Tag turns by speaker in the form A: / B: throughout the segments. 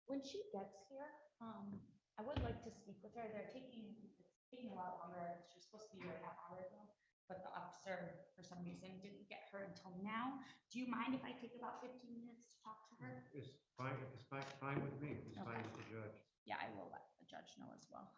A: When she gets here, I would like to speak with her. It's taking a lot longer. She was supposed to be here a half hour ago, but the officer, for some reason, didn't get her until now. Do you mind if I take about 15 minutes to talk to her?
B: It's fine with me. It's fine
A: Okay.
B: with the judge.
A: Yeah, I will let the judge know as well.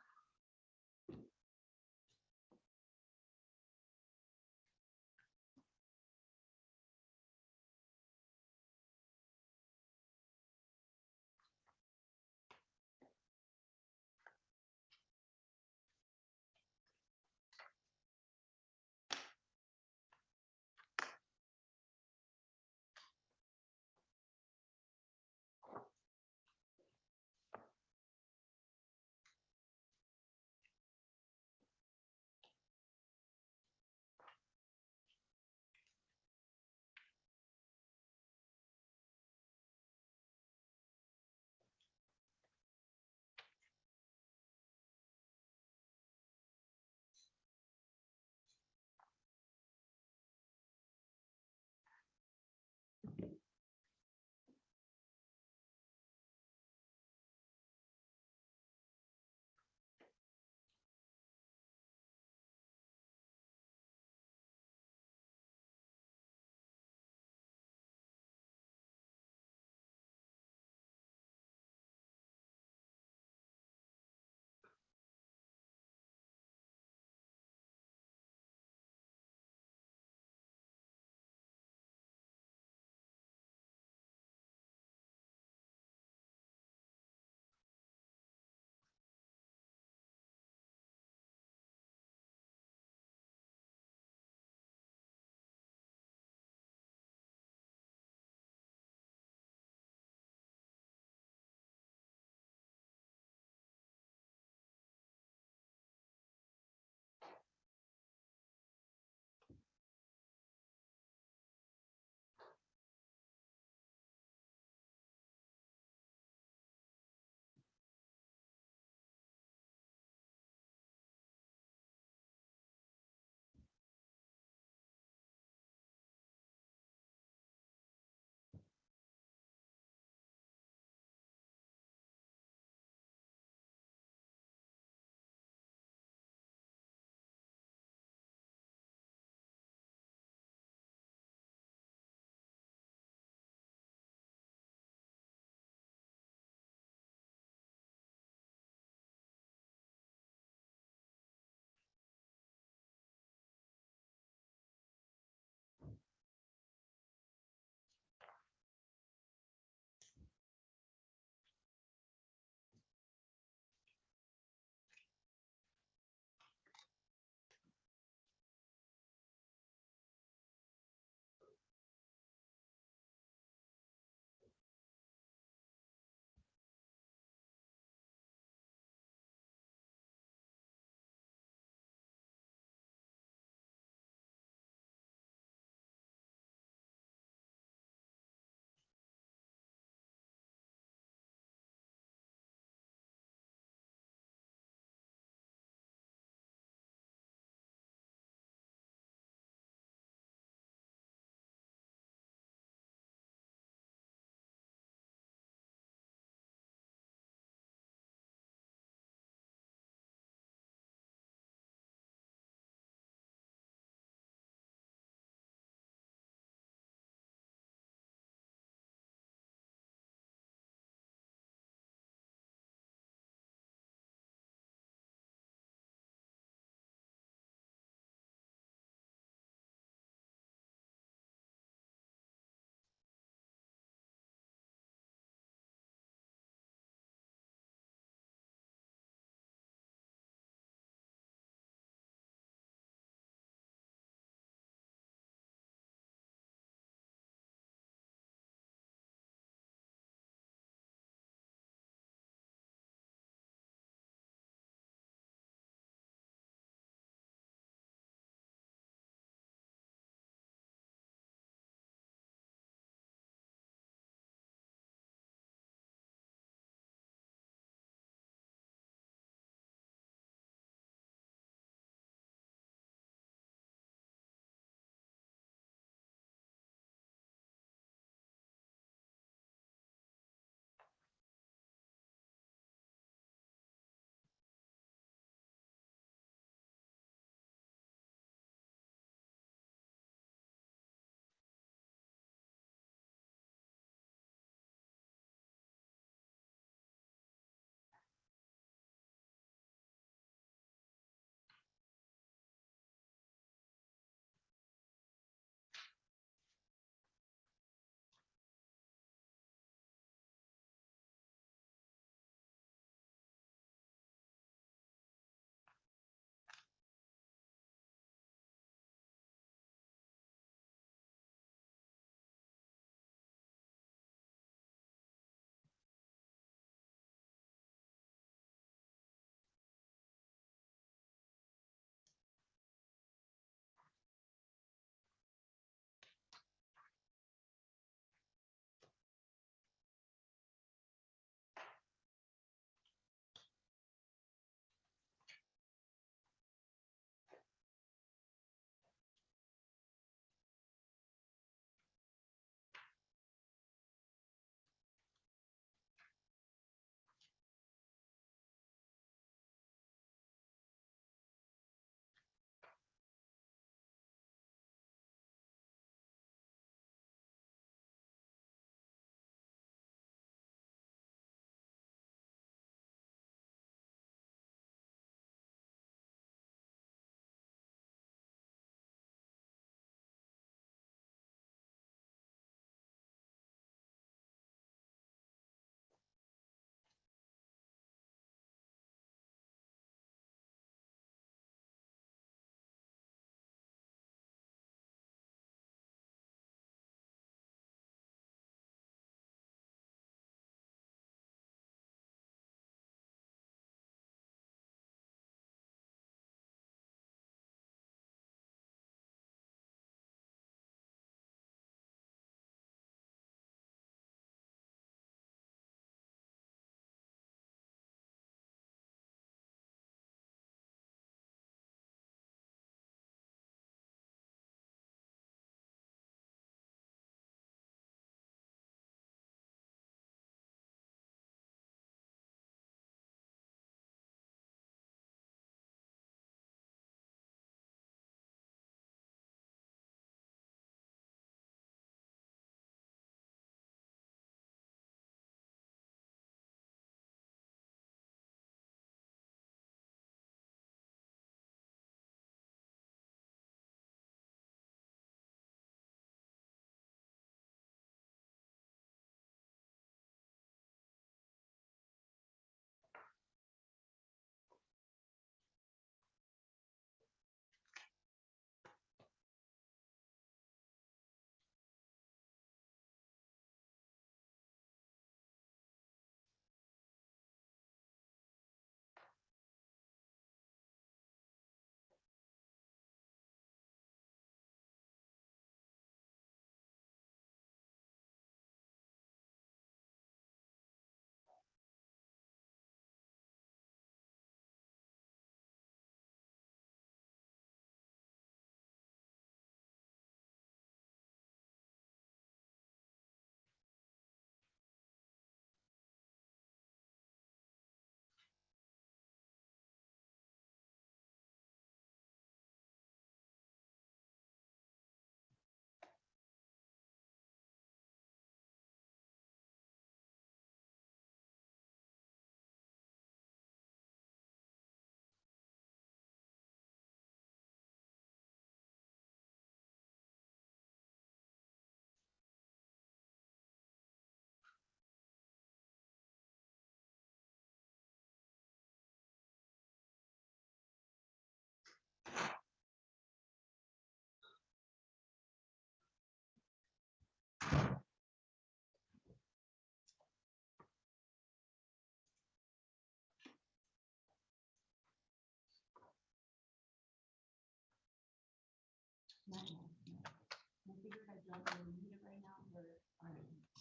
A: you want me to read it right now, or,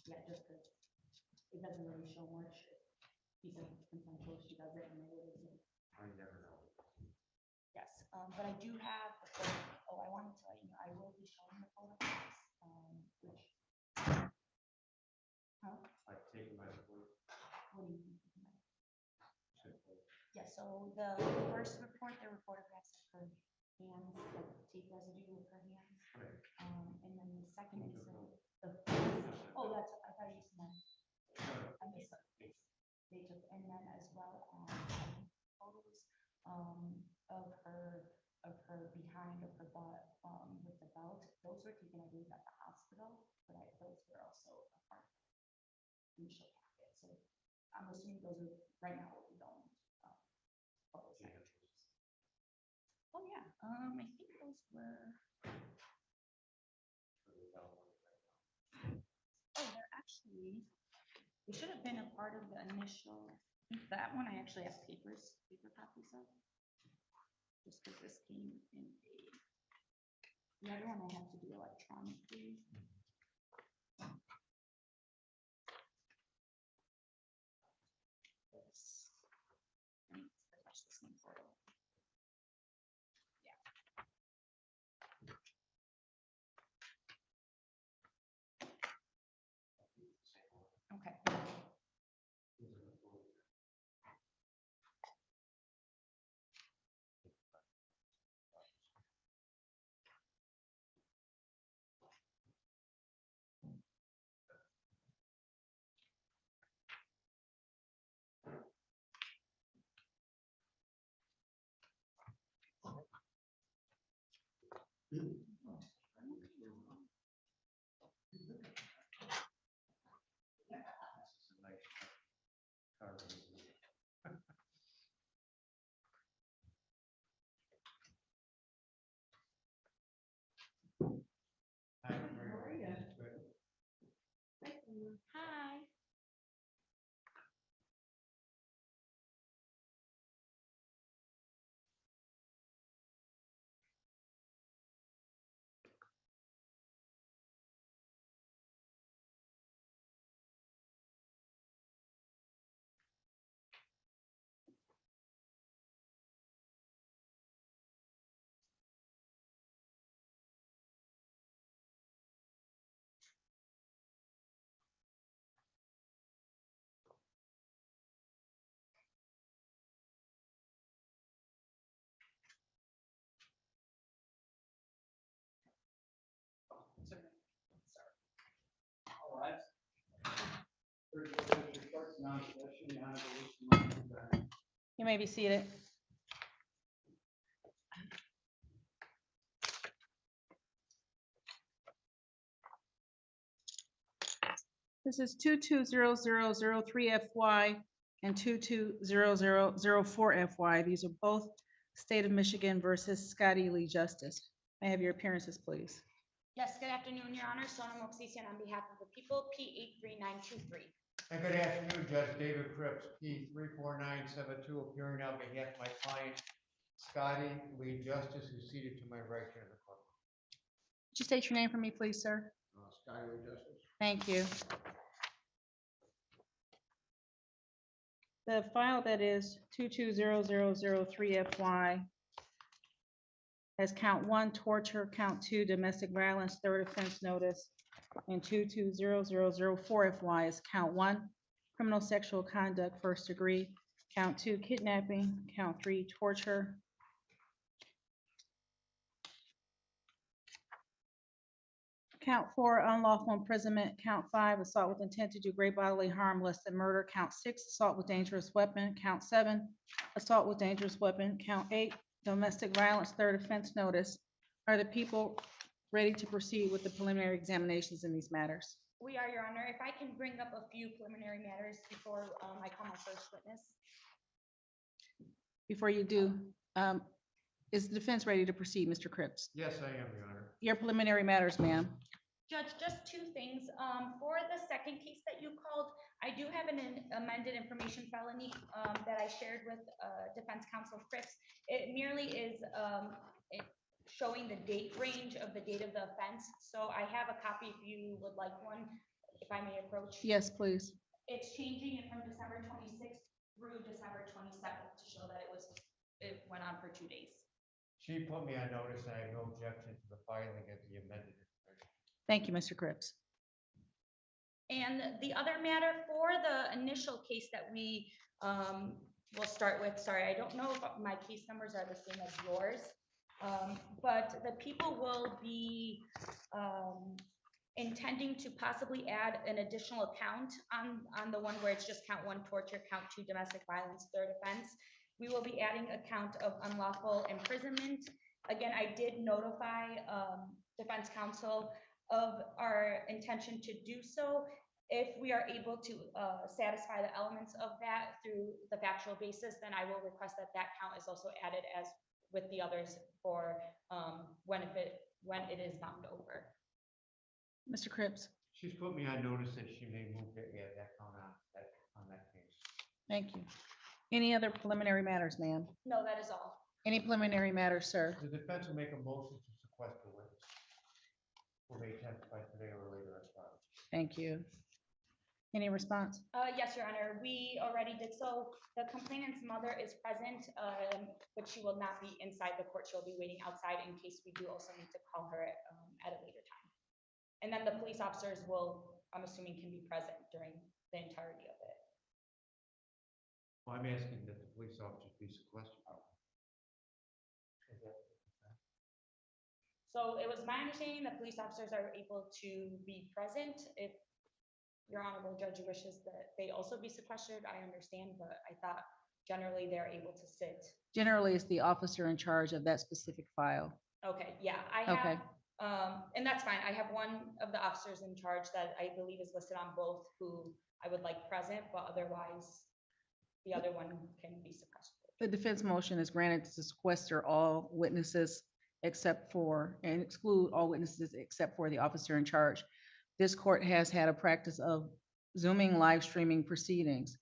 A: yeah, just because it doesn't really show much. He said consensual, she does it, and it is.
B: I never know.
A: Yes, but I do have, the photo. Oh, I wanted to let you know, I will be showing the photographs, which. Huh?
B: Like taking my report.
A: What do you think? Yeah, so the first report, there were photographs of her hands, like tape residue with her hands.
B: Right.
A: And then the second is oh, that's, I thought you meant. I missed it. They took, and then as well as photos, of her behind of her butt, with the belt. Those were taken, I believe, at the hospital, but those were also a part of the initial packet. So I'm assuming those are right now what we don't. Photos. Oh, yeah, I think those were. Oh, they're actually, they should have been a part of the initial, that one I actually have paper copies of. Just because this came in the other one I have to do electronically. This, I need to touch this one photo. Yeah. Okay. Hi.
C: All right.
D: You may be seated. This is 220003FY and 220004FY. These are both State of Michigan versus Scotty Lee Justice. May I have your appearances, please?
A: Yes, good afternoon, Your Honor. Sonam Oksisian on behalf of the people, P83923.
B: And good afternoon, Judge David Cripps, P 34972, appearing on behalf of my client, Scotty Lee Justice, who's seated to my right here in the courtroom.
D: Could you state your name for me, please, sir?
B: Scotty Lee Justice.
D: Thank you. The file that is 220003FY has count 1, torture, count 2, domestic violence, third offense notice, and 220004FY is count 1, criminal sexual conduct, first degree, count 2, kidnapping, count 3, torture, count 4, unlawful imprisonment, count 5, assault with intent to do great bodily harm less than murder, count 6, assault with dangerous weapon, count 7, assault with dangerous weapon, count 8, domestic violence, third offense notice. Are the people ready to proceed with the preliminary examinations in these matters?
A: We are, Your Honor. If I can bring up a few preliminary matters before I call my first witness.
D: Before you do, is the defense ready to proceed, Mr. Cripps?
B: Yes, I am, Your Honor.
D: Your preliminary matters, ma'am.
A: Judge, just two things. For the second case that you called, I do have an amended information felony that I shared with defense counsel Cripps. It merely is showing the date range of the date of the offense. So I have a copy if you would like one, if I may approach.
D: Yes, please.
A: It's changing it from December 26th through December 27th to show that it went on for 2 days.
B: She put me on notice and I have no objection to the filing of the amended information.
D: Thank you, Mr. Cripps.
A: And the other matter for the initial case that we will start with, sorry, I don't know if my case numbers are the same as yours, but the people will be intending to possibly add an additional count on the one where it's just count 1 torture, count 2 domestic violence, 3rd offense. We will be adding a count of unlawful imprisonment. Again, I did notify defense counsel of our intention to do so. If we are able to satisfy the elements of that through the factual basis, then I will request that that count is also added as with the others for when it is bound over.
D: Mr. Cripps,
B: She's put me on notice that she may move to add that count on that case.
D: thank you. Any other preliminary matters, ma'am?
A: No, that is all.
D: Any preliminary matters, sir?
B: The defense will make a motion to sequester witness who may testify today or later at trial.
D: Thank you. Any response?
A: Yes, Your Honor, we already did so. The complainant's mother is present, but she will not be inside the court. She'll be waiting outside in case we do also need to call her at a later time. And then the police officers will, I'm assuming, can be present during the entirety of it.
B: Well, I'm asking that the police officers be sequestered. Is that-
A: So it was my understanding that police officers are able to be present. If Your Honorable Judge wishes that they also be sequestered, I understand, but I thought generally they're able to sit.
D: Generally, it's the officer in charge of that specific file.
A: Okay, yeah, I
D: Okay.
A: have, and that's fine. I have one of the officers in charge that I believe is listed on both who I would like present, but otherwise the other one can be sequestered.
D: The defense motion is granted to sequester all witnesses except for, and exclude all witnesses except for the officer in charge. This court has had a practice of Zooming live streaming proceedings.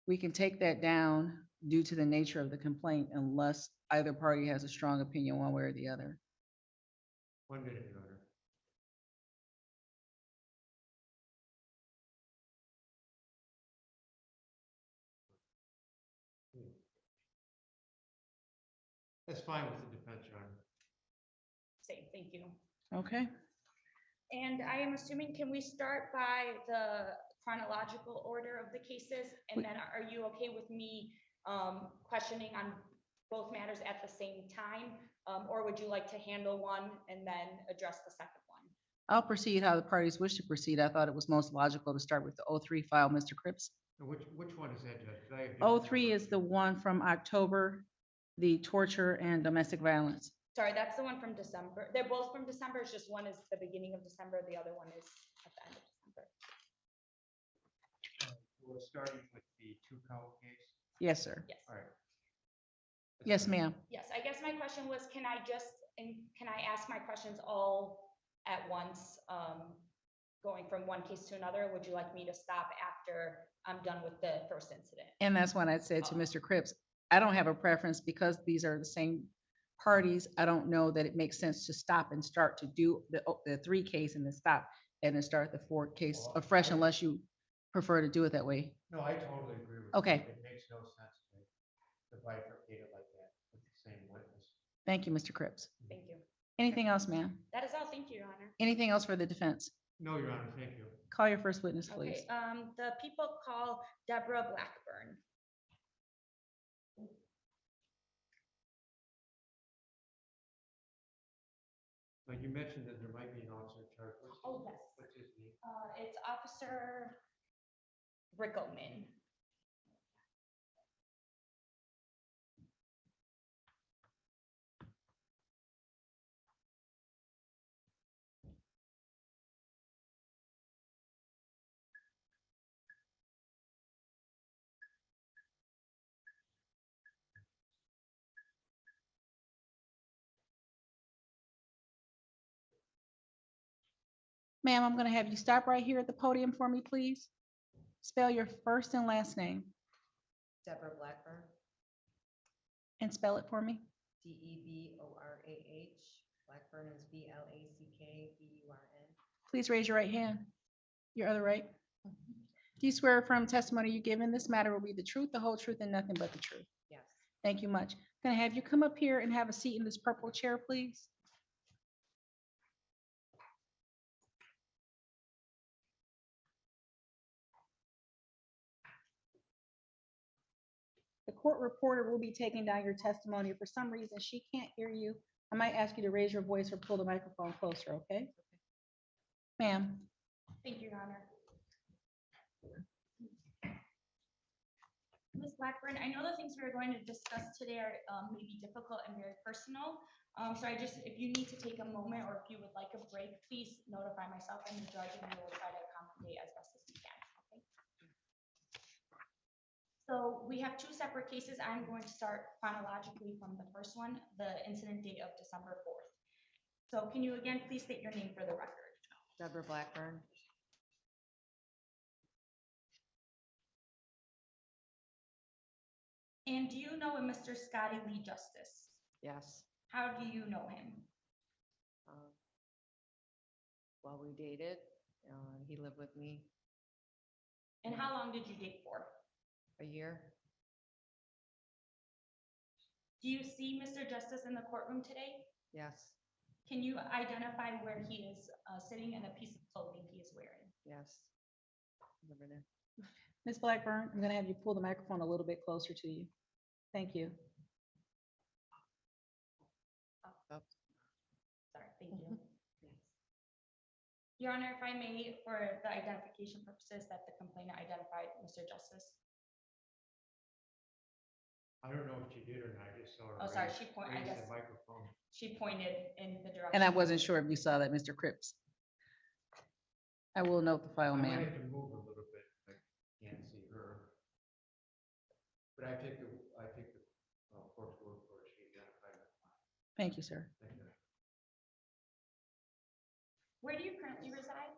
D: We can take that down due to the nature of the complaint unless either party has a strong opinion one way or the other.
B: 1 minute, Your Honor. That's fine with the defense, Your Honor.
A: Same, thank you.
D: Okay,
A: And I am assuming, can we start by the chronological order of the cases? And then are you okay with me questioning on both matters at the same time? Or would you like to handle one and then address the second one?
D: I'll proceed how the parties wish to proceed. I thought it was most logical to start with the 03 file, Mr. Cripps.
B: And which one is that, Judge? 'Cause I have different
D: 03 is
B: numbers.
D: the one from October, the torture and domestic violence.
A: Sorry, that's the one from December. They're both from December. It's just one is the beginning of December, the other one is at the end of December.
B: We're starting with the 2-count case.
D: Yes, sir.
A: Yes.
B: All right.
D: Yes, ma'am.
A: Yes, I guess my question was, can I ask my questions all at once, going from one case to another? Would you like me to stop after I'm done with the first incident?
D: And that's when I said to Mr. Cripps, I don't have a preference because these are the same parties. I don't know that it makes sense to stop and start to do the 3 case and then stop and then start the 4 case afresh unless you prefer to do it that way.
B: No, I totally agree with you.
D: Okay.
B: It makes no sense to bifurcate it like that with the same witness.
D: Thank you, Mr. Cripps.
A: Thank you.
D: Anything else, ma'am?
A: That is all. Thank you, Your Honor.
D: Anything else for the defense?
B: No, Your Honor, thank you.
D: Call your first witness, please.
A: Okay, the people call Deborah Blackburn.
B: Now, you mentioned that there might be an officer in charge.
A: Oh, yes.
B: What's his name?
A: It's Officer Rickleman.
D: Ma'am, I'm going to have you stop right here at the podium for me, please. Spell your first and last name
E: Deborah Blackburn,
D: and spell it for me.
E: Deborah. Blackburn is Blackburn.
D: Please raise your right hand. Your other right. Do you swear from testimony you give in this matter will be the truth, the whole truth, and nothing but the truth?
E: Yes.
D: Thank you much. Can I have you come up here and have a seat in this purple chair, please? The court reporter will be taking down your testimony. If for some reason she can't hear you, I might ask you to raise your voice or pull the microphone closer, okay? Ma'am,
A: Thank you, Your Honor. Ms. Blackburn, I know the things we are going to discuss today are maybe difficult and very personal. So if you need to take a moment or if you would like a break, please notify myself and the judge and we will try to accommodate as best as we can, okay? So we have two separate cases. I'm going to start chronologically from the first one, the incident date of December 4th. So can you again, please state your name for the record?
E: Deborah Blackburn.
A: And do you know a Mr. Scotty Lee Justice?
E: Yes.
A: How do you know him?
E: Uh, While we dated, he lived with me
A: And how long did you date for?
E: a year.
A: Do you see Mr. Justice in the courtroom today?
E: Yes,
A: Can you identify where he is sitting and a piece of clothing he is wearing?
E: yes. Over there.
D: Ms. Blackburn, I'm gonna have you pull the microphone a little bit closer to you. Thank you.
A: Sorry, thank you. Your Honor, if I may, for the identification purposes, that the complainant identified Mr. Justice.
B: I don't know if she did or not, I just saw her.
A: Oh, sorry,
B: raise-
A: she pointed, I
B: raise
A: guess,
B: the microphone.
A: she pointed in the direction.
D: And I wasn't sure if you saw that, Mr. Cripps. I will note the file,
B: I might
D: ma'am.
B: have to move a little bit, I can't see her. But I take the court's word for it, she identified it.
D: Thank you, sir.
B: Thank you.
A: Where do you currently reside?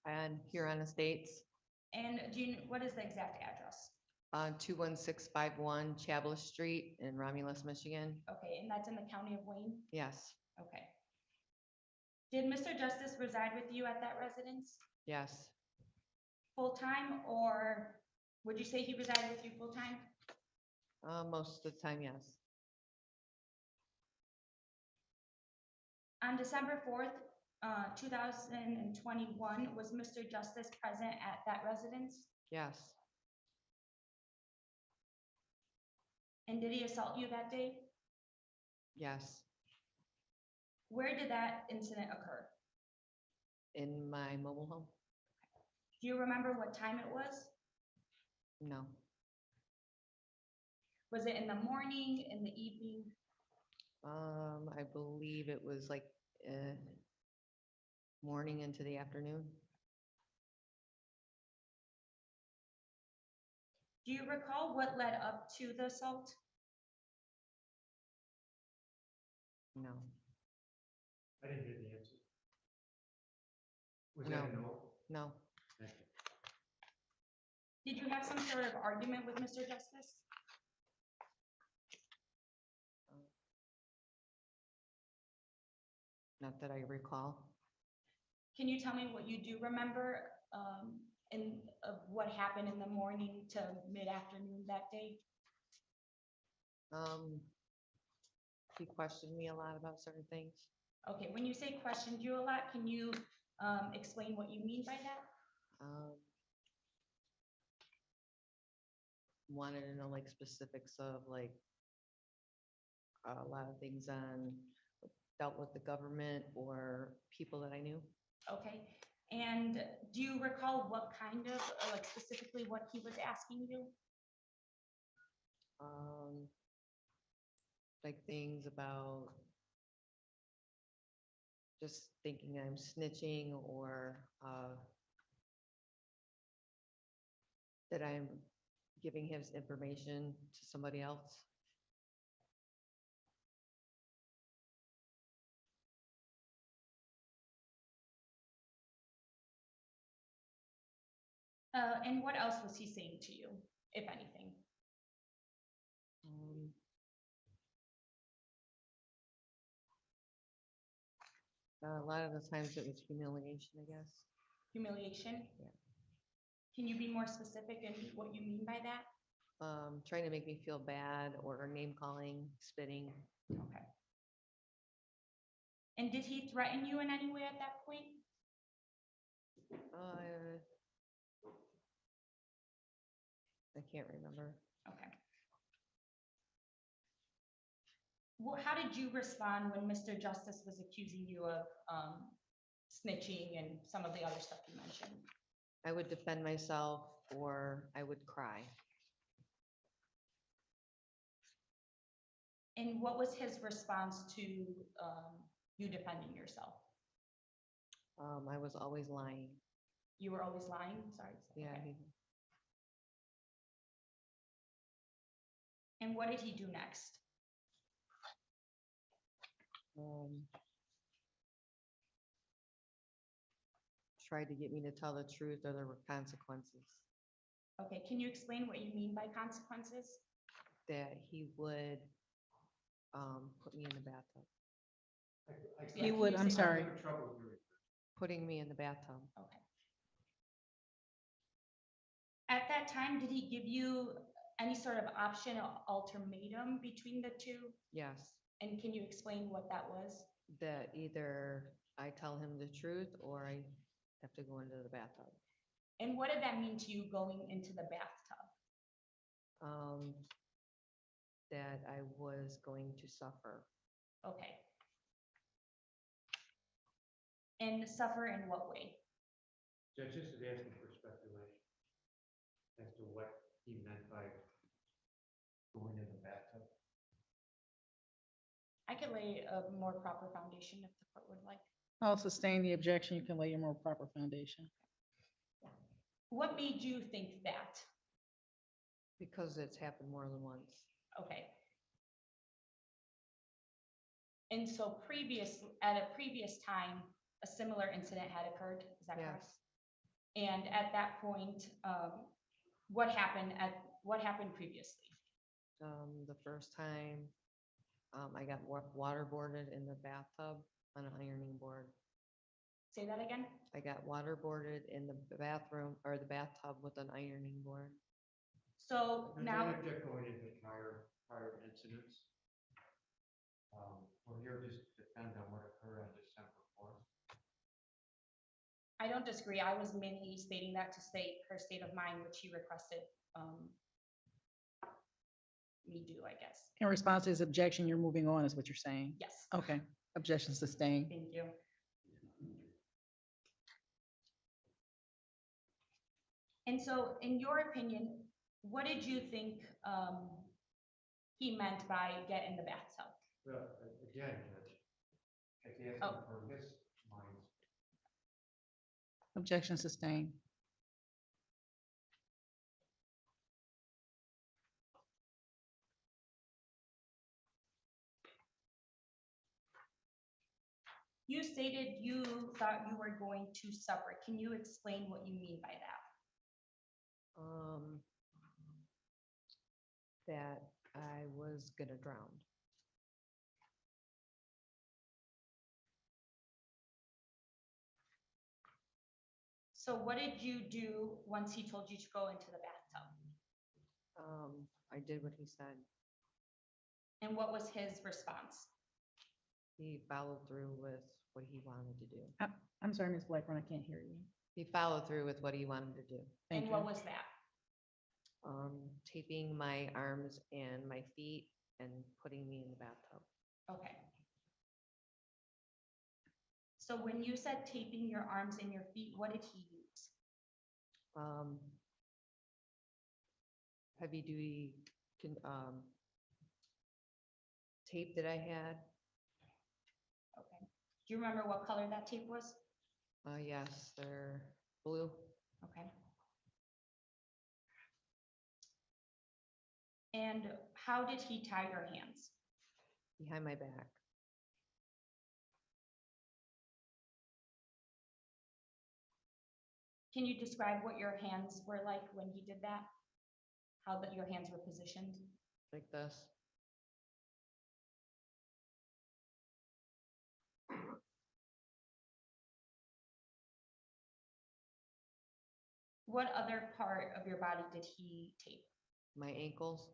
E: And Huron Estates,
A: And what is the exact address?
E: 21651 Chablis Street in Romulus, Michigan.
A: Okay, and that's in the county of Wayne?
E: Yes,
A: Okay. Did Mr. Justice reside with you at that residence
E: yes,
A: full-time, or would you say he resided with you full-time?
E: most of the time, yes.
A: On December 4th, 2021, was Mr. Justice present at that residence?
E: Yes,
A: And did he assault you that day?
E: yes.
A: Where did that incident occur?
E: In my mobile home?
A: Do you remember what time it was?
E: No.
A: Was it in the morning, in the evening?
E: I believe it was like morning into the afternoon.
A: Do you recall what led up to the assault?
E: No,
B: I didn't hear the answer. Was that a no?
E: no,
B: Thank you.
A: Did you have some sort of argument with Mr. Justice?
E: not that I recall.
A: Can you tell me what you do remember of what happened in the morning to mid-afternoon that day?
E: He questioned me a lot about certain things.
A: Okay, when you say questioned you a lot, can you explain what you mean by that?
E: Wanted to know like specifics of like a lot of things on dealt with the government or people that I knew.
A: Okay, and do you recall what kind of, or like specifically what he was asking you?
E: Like things about just thinking I'm snitching or that I'm giving his information to somebody else.
A: And what else was he saying to you, if anything?
E: A lot of the times it was humiliation, I guess.
A: Humiliation?
E: Yeah.
A: Can you be more specific in what you mean by that?
E: Trying to make me feel bad or name calling, spitting.
A: Okay. And did he threaten you in any way at that point?
E: Uh, I can't remember.
A: Okay. Well, how did you respond when Mr. Justice was accusing you of snitching and some of the other stuff you mentioned?
E: I would defend myself or I would cry.
A: And what was his response to you defending yourself?
E: I was always lying.
A: You were always lying? Sorry.
E: Yeah,
A: Okay. And what did he do next?
E: Tried to get me to tell the truth or there were consequences.
A: Okay, can you explain what you mean by consequences?
E: That he would put me in the bathtub.
A: Yeah,
D: He
A: can
D: would,
A: you
D: I'm
A: say-
D: sorry.
B: having trouble hearing.
E: Putting me in the bathtub.
A: Okay. At that time, did he give you any sort of option or ultimatum between the two?
E: Yes,
A: And can you explain what that was?
E: that either I tell him the truth or I have to go into the bathtub.
A: And what did that mean to you going into the bathtub?
E: That I was going to suffer.
A: Okay. And suffer in what way?
B: Judge, this is asking for speculation as to what he meant by going in the bathtub.
A: I could lay a more proper foundation if the court would like.
D: I'll sustain the objection. You can lay a more proper foundation.
A: What made you think that?
E: Because it's happened more than once.
A: Okay. And so at a previous time, a similar incident had occurred, is that correct?
E: Yes.
A: And at that point, what happened previously?
E: The first time, I got waterboarded in the bathtub on an ironing board.
A: Say that again?
E: I got waterboarded in the bathroom or the bathtub with an ironing board.
A: So
B: There's
A: now,
B: no object going into prior incidents. We're here just to defend on what occurred on December 4th.
A: I don't disagree. I was mainly stating that to state her state of mind, which she requested me do, I guess.
D: In response to his objection, you're moving on, is what you're saying?
A: Yes,
D: Okay, objection sustained.
A: thank you. And so, in your opinion, what did you think he meant by get in the bathtub?
B: Well, again, Judge, it's
A: Oh.
B: asking for his mind.
D: Objection sustained.
A: You stated you thought you were going to suffer. Can you explain what you mean by that?
E: That I was gonna drown.
A: So what did you do once he told you to go into the bathtub?
E: I did what he said.
A: And what was his response?
E: He followed through with what he wanted to do.
D: I'm sorry, Ms. Blackburn, I can't hear you.
E: He followed through with what he wanted to do.
D: Thank
A: And
D: you.
A: what was that?
E: Taping my arms and my feet and putting me in the bathtub.
A: Okay. So when you said taping your arms and your feet, what did he use?
E: Heavy duty tape that I had.
A: Okay. Do you remember what color that tape was?
E: Yes, they're blue.
A: Okay. And how did he tie your hands?
E: Behind my back.
A: Can you describe what your hands were like when he did that? How that your hands were positioned?
E: Like this.
A: What other part of your body did he tape?
E: My ankles,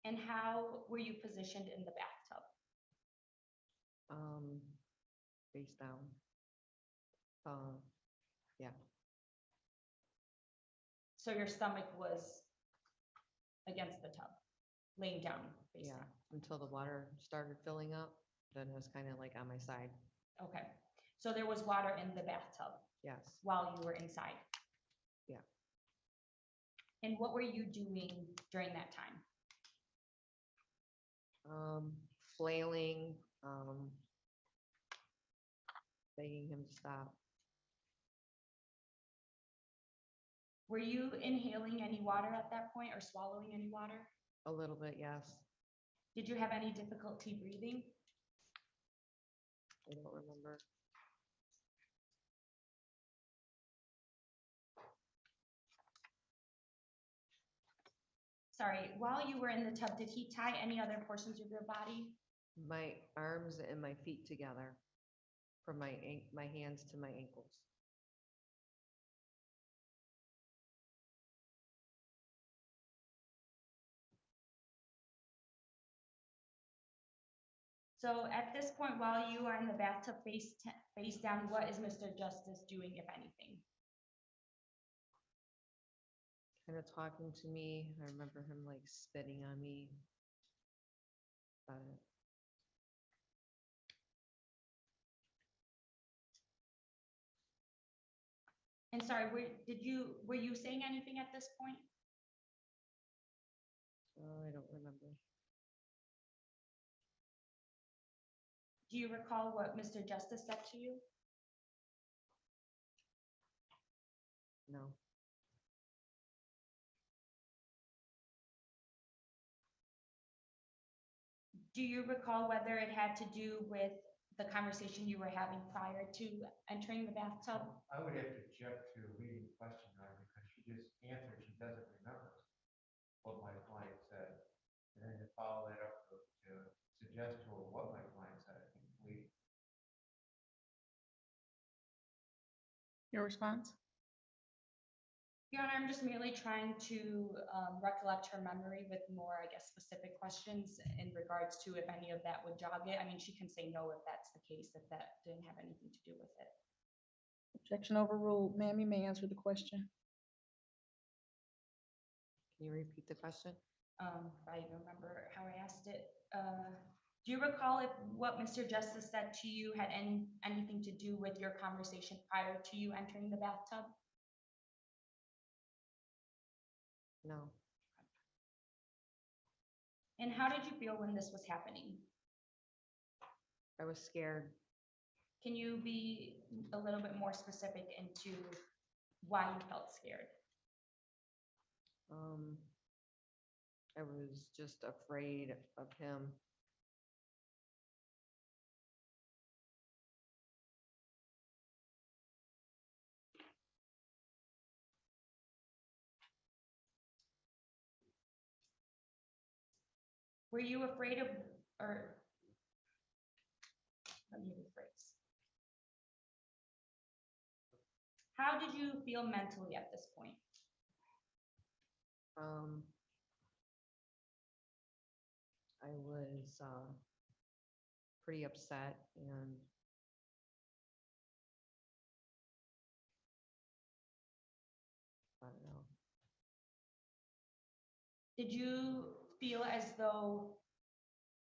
A: And how were you positioned in the bathtub?
E: face down. Yeah,
A: So your stomach was against the tub, laying down, face
E: yeah,
A: down.
E: until the water started filling up, then it was kind of like on my side.
A: Okay, so there was water in the bathtub
E: Yes,
A: while you were inside?
E: Yeah.
A: And what were you doing during that time?
E: flailing, begging him to stop.
A: Were you inhaling any water at that point or swallowing any water?
E: A little bit, yes.
A: Did you have any difficulty breathing?
E: I don't remember.
A: Sorry, while you were in the tub, did he tie any other portions of your body?
E: My arms and my feet together, from my hands to my ankles.
A: So at this point, while you are in the bathtub face down, what is Mr. Justice doing, if anything?
E: Kind of talking to me. I remember him like spitting on me.
A: And sorry, were you saying anything at this point?
E: Oh, I don't remember.
A: Do you recall what Mr. Justice said to you?
E: No.
A: Do you recall whether it had to do with the conversation you were having prior to entering the bathtub?
B: I would have to object to leading the question on her because she just answered, she doesn't remember what my client said. And then to follow that up to suggest to her what my client said, I think leading.
D: Your response?
A: Your Honor, I'm just merely trying to recollect her memory with more, I guess, specific questions in regards to if any of that would jog it. I mean, she can say no if that's the case, if that didn't have anything to do with it.
D: Objection overruled. Ma'am, you may answer the question.
E: Can you repeat the question?
A: I don't remember how I asked it. Do you recall if what Mr. Justice said to you had anything to do with your conversation prior to you entering the bathtub?
E: No.
A: And how did you feel when this was happening?
E: I was scared.
A: Can you be a little bit more specific into why you felt scared?
E: I was just afraid of him.
A: Were you afraid of, or let me rephrase. How did you feel mentally at this point?
E: I was pretty upset and I don't know.
A: Did you feel as though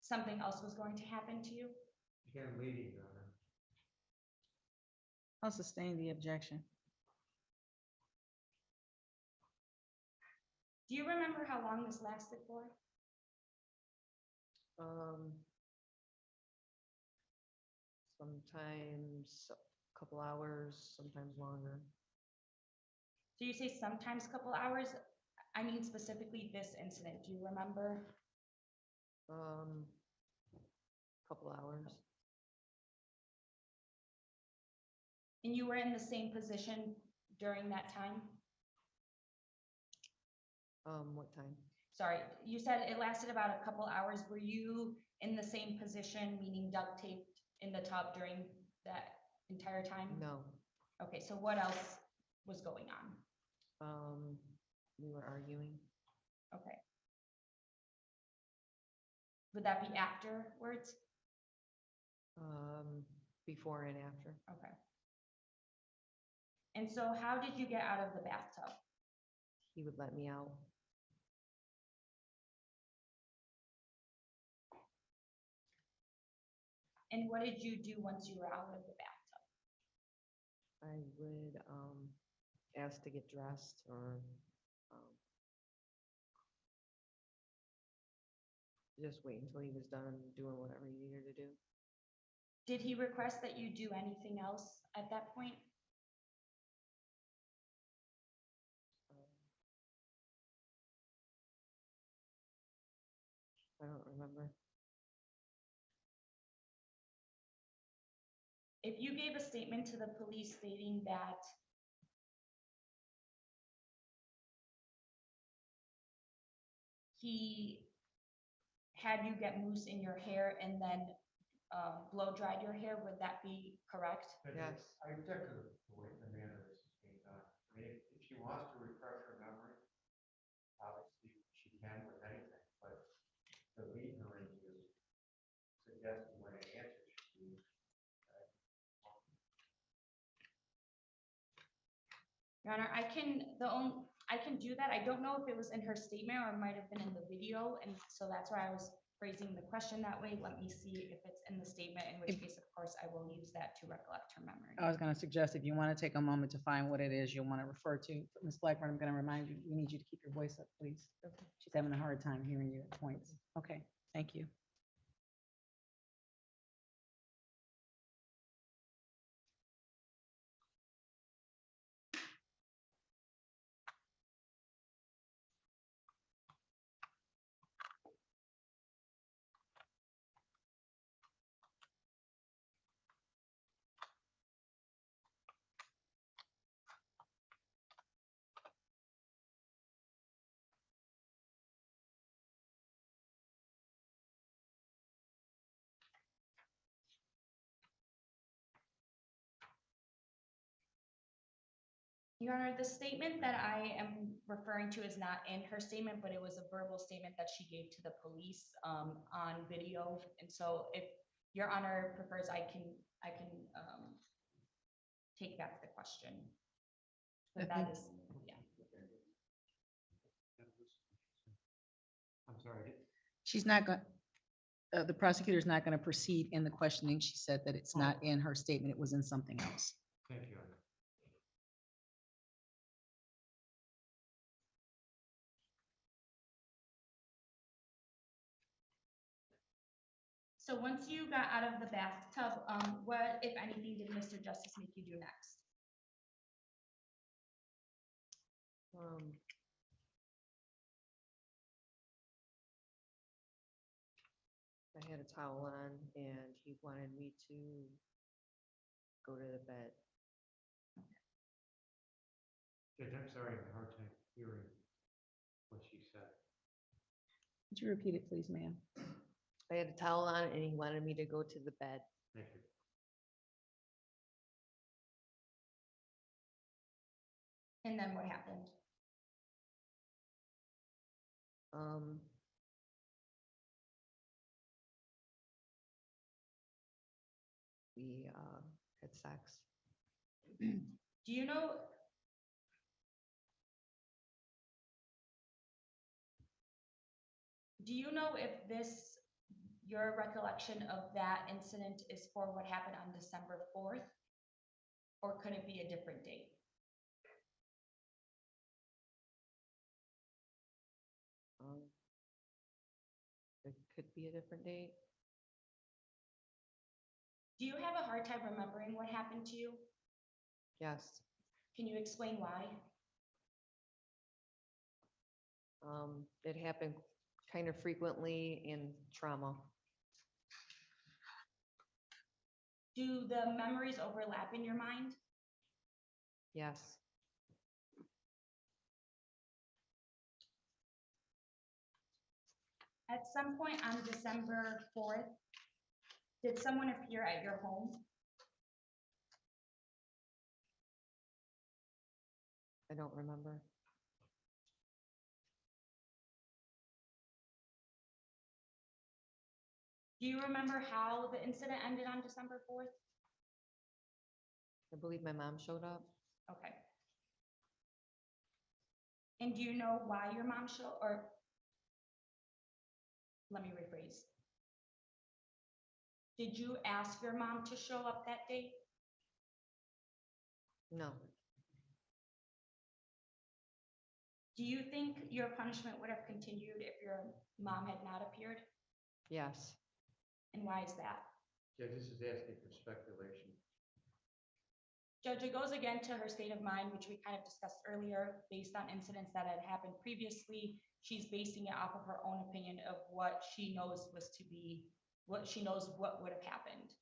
A: something else was going to happen to you?
B: Again, leading, Your Honor.
D: I'll sustain the objection.
A: Do you remember how long this lasted for?
E: Sometimes a couple hours, sometimes longer.
A: So you say sometimes a couple hours. I mean specifically this incident. Do you remember?
E: Couple hours.
A: And you were in the same position during that time?
E: What time?
A: Sorry, you said it lasted about a couple hours. Were you in the same position, meaning duct taped in the tub during that entire time?
E: No.
A: Okay, so what else was going on?
E: We were arguing.
A: Okay. Would that be afterwards?
E: Before and after.
A: Okay. And so how did you get out of the bathtub?
E: He would let me out.
A: And what did you do once you were out of the bathtub?
E: I would ask to get dressed or just wait until he was done doing whatever he needed to do.
A: Did he request that you do anything else at that point?
E: I don't remember.
A: If you gave a statement to the police stating that he had you get mousse in your hair and then blow dried your hair, would that be correct?
B: But
E: Yes.
B: I object to the way, the manner this is being done. I mean, if she wants to refresh her memory, obviously she can with anything, but the lead her into suggesting what an answer should be.
A: Your Honor, I can do that. I don't know if it was in her statement or it might have been in the video, and so that's why I was phrasing the question that way. Let me see if it's in the statement, in which case, of course, I will use that to recollect her memory.
D: I was going to suggest if you want to take a moment to find what it is you'll want to refer to. Ms. Blackburn, I'm going to remind you, we need you to keep your voice up, please. She's having a hard time hearing you at points. Okay, thank you.
A: Your Honor, the statement that I am referring to is not in her statement, but it was a verbal statement that she gave to the police on video. And so if Your Honor prefers, I can take back the question. But that is, yeah.
B: I'm sorry.
D: She's not going, the prosecutor's not going to proceed in the questioning. She said that it's not in her statement. It was in something else.
B: Thank you, Anna.
A: So once you got out of the bathtub, what, if anything, did Mr. Justice make you do next?
E: I had a towel on and he wanted me to go to the bed.
B: Judge, I'm sorry, I have a hard time hearing what she said.
D: Would you repeat it, please, ma'am?
E: I had a towel on and he wanted me to go to the bed.
B: Thank you.
A: And then what happened?
E: We had sex.
A: Do you know? Do you know if this, your recollection of that incident is for what happened on December 4th? Or could it be a different date?
E: It could be a different date.
A: Do you have a hard time remembering what happened to you?
E: Yes.
A: Can you explain why?
E: It happened kind of frequently in trauma.
A: Do the memories overlap in your mind?
E: Yes.
A: At some point on December 4th, Did someone appear at your home?
E: I don't remember.
A: Do you remember how the incident ended on December 4th?
E: I believe my mom showed up.
A: Okay. And do you know why your mom or let me rephrase. Did you ask your mom to show up that day?
E: No,
A: Do you think your punishment would have continued if your mom had not appeared?
E: yes,
A: And why is that?
B: Judge, this is asking for speculation.
A: Judge, it goes again to her state of mind, which we kind of discussed earlier, based on incidents that had happened previously. She's basing it off of her own opinion of what she knows was to be, what she knows what would have happened.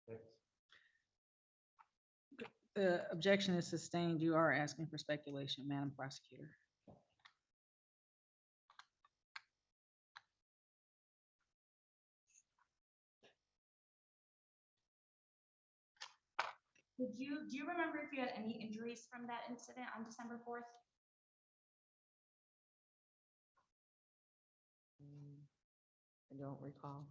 B: That's-
D: The objection is sustained. You are asking for speculation, Madam Prosecutor.
A: Do you remember if you had any injuries from that incident on December 4th?
E: I don't recall.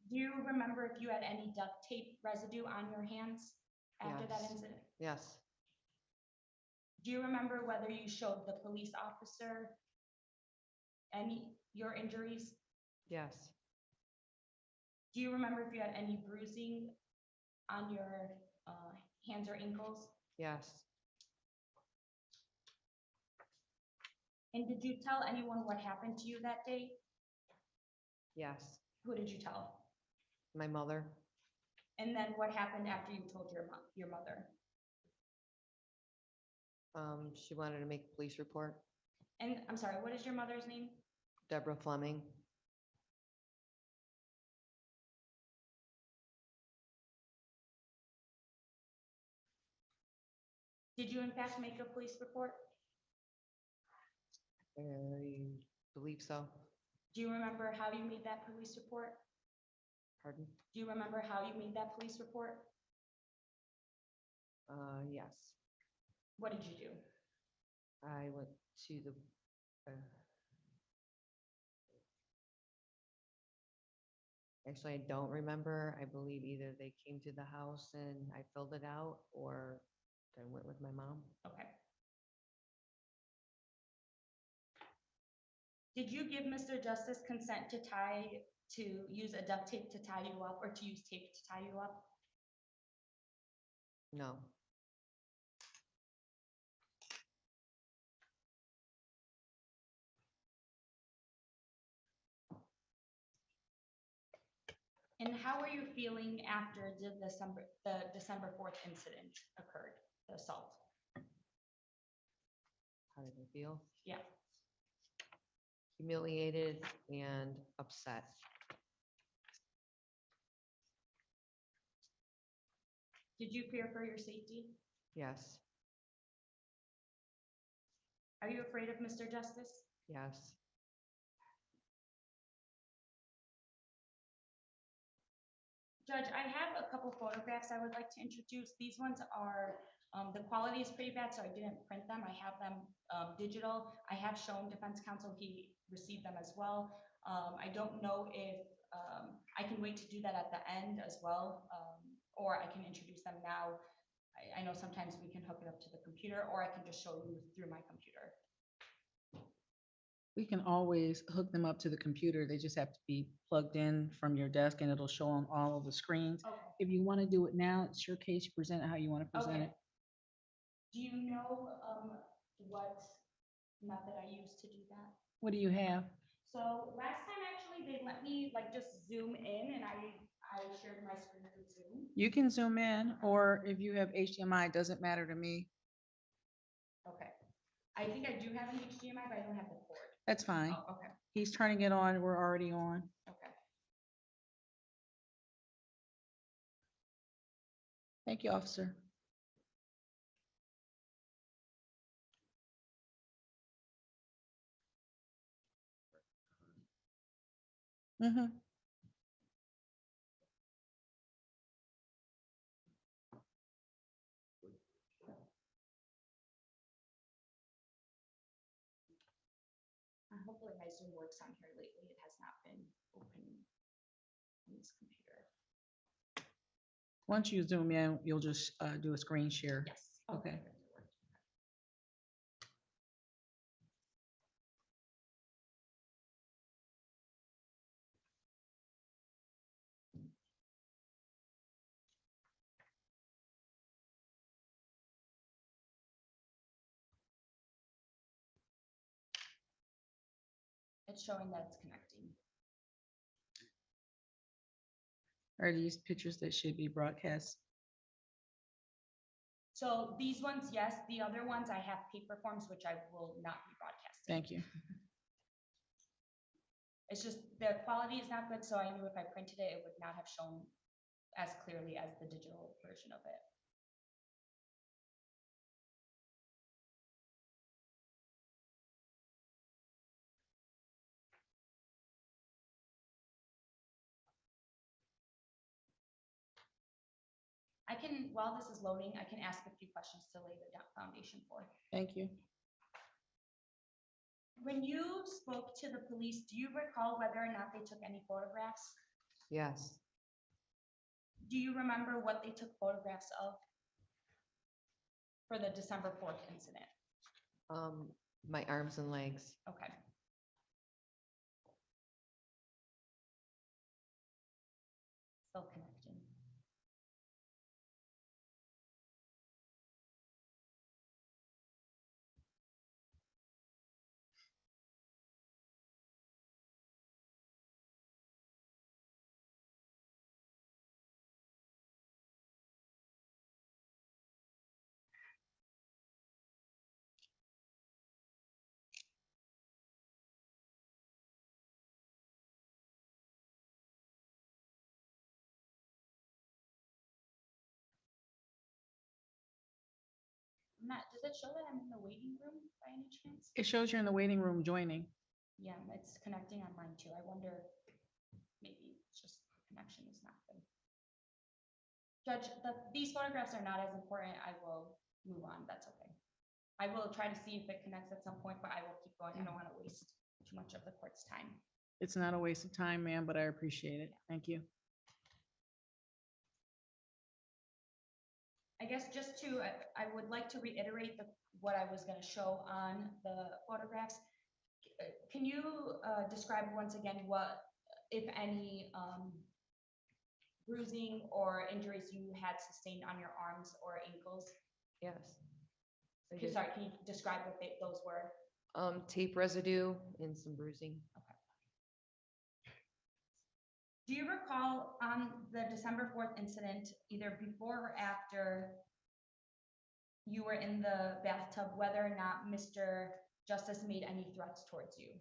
A: Do you remember if you had any duct tape residue on your hands after that
E: Yes.
A: incident?
E: Yes,
A: Do you remember whether you showed the police officer your injuries?
E: yes,
A: Do you remember if you had any bruising on your hands or ankles?
E: yes,
A: And did you tell anyone what happened to you that day?
E: yes.
A: Who did you tell?
E: My mother,
A: And then what happened after you told your mother?
E: she wanted to make a police report.
A: And I'm sorry, what is your mother's name?
E: Deborah Fleming,
A: Did you in fact make a police report?
E: I believe so.
A: Do you remember how you made that police report?
E: Pardon?
A: Do you remember how you made that police report?
E: Yes.
A: What did you do?
E: I went to the, actually, I don't remember. I believe either they came to the house and I filled it out, or I went with my mom.
A: Okay. Did you give Mr. Justice consent to use a duct tape to tie you up or to use tape to tie you up?
E: No,
A: And how are you feeling after the December 4th incident occurred, the assault?
E: how did I feel?
A: Yeah.
E: Humiliated and upset.
A: Did you fear for your safety?
E: Yes,
A: Are you afraid of Mr. Justice?
E: yes,
A: Judge, I have a couple photographs I would like to introduce. These ones are, the quality is pretty bad, so I didn't print them. I have them digital. I have shown defense counsel, he received them as well. I don't know if I can wait to do that at the end as well, or I can introduce them now. I know sometimes we can hook it up to the computer, or I can just show you through my computer.
D: We can always hook them up to the computer. They just have to be plugged in from your desk and it'll show on all of the screens.
A: Okay.
D: If you want to do it now, it's your case. You present it how you want to present
A: Okay.
D: it.
A: Do you know what method I used to do that?
D: What do you have?
A: So last time, actually, they let me like just zoom in and I shared my screen with Zoom.
D: You can zoom in, or if you have HDMI, it doesn't matter to me.
A: Okay. I think I do have an HDMI, but I don't have the cord.
D: That's fine.
A: Oh, okay,
D: He's turning it on. We're already on.
A: okay.
D: Thank you, officer. Mm-hmm.
A: Hopefully my Zoom works on here lately. It has not been open on this computer.
D: Once you zoom in, you'll just do a screen share.
A: Yes.
D: Okay.
A: it worked. It's showing that it's connecting.
D: Are these pictures that should be broadcast?
A: So these ones, yes. The other ones, I have paper forms, which I will not be broadcasting.
D: Thank you.
A: It's just the quality is not good, so I knew if I printed it, it would not have shown as clearly as the digital version of it. I can, while this is loading, I can ask a few questions to lay the foundation for.
D: Thank you.
A: When you spoke to the police, do you recall whether or not they took any photographs?
E: Yes,
A: Do you remember what they took photographs of for the December 4th incident?
E: my arms and legs.
A: Okay. Still connecting. Matt, does it show that I'm in the waiting room by any chance?
D: It shows you're in the waiting room joining.
A: Yeah, it's connecting on mine too. I wonder, maybe it's just the connection is not good. Judge, these photographs are not as important. I will move on. That's okay. I will try to see if it connects at some point, but I will keep going. I don't want to waste too much of the court's time.
D: It's not a waste of time, ma'am, but I appreciate it. Thank you.
A: I guess just to, I would like to reiterate what I was going to show on the photographs. Can you describe once again what, if any, bruising or injuries you had sustained on your arms or ankles?
E: Yes. I
A: Okay,
E: did.
A: sorry, can you describe what those were?
E: Tape residue and some bruising.
A: Do you recall on the December 4th incident, either before or after you were in the bathtub, whether or not Mr. Justice made any threats towards you?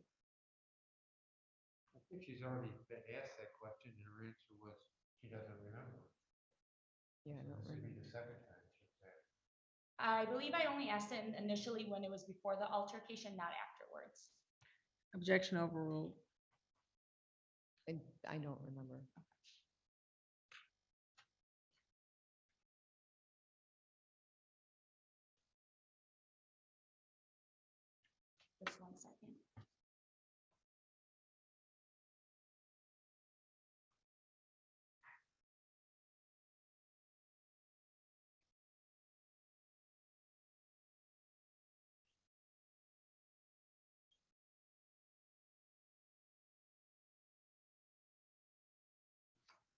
B: I think she's already been asked that question, and her answer was, she doesn't remember.
E: Yeah, I
B: So
E: don't
B: this would be
E: remember.
B: the second time she's said.
A: I believe I only asked it initially when it was before the altercation, not afterwards.
D: Objection overruled.
E: I don't remember.
A: Just 1 second.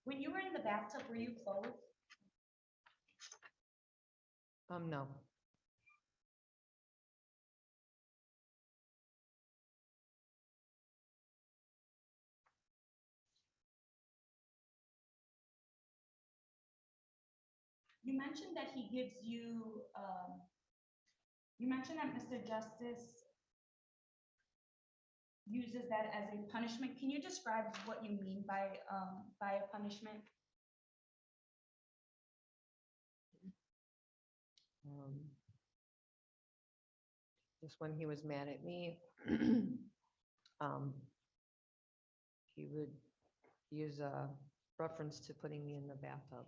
A: When you were in the bathtub, were you clothed?
E: No.
A: You mentioned that he gives you, you mentioned that Mr. Justice uses that as a punishment. Can you describe what you mean by a punishment?
E: Just when he was mad at me, he would use a reference to putting me in the bathtub.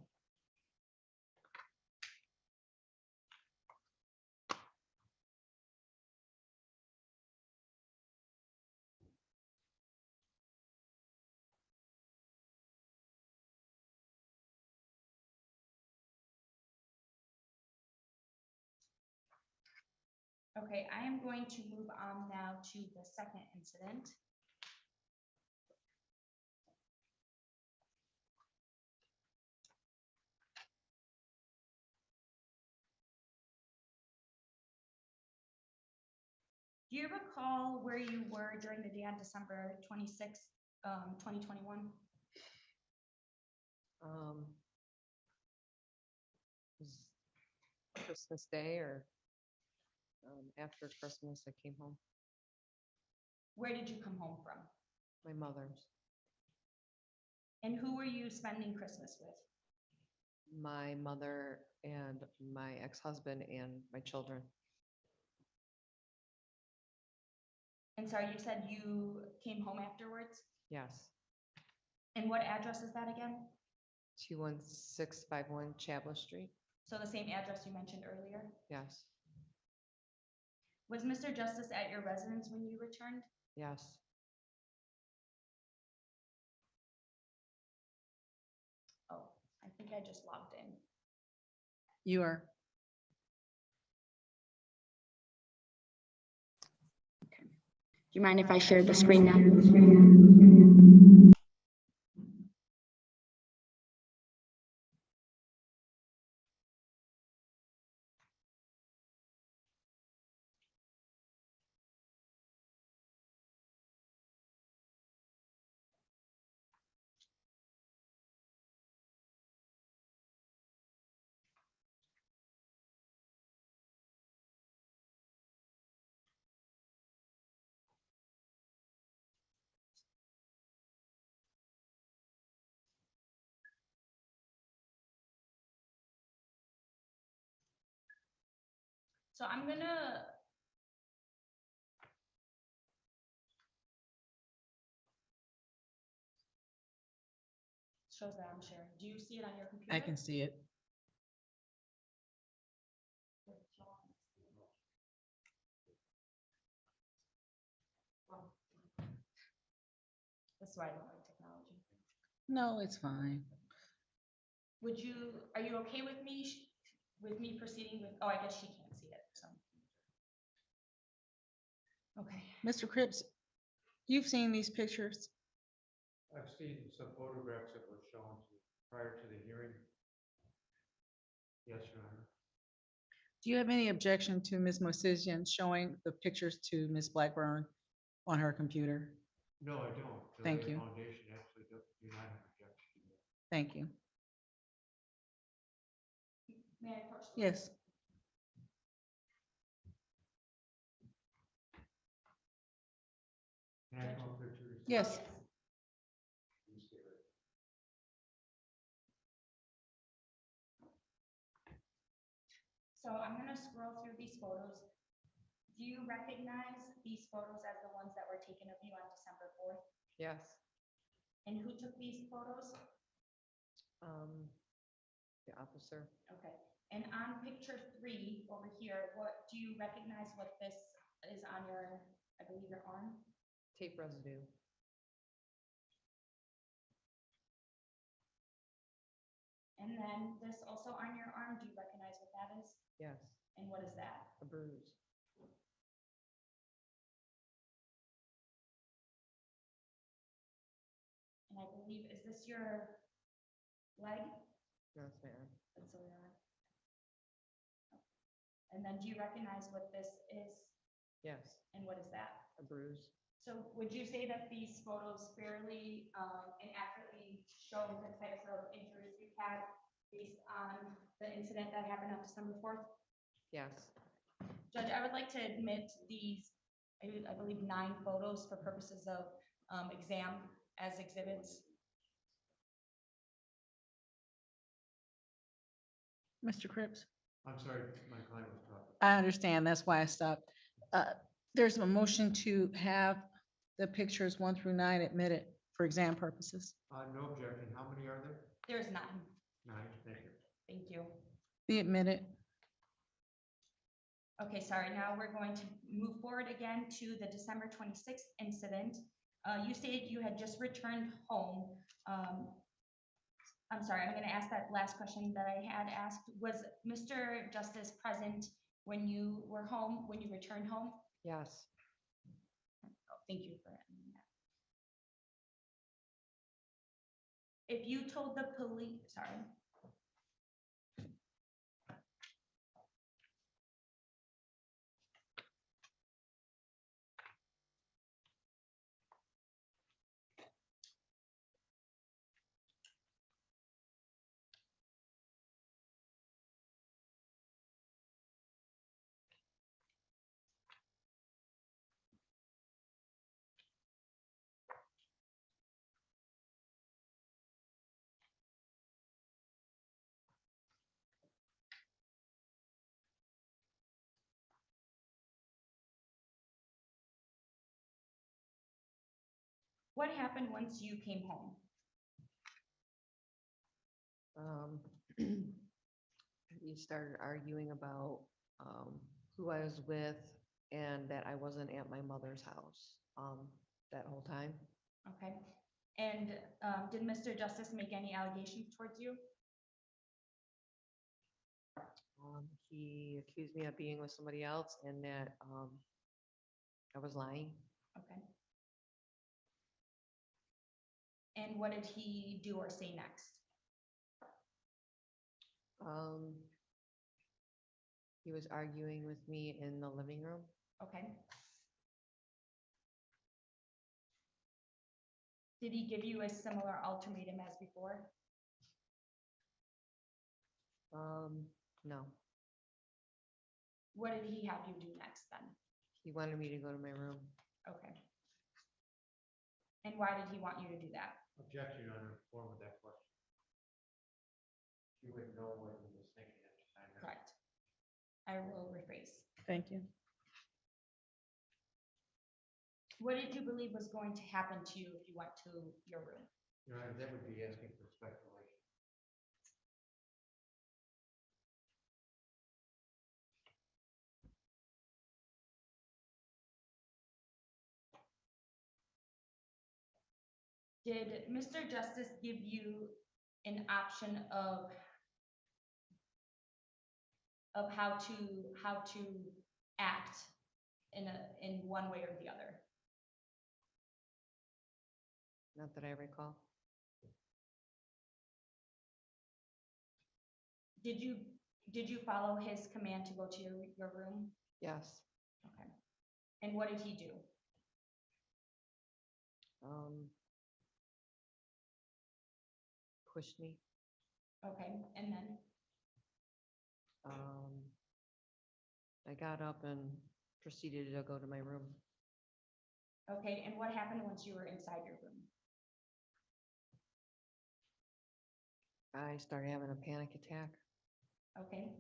A: Okay, I am going to move on now to the second incident. Do you recall where you were during the day on December 26th, 2021?
E: Was Christmas Day or after Christmas, I came home.
A: Where did you come home from?
E: My mother's,
A: And who were you spending Christmas with?
E: my mother and my ex-husband and my children.
A: And sorry, you said you came home afterwards?
E: Yes.
A: And what address is that again?
E: 21651 Chablis Street.
A: So the same address you mentioned earlier?
E: Yes.
A: Was Mr. Justice at your residence when you returned?
E: Yes.
A: Oh, I think I just logged in.
D: You are.
A: Do you mind if I share the screen now? So I'm gonna shows that I'm sharing. Do you see it on your computer?
D: I can see it.
A: That's why I don't like technology.
D: No, it's fine.
A: Are you okay with me proceeding with, oh, I guess she can't see it, so. Okay,
D: Mr. Cripps, you've seen these pictures?
B: I've seen some photographs that were shown prior to the hearing. Yes, Your Honor.
D: Do you have any objection to Ms. Mosizian showing the pictures to Ms. Blackburn on her computer?
B: No, I don't. The
D: Thank
B: Lay
D: you.
B: Foundation actually do not have objection to that.
D: Thank you.
A: may I approach?
D: Yes.
B: Can I come up there too?
D: Yes.
B: Please stay right there.
A: So I'm gonna scroll through these photos. Do you recognize these photos as the ones that were taken of you on December 4th?
E: Yes.
A: And who took these photos?
E: The officer.
A: Okay, and on picture 3 over here, what, do you recognize what this is on your, I believe your arm?
E: Tape residue.
A: And then this also on your arm, do you recognize what that is?
E: Yes.
A: And what is that?
E: A bruise.
A: And I believe, is this your leg?
E: Yes, ma'am.
A: That's your arm. And then do you recognize what this is
E: Yes.
A: and what is that?
E: A bruise.
A: So would you say that these photos fairly and accurately show the types of injuries you had based on the incident that happened on December 4th?
E: Yes.
A: Judge, I would like to admit these, I believe 9 photos for purposes of exam as exhibits.
D: Mr. Cripps?
B: I'm sorry, my client was talking.
D: I understand. That's why I stopped. There's a motion to have the pictures 1 through 9 admitted. for exam purposes.
B: No objection. How many are there?
A: There's none.
B: 9, thank you.
A: Thank you.
D: Be admitted.
A: Okay, sorry, now we're going to move forward again to the December 26th incident. You stated you had just returned home. I'm sorry, I'm gonna ask that last question that I had asked. Was Mr. Justice present when you were home, when you returned home?
E: Yes.
A: Oh, thank you for adding that. If you told the police, sorry. What happened once you came home?
E: We started arguing about, who I was with and that I wasn't at my mother's house, that whole time.
A: Okay. And did Mr. Justice make any allegations towards you?
E: He accused me of being with somebody else and that, I was lying.
A: Okay. And what did he do or say next?
E: He was arguing with me in the living room.
A: Okay. Did he give you a similar ultimatum as before?
E: No,
A: What did he have you do next then?
E: he wanted me to go to my room.
A: Okay. And why did he want you to do that?
B: Objection on the form of that question. You wouldn't know what he was thinking at the time.
A: Correct. I will rephrase.
D: Thank you.
A: What did you believe was going to happen to you if you went to your room?
B: Your Honor, that would be asking for speculation.
A: Did Mr. Justice give you an option of how to act in one way or the other?
E: Not that I recall.
A: Did you follow his command to go to your room?
E: Yes.
A: Okay. And what did he do?
E: Pushed me.
A: Okay, and then?
E: I got up and proceeded to go to my room.
A: Okay, and what happened once you were inside your room?
E: I started having a panic attack.
A: Okay.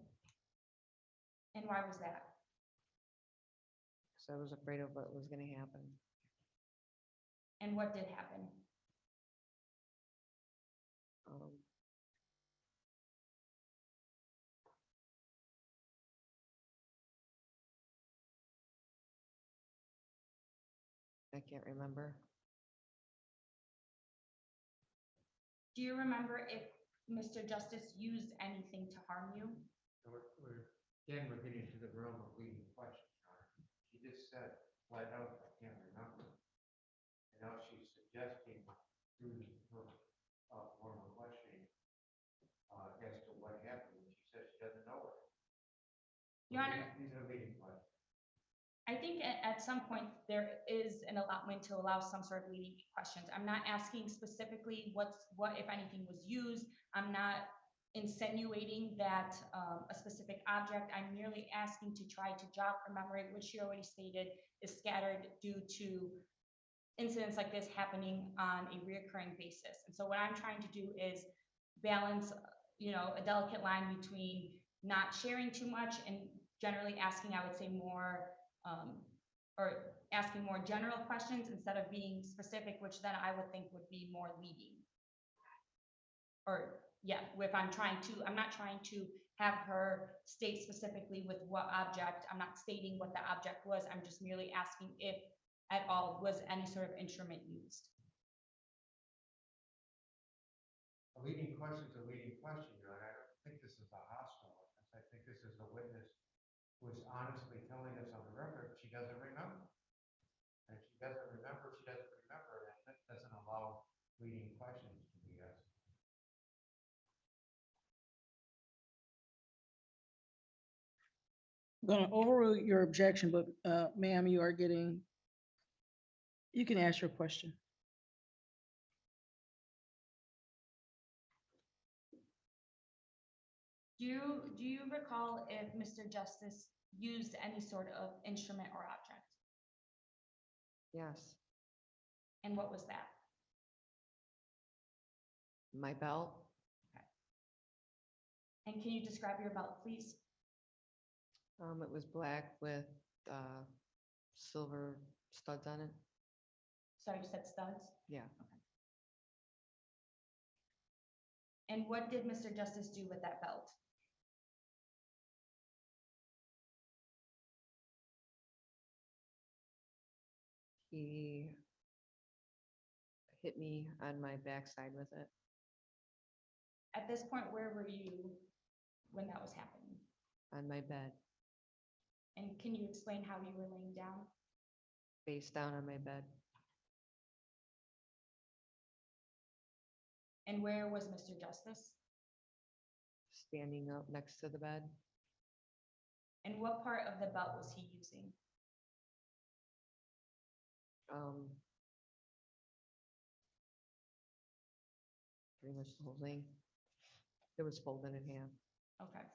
A: And why was that?
E: So I was afraid of what was gonna happen.
A: And what did happen?
E: I can't remember.
A: Do you remember if Mr. Justice used anything to harm you?
B: We're getting to the realm of leading questions, Your Honor. She just said, flat out, I can't remember. And now she's suggesting through her form of questioning as to what happened. And she says she doesn't know it.
A: Your Honor,
B: These are leading questions.
A: I think at some point there is an allotment to allow some sort of leading questions. I'm not asking specifically what, if anything, was used. I'm not insinuating that a specific object. I'm merely asking to try to jog from memory, which she already stated is scattered due to incidents like this happening on a reoccurring basis. And so what I'm trying to do is balance, a delicate line between not sharing too much and generally asking, I would say, more or asking more general questions instead of being specific, which then I would think would be more leading. Or, yeah, if I'm not trying to have her state specifically with what object, I'm not stating what the object was, I'm just merely asking if at all was any sort of instrument used.
B: A leading question is a leading question, Your Honor. I don't think this is a hostile witness. I think this is a witness who is honestly telling us on the record she doesn't remember. And if she doesn't remember, she doesn't remember, and that doesn't allow leading questions to be asked.
D: I'm going to overrule your objection, but ma'am, you can ask your question.
A: Do you recall if Mr. Justice used any sort of instrument or object?
E: Yes,
A: And what was that?
E: my belt,
A: And can you describe your belt, please?
E: it was black with, silver studs on it.
A: Sorry, you said studs?
E: Yeah.
A: And what did Mr. Justice do with that belt?
E: He hit me on my backside with it,
A: At this point, where were you when that was happening?
E: on my bed,
A: And can you explain how you were laying down?
E: face down on my bed,
A: And where was Mr. Justice?
E: standing up next to the bed,
A: And what part of the belt was he using?
E: pretty much the whole thing. It was folded in half.
A: Okay.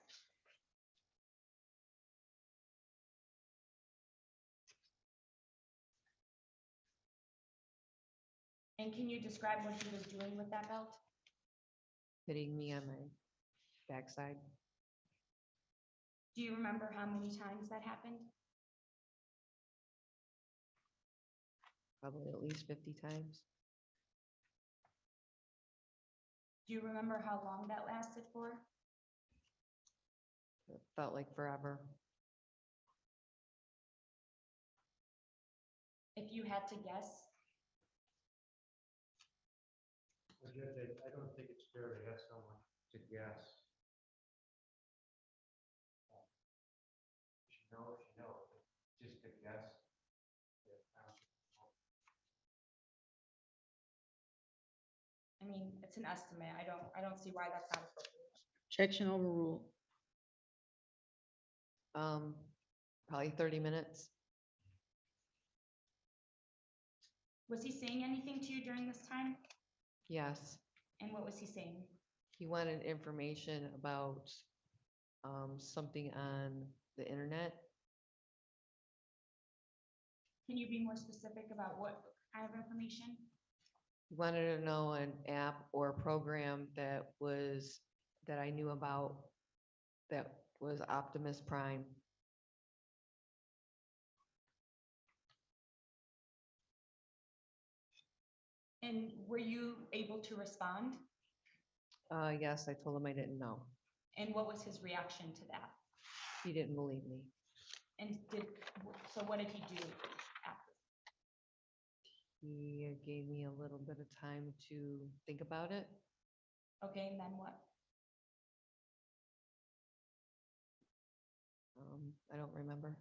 A: And can you describe what he was doing with that belt?
E: Hitting me on my backside,
A: Do you remember how many times that happened?
E: probably at least 50 times.
A: Do you remember how long that lasted for?
E: It felt like forever.
A: If you had to guess,
B: But Judge, I don't think it's fair to ask someone to guess. She knows, but just to guess.
A: I mean, it's an estimate. I don't see why that's not appropriate.
D: Objection overruled.
E: Probably 30 minutes.
A: Was he saying anything to you during this time?
E: Yes,
A: And what was he saying?
E: he wanted information about something on the internet.
A: Can you be more specific about what kind of information?
E: He wanted to know an app or program that I knew about that was Optimus Prime.
A: And were you able to respond?
E: Yes, I told him I didn't know.
A: And what was his reaction to that?
E: He didn't believe me.
A: And so what did he do after?
E: He gave me a little bit of time to think about it.
A: Okay, and then what?
E: I don't remember.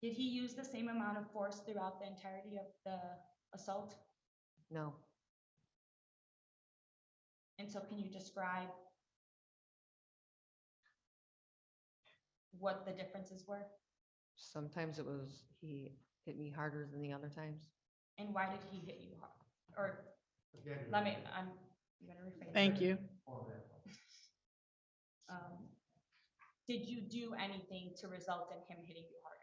A: Did he use the same amount of force throughout the entirety of the assault?
E: No,
A: And so can you describe what the differences were?
E: sometimes he hit me harder than the other times.
A: And why did he hit you hard? Or
B: Again,
A: I'm gonna rephrase.
D: Thank you.
A: Did you do anything to result in him hitting you harder?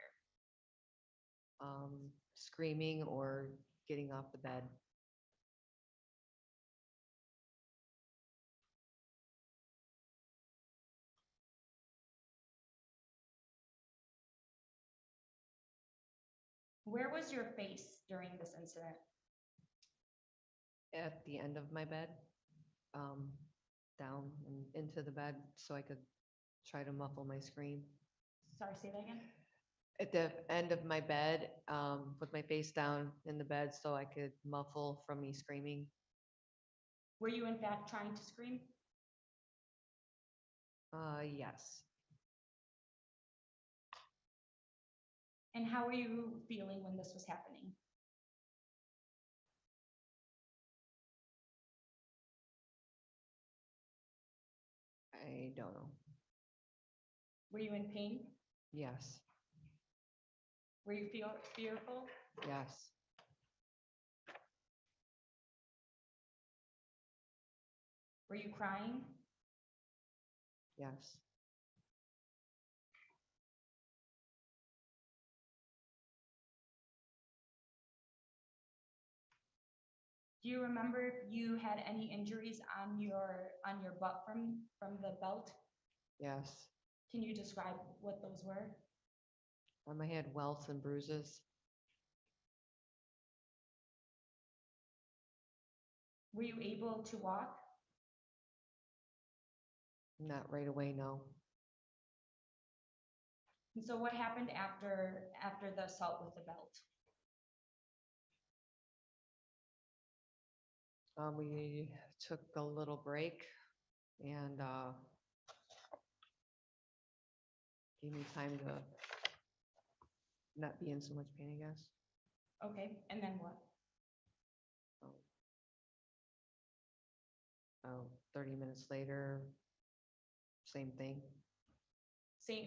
E: Screaming or getting off the bed.
A: Where was your face during this incident?
E: At the end of my bed, down and into the bed so I could try to muffle my scream.
A: Sorry, say that again?
E: At the end of my bed, with my face down in the bed so I could muffle from me screaming.
A: Were you in fact trying to scream?
E: Yes.
A: And how were you feeling when this was happening?
E: I don't know.
A: Were you in pain?
E: Yes,
A: Were you fearful?
E: yes,
A: Were you crying?
E: yes.
A: Do you remember if you had any injuries on your butt from the belt?
E: Yes.
A: Can you describe what those were?
E: I had welts and bruises.
A: Were you able to walk?
E: Not right away, no.
A: And so what happened after the assault with the belt?
E: We took a little break and gave me time to not be in so much pain, I guess.
A: Okay, and then what?
E: 30 minutes later, same thing.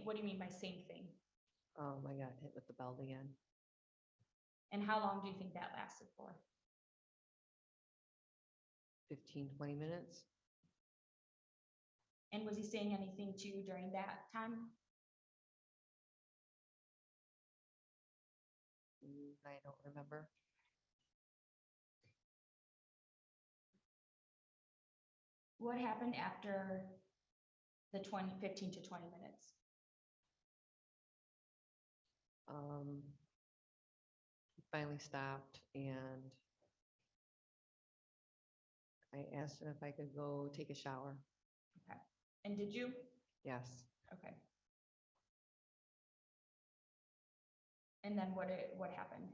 A: What do you mean by same thing?
E: I got hit with the belt again.
A: And how long do you think that lasted for?
E: 15, 20 minutes.
A: And was he saying anything to you during that time?
E: I don't remember.
A: What happened after the 15 to 20 minutes?
E: He finally stopped and I asked him if I could go take a shower.
A: Okay. And did you?
E: Yes.
A: Okay. And then what happened?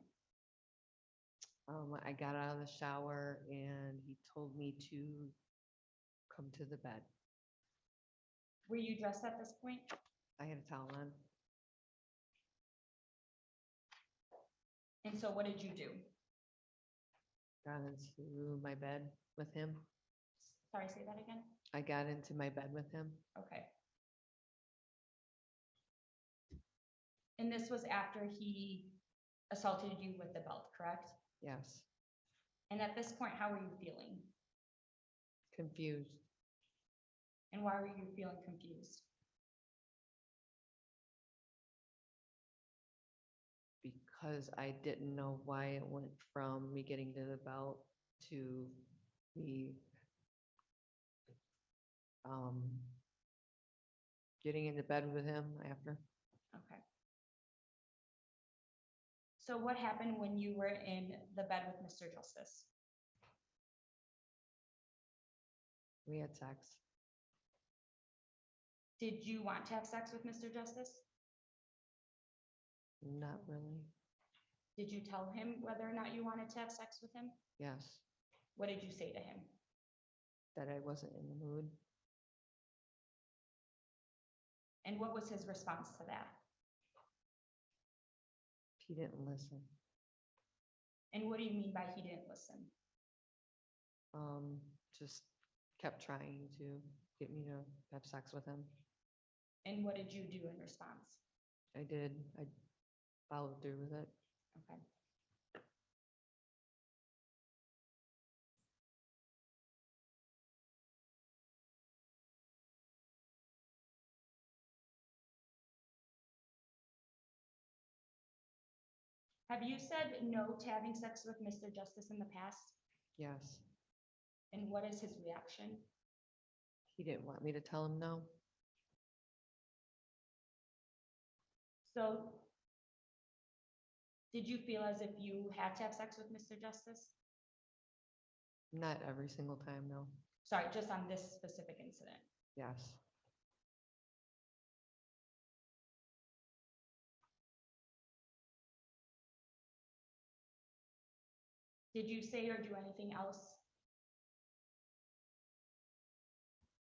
E: I got out of the shower and he told me to come to the bed.
A: Were you dressed at this point?
E: I had a towel on.
A: And so what did you do?
E: Got into my bed with him.
A: Sorry, say that again?
E: I got into my bed with him.
A: Okay. And this was after he assaulted you with the belt, correct?
E: Yes.
A: And at this point, how were you feeling?
E: Confused.
A: And why were you feeling confused?
E: Because I didn't know why it went from me getting to the belt to me getting into bed with him after.
A: Okay. So what happened when you were in the bed with Mr. Justice?
E: We had sex.
A: Did you want to have sex with Mr. Justice?
E: Not really.
A: Did you tell him whether or not you wanted to have sex with him?
E: Yes.
A: What did you say to him?
E: That I wasn't in the mood.
A: And what was his response to that?
E: He didn't listen.
A: And what do you mean by he didn't listen?
E: Just kept trying to get me to have sex with him.
A: And what did you do in response?
E: I did. I followed through with it.
A: Okay. Have you said no to having sex with Mr. Justice in the past?
E: Yes.
A: And what is his reaction?
E: He didn't want me to tell him no.
A: So Did you feel as if you had to have sex with Mr. Justice?
E: Not every single time, no.
A: Sorry, just on this specific incident.
E: Yes.
A: Did you say or do anything else?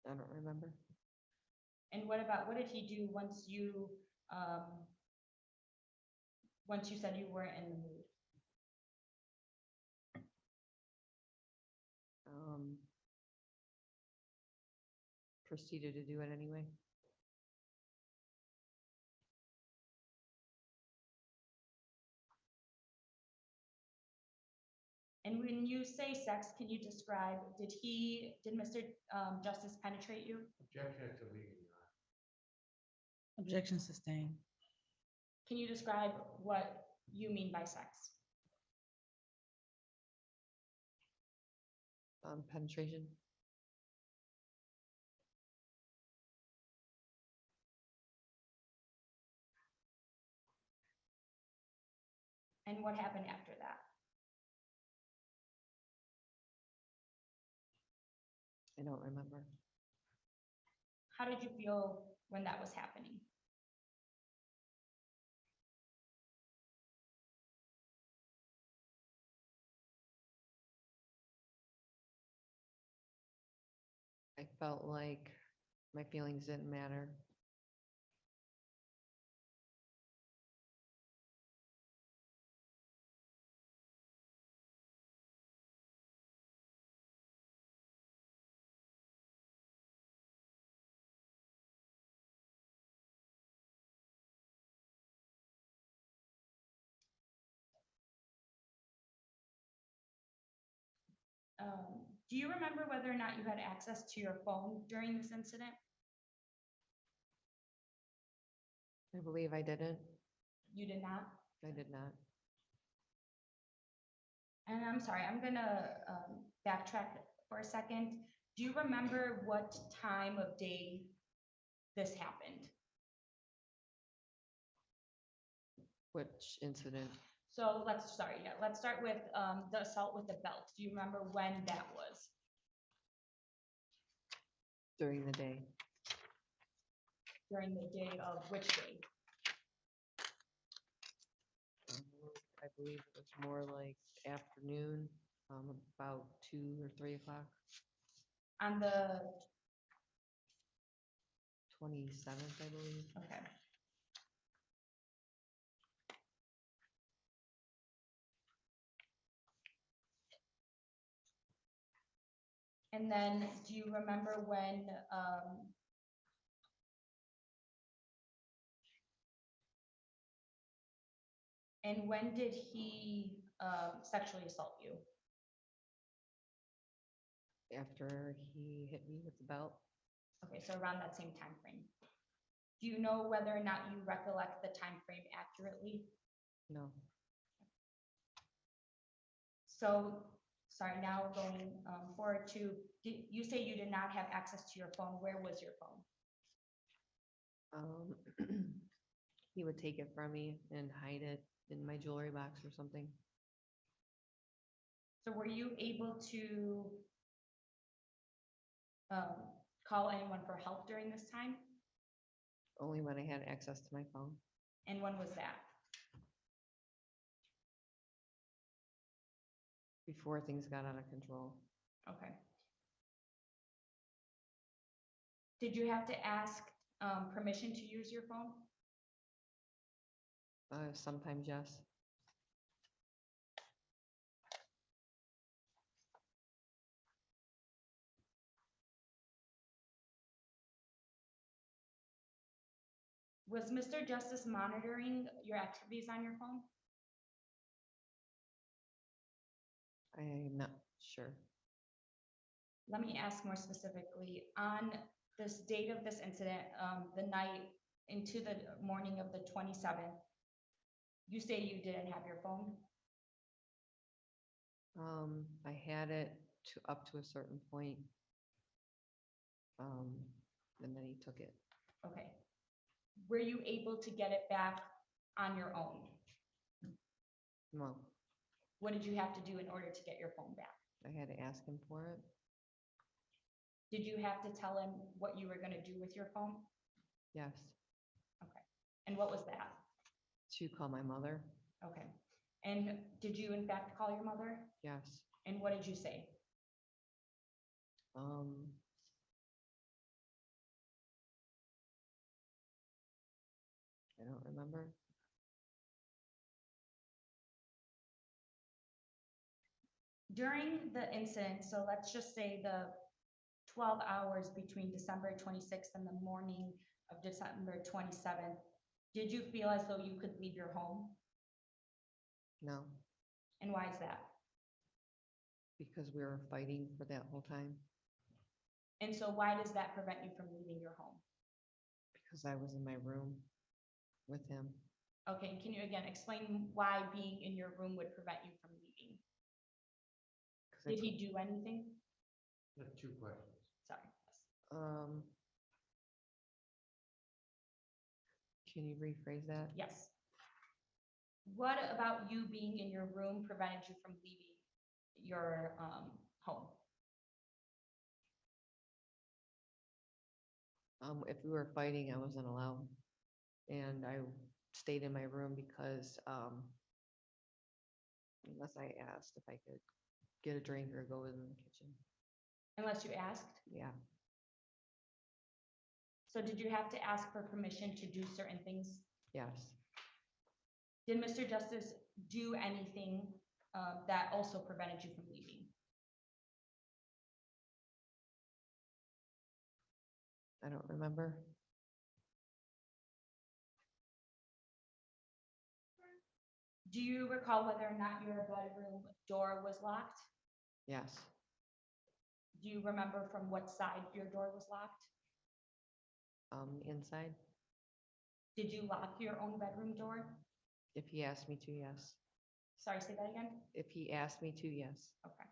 E: I don't remember.
A: And what did he do once you said you weren't in the mood?
E: Proceeded to do it anyway.
A: And when you say sex, can you describe, did Mr. Justice penetrate you?
B: Objection to leading, Your Honor.
D: Objection sustained.
A: Can you describe what you mean by sex?
E: Penetration.
A: And what happened after that?
E: I don't remember.
A: How did you feel when that was happening?
E: I felt like my feelings didn't matter.
A: Do you remember whether or not you had access to your phone during this incident?
E: I believe I didn't.
A: You did not?
E: I did not.
A: And I'm sorry, I'm gonna backtrack for a second. Do you remember what time of day this happened?
E: Which incident?
A: So let's start with the assault with the belt. Do you remember when that was?
E: During the day.
A: During the day of which day?
E: I believe it was more like afternoon, about 2 or 3 o'clock,
A: On the,
E: 27th, I believe.
A: okay. And then, do you remember when did he sexually assault you?
E: After he hit me with the belt.
A: Okay, so around that same time frame. Do you know whether or not you recollect the time frame accurately?
E: No.
A: So, sorry, now going forward to, you say you did not have access to your phone. Where was your phone?
E: He would take it from me and hide it in my jewelry box or something.
A: So were you able to call anyone for help during this time?
E: Only when I had access to my phone.
A: And when was that?
E: Before things got out of control.
A: Okay. Did you have to ask permission to use your phone?
E: Sometimes, yes.
A: Was Mr. Justice monitoring your activities on your phone?
E: I'm not sure.
A: Let me ask more specifically, on this date of this incident, the night into the morning of the 27th, you say you didn't have your phone?
E: I had it up to a certain point. And then he took it.
A: Okay. Were you able to get it back on your own?
E: Well,
A: What did you have to do in order to get your phone back?
E: I had to ask him for it.
A: Did you have to tell him what you were gonna do with your phone?
E: Yes,
A: And what was that?
E: to call my mother.
A: Okay. And did you in fact call your mother?
E: Yes.
A: And what did you say?
E: Um, I don't remember.
A: During the incident, so let's just say the 12 hours between December 26th and the morning of December 27th, did you feel as though you could leave your home?
E: No,
A: And why is that?
E: because we were fighting for that whole time.
A: And so why does that prevent you from leaving your home?
E: Because I was in my room with him.
A: Okay, can you again explain why being in your room would prevent you from leaving?
E: 'Cause I
A: Did he do anything?
B: That's 2 questions.
A: Sorry.
E: Can you rephrase that?
A: Yes. What about you being in your room prevented you from leaving your home?
E: If we were fighting, I wasn't allowed. And I stayed in my room because, unless I asked if I could get a drink or go in the kitchen.
A: Unless you asked?
E: Yeah,
A: So did you have to ask for permission to do certain things?
E: yes.
A: Did Mr. Justice do anything that also prevented you from leaving?
E: I don't remember.
A: Do you recall whether or not your bedroom door was locked?
E: Yes,
A: Do you remember from what side your door was locked?
E: inside.
A: Did you lock your own bedroom door?
E: If he asked me to, yes.
A: Sorry, say that again?
E: If he asked me to, yes.
A: Okay.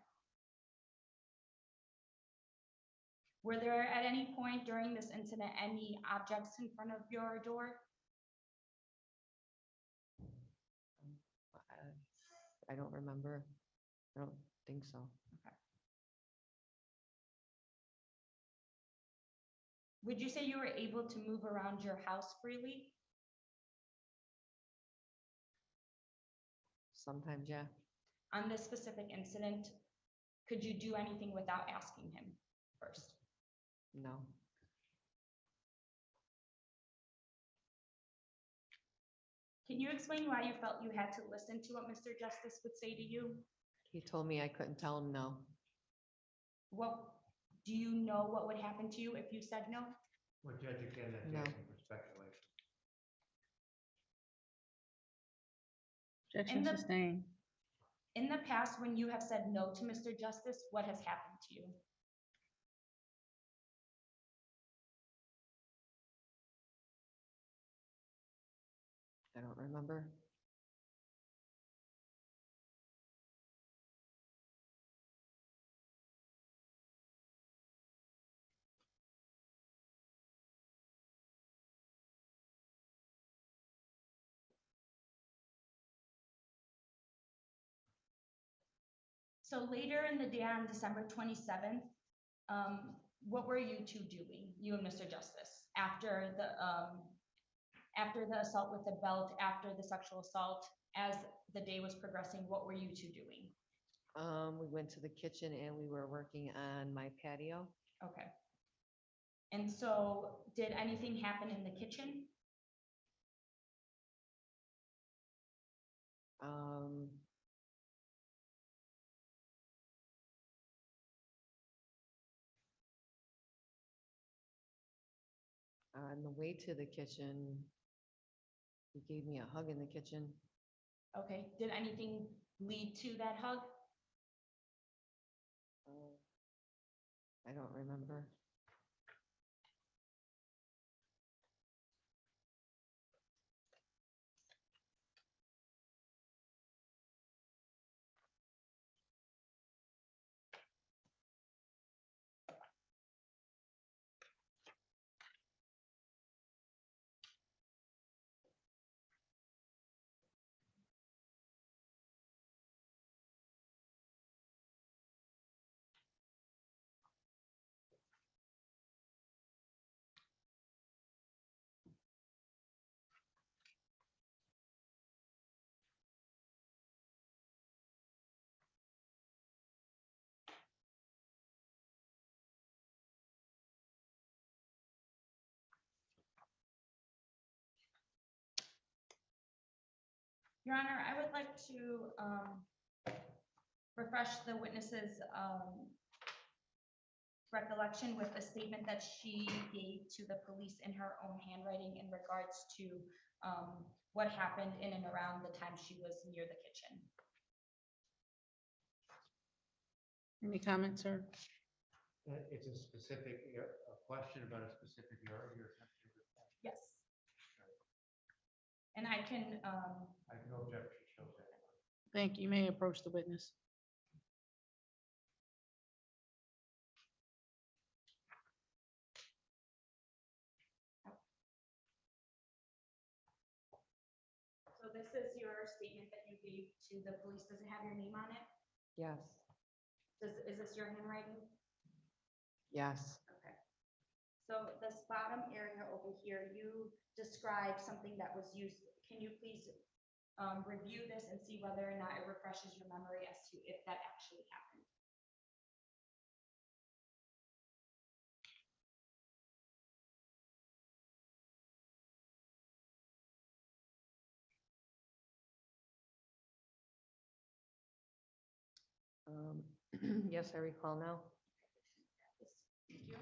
A: Were there at any point during this incident any objects in front of your door?
E: I don't remember. I don't think so.
A: Would you say you were able to move around your house freely?
E: Sometimes, yeah.
A: On this specific incident, could you do anything without asking him first?
E: No.
A: Can you explain why you felt you had to listen to what Mr. Justice would say to you?
E: He told me I couldn't tell him no.
A: What, do you know what would happen to you if you said no?
B: Well, Judge, again, that's
E: No.
B: asking for speculation.
D: Objection
A: the-
D: sustained.
A: In the past, when you have said no to Mr. Justice, what has happened to you?
E: I don't remember.
A: So later in the day on December 27th, what were you two doing, you and Mr. Justice, after the assault with the belt, after the sexual assault, as the day was progressing, what were you two doing?
E: We went to the kitchen and we were working on my patio.
A: Okay. And so did anything happen in the kitchen?
E: Um, on the way to the kitchen, he gave me a hug in the kitchen.
A: Okay, did anything lead to that hug?
E: I don't remember.
A: Your Honor, I would like to refresh the witness's recollection with a statement that she gave to the police in her own handwriting in regards to what happened in and around the time she was near the kitchen.
D: Any comments, sir?
B: It's a specific, a question about a specific yard you're attempting to respond.
A: Yes. And I can,
B: I have no objection, shows that.
D: Thank you. You may approach the witness.
A: so this is your statement that you gave to the police. Does it have your name on it?
E: Yes,
A: Is this your handwriting?
E: yes.
A: Okay. So this bottom area over here, you described something that was used. Can you please review this and see whether or not it refreshes your memory as to if that actually happened?
E: Yes, I recall now.
A: Thank you.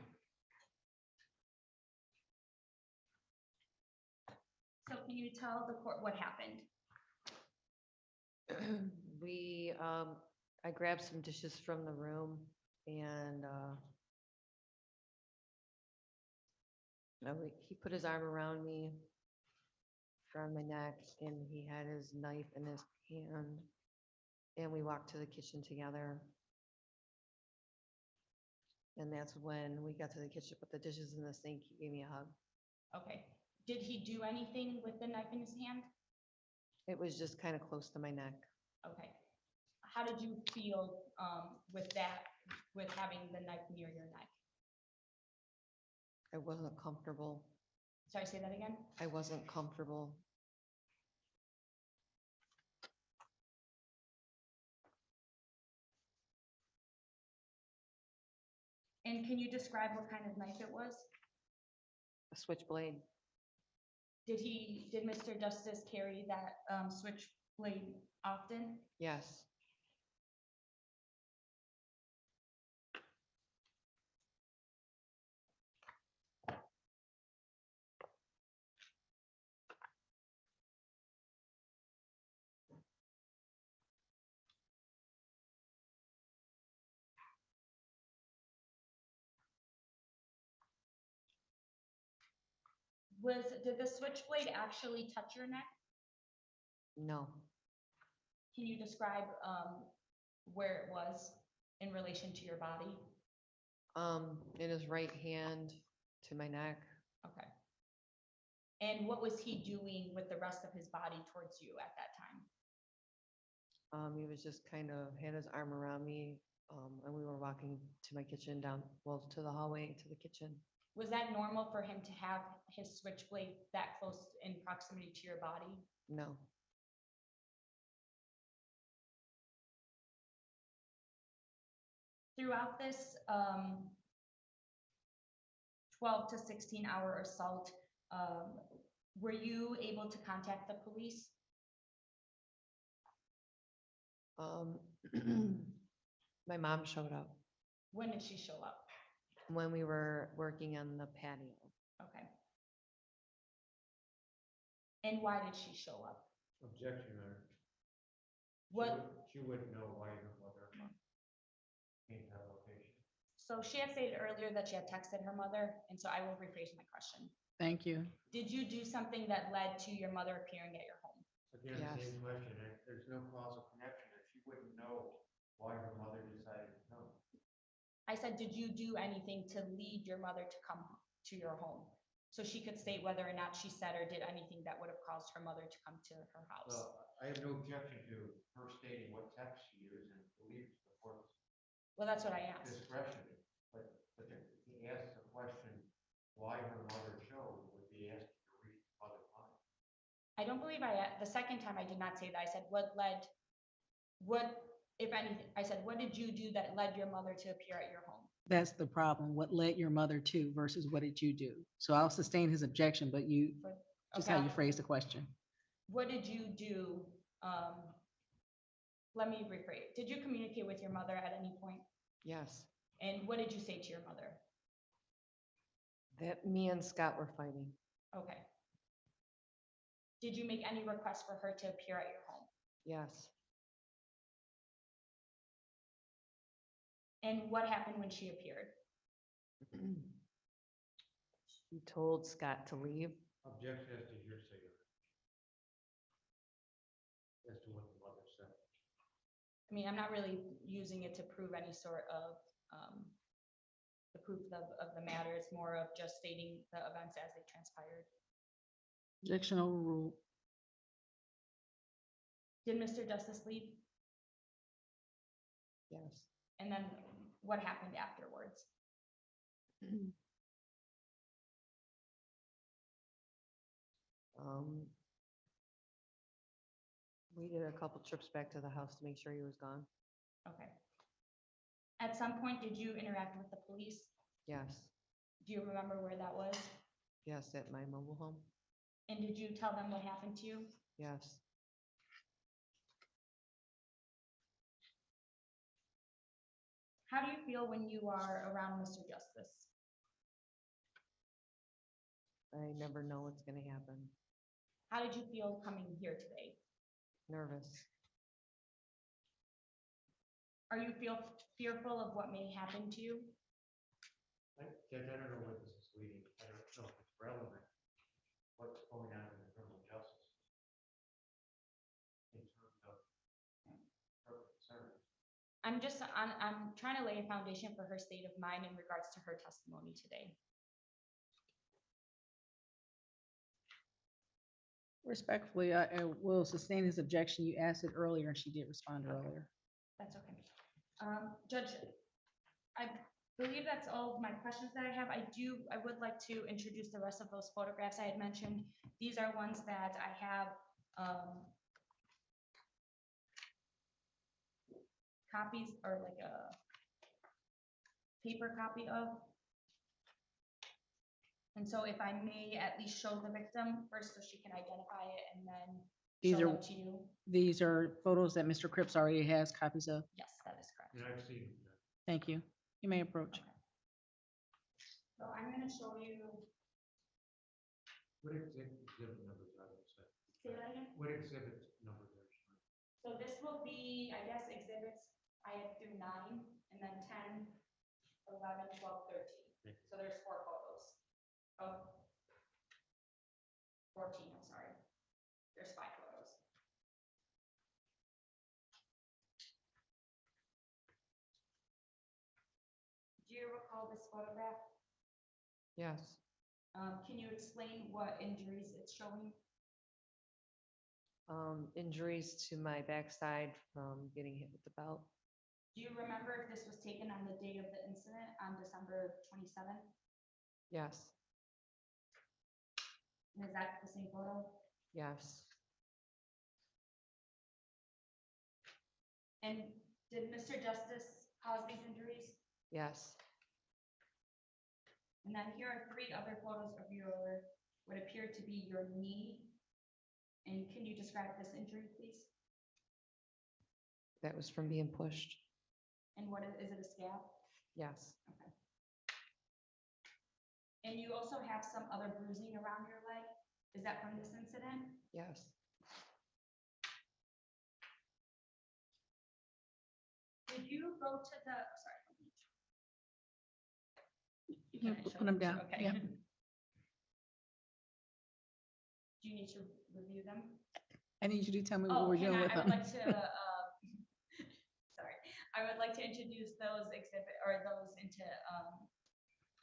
A: So can you tell the court what happened?
E: We, I grabbed some dishes from the room and, he put his arm around me, around my neck, and he had his knife in his hand. And we walked to the kitchen together. And that's when we got to the kitchen, put the dishes in the sink, he gave me a hug.
A: Okay. Did he do anything with the knife in his hand?
E: It was just kind of close to my neck.
A: Okay. How did you feel with that, with having the knife near your neck?
E: I wasn't comfortable.
A: Sorry, say that again?
E: I wasn't comfortable.
A: And can you describe what kind of knife it was?
E: A switchblade.
A: Did Mr. Justice carry that switchblade often?
E: Yes.
A: Did the switchblade actually touch your neck?
E: No.
A: Can you describe where it was in relation to your body?
E: In his right hand to my neck.
A: Okay. And what was he doing with the rest of his body towards you at that time?
E: He was just kind of had his arm around me, and we were walking to my kitchen to the hallway to the kitchen.
A: Was that normal for him to have his switchblade that close in proximity to your body?
E: No.
A: Throughout this 12 to 16 hour assault, were you able to contact the police?
E: My mom showed up
A: When did she show up?
E: when we were working on the patio.
A: Okay. And why did she show up?
B: Objection, Your Honor.
A: What,
B: She wouldn't know why her mother came to that location.
A: so she had stated earlier that she had texted her mother, and so I will rephrase my question.
D: Thank you.
A: Did you do something that led to your mother appearing at your home?
B: Again,
E: Yes.
B: same question, there's no causal connection, if she wouldn't know why her mother decided to come.
A: I said, did you do anything to lead your mother to come to your home? So she could state whether or not she said or did anything that would have caused her mother to come to her house.
B: Well, I have no objection to her stating what text she used and believe the court's
A: Well, that's what I asked.
B: discretion. But he asked the question, why her mother chose, would be asked to read other lines.
A: I don't believe the second time I did not say that. I said, if anything, I said, what did you do that led your mother to appear at your home?
D: That's the problem. What led your mother to versus what did you do? So I'll sustain his objection, but just how
A: Okay.
D: you phrase the question.
A: What did you do let me rephrase. Did you communicate with your mother at any point?
E: Yes,
A: And what did you say to your mother?
E: that me and Scott were fighting.
A: Okay. Did you make any request for her to appear at your home?
E: Yes.
A: And what happened when she appeared?
E: She told Scott to leave.
B: Objection as to hearsay. As to what the mother said.
A: I mean, I'm not really using it to prove any sort of, the proof of the matter. It's more of just stating the events as they transpired.
D: Objection overruled.
A: Did Mr. Justice leave?
E: Yes.
A: And then what happened afterwards?
E: We did a couple trips back to the house to make sure he was gone.
A: Okay. At some point, did you interact with the police?
E: Yes,
A: Do you remember where that was?
E: yes, at my mobile home.
A: And did you tell them what happened to you?
E: Yes.
A: How do you feel when you are around Mr. Justice?
E: I never know what's gonna happen.
A: How did you feel coming here today?
E: Nervous.
A: Are you fearful of what may happen to you?
B: Judge, I don't know where this is leading. I don't know if it's relevant. What's going on in the criminal justice? In terms of her concerns.
A: I'm trying to lay a foundation for her state of mind in regards to her testimony today.
D: Respectfully, I will sustain his objection. You asked it earlier and she did respond earlier.
A: That's okay. Judge, I believe that's all of my questions that I have. I would like to introduce the rest of those photographs I had mentioned. These are ones that I have, copies or like a paper copy of. And so if I may at least show the victim first so she can identify it and then
D: These
A: show
D: are-
A: them to you.
D: These are photos that Mr. Cripps already has copies of.
A: Yes, that is correct.
B: And I've seen it.
D: Thank you. You may approach.
A: So I'm gonna show you,
B: What exhibit numbers are those?
A: say that again?
B: What exhibit numbers are showing?
A: So this will be, I guess, exhibits I have through 9, and then 10, 11, 12, 13.
B: Thank you.
A: So there's 4 photos. Oh, 14, I'm sorry. There's 5 photos. Do you recall this photograph?
E: Yes.
A: Can you explain what injuries it's showing?
E: Injuries to my backside from getting hit with the belt.
A: Do you remember if this was taken on the day of the incident on December 27th?
E: Yes,
A: And is that the same photo?
E: yes,
A: And did Mr. Justice cause these injuries?
E: yes.
A: And then here are 3 other photos of your, what appeared to be your knee. And can you describe this injury, please?
E: That was from being pushed.
A: And what is it a scab?
E: Yes,
A: Okay. And you also have some other bruising around your leg. Is that from this incident?
E: yes.
A: Did you go to the, sorry.
D: You can
A: Can I show
D: put them
A: them?
D: down.
A: Okay.
D: Yeah.
A: Do you need to review them?
D: I need you to tell me
A: Oh,
D: what we're
A: can
D: doing with
A: I would
D: them.
A: like to, sorry, I would like to introduce those into,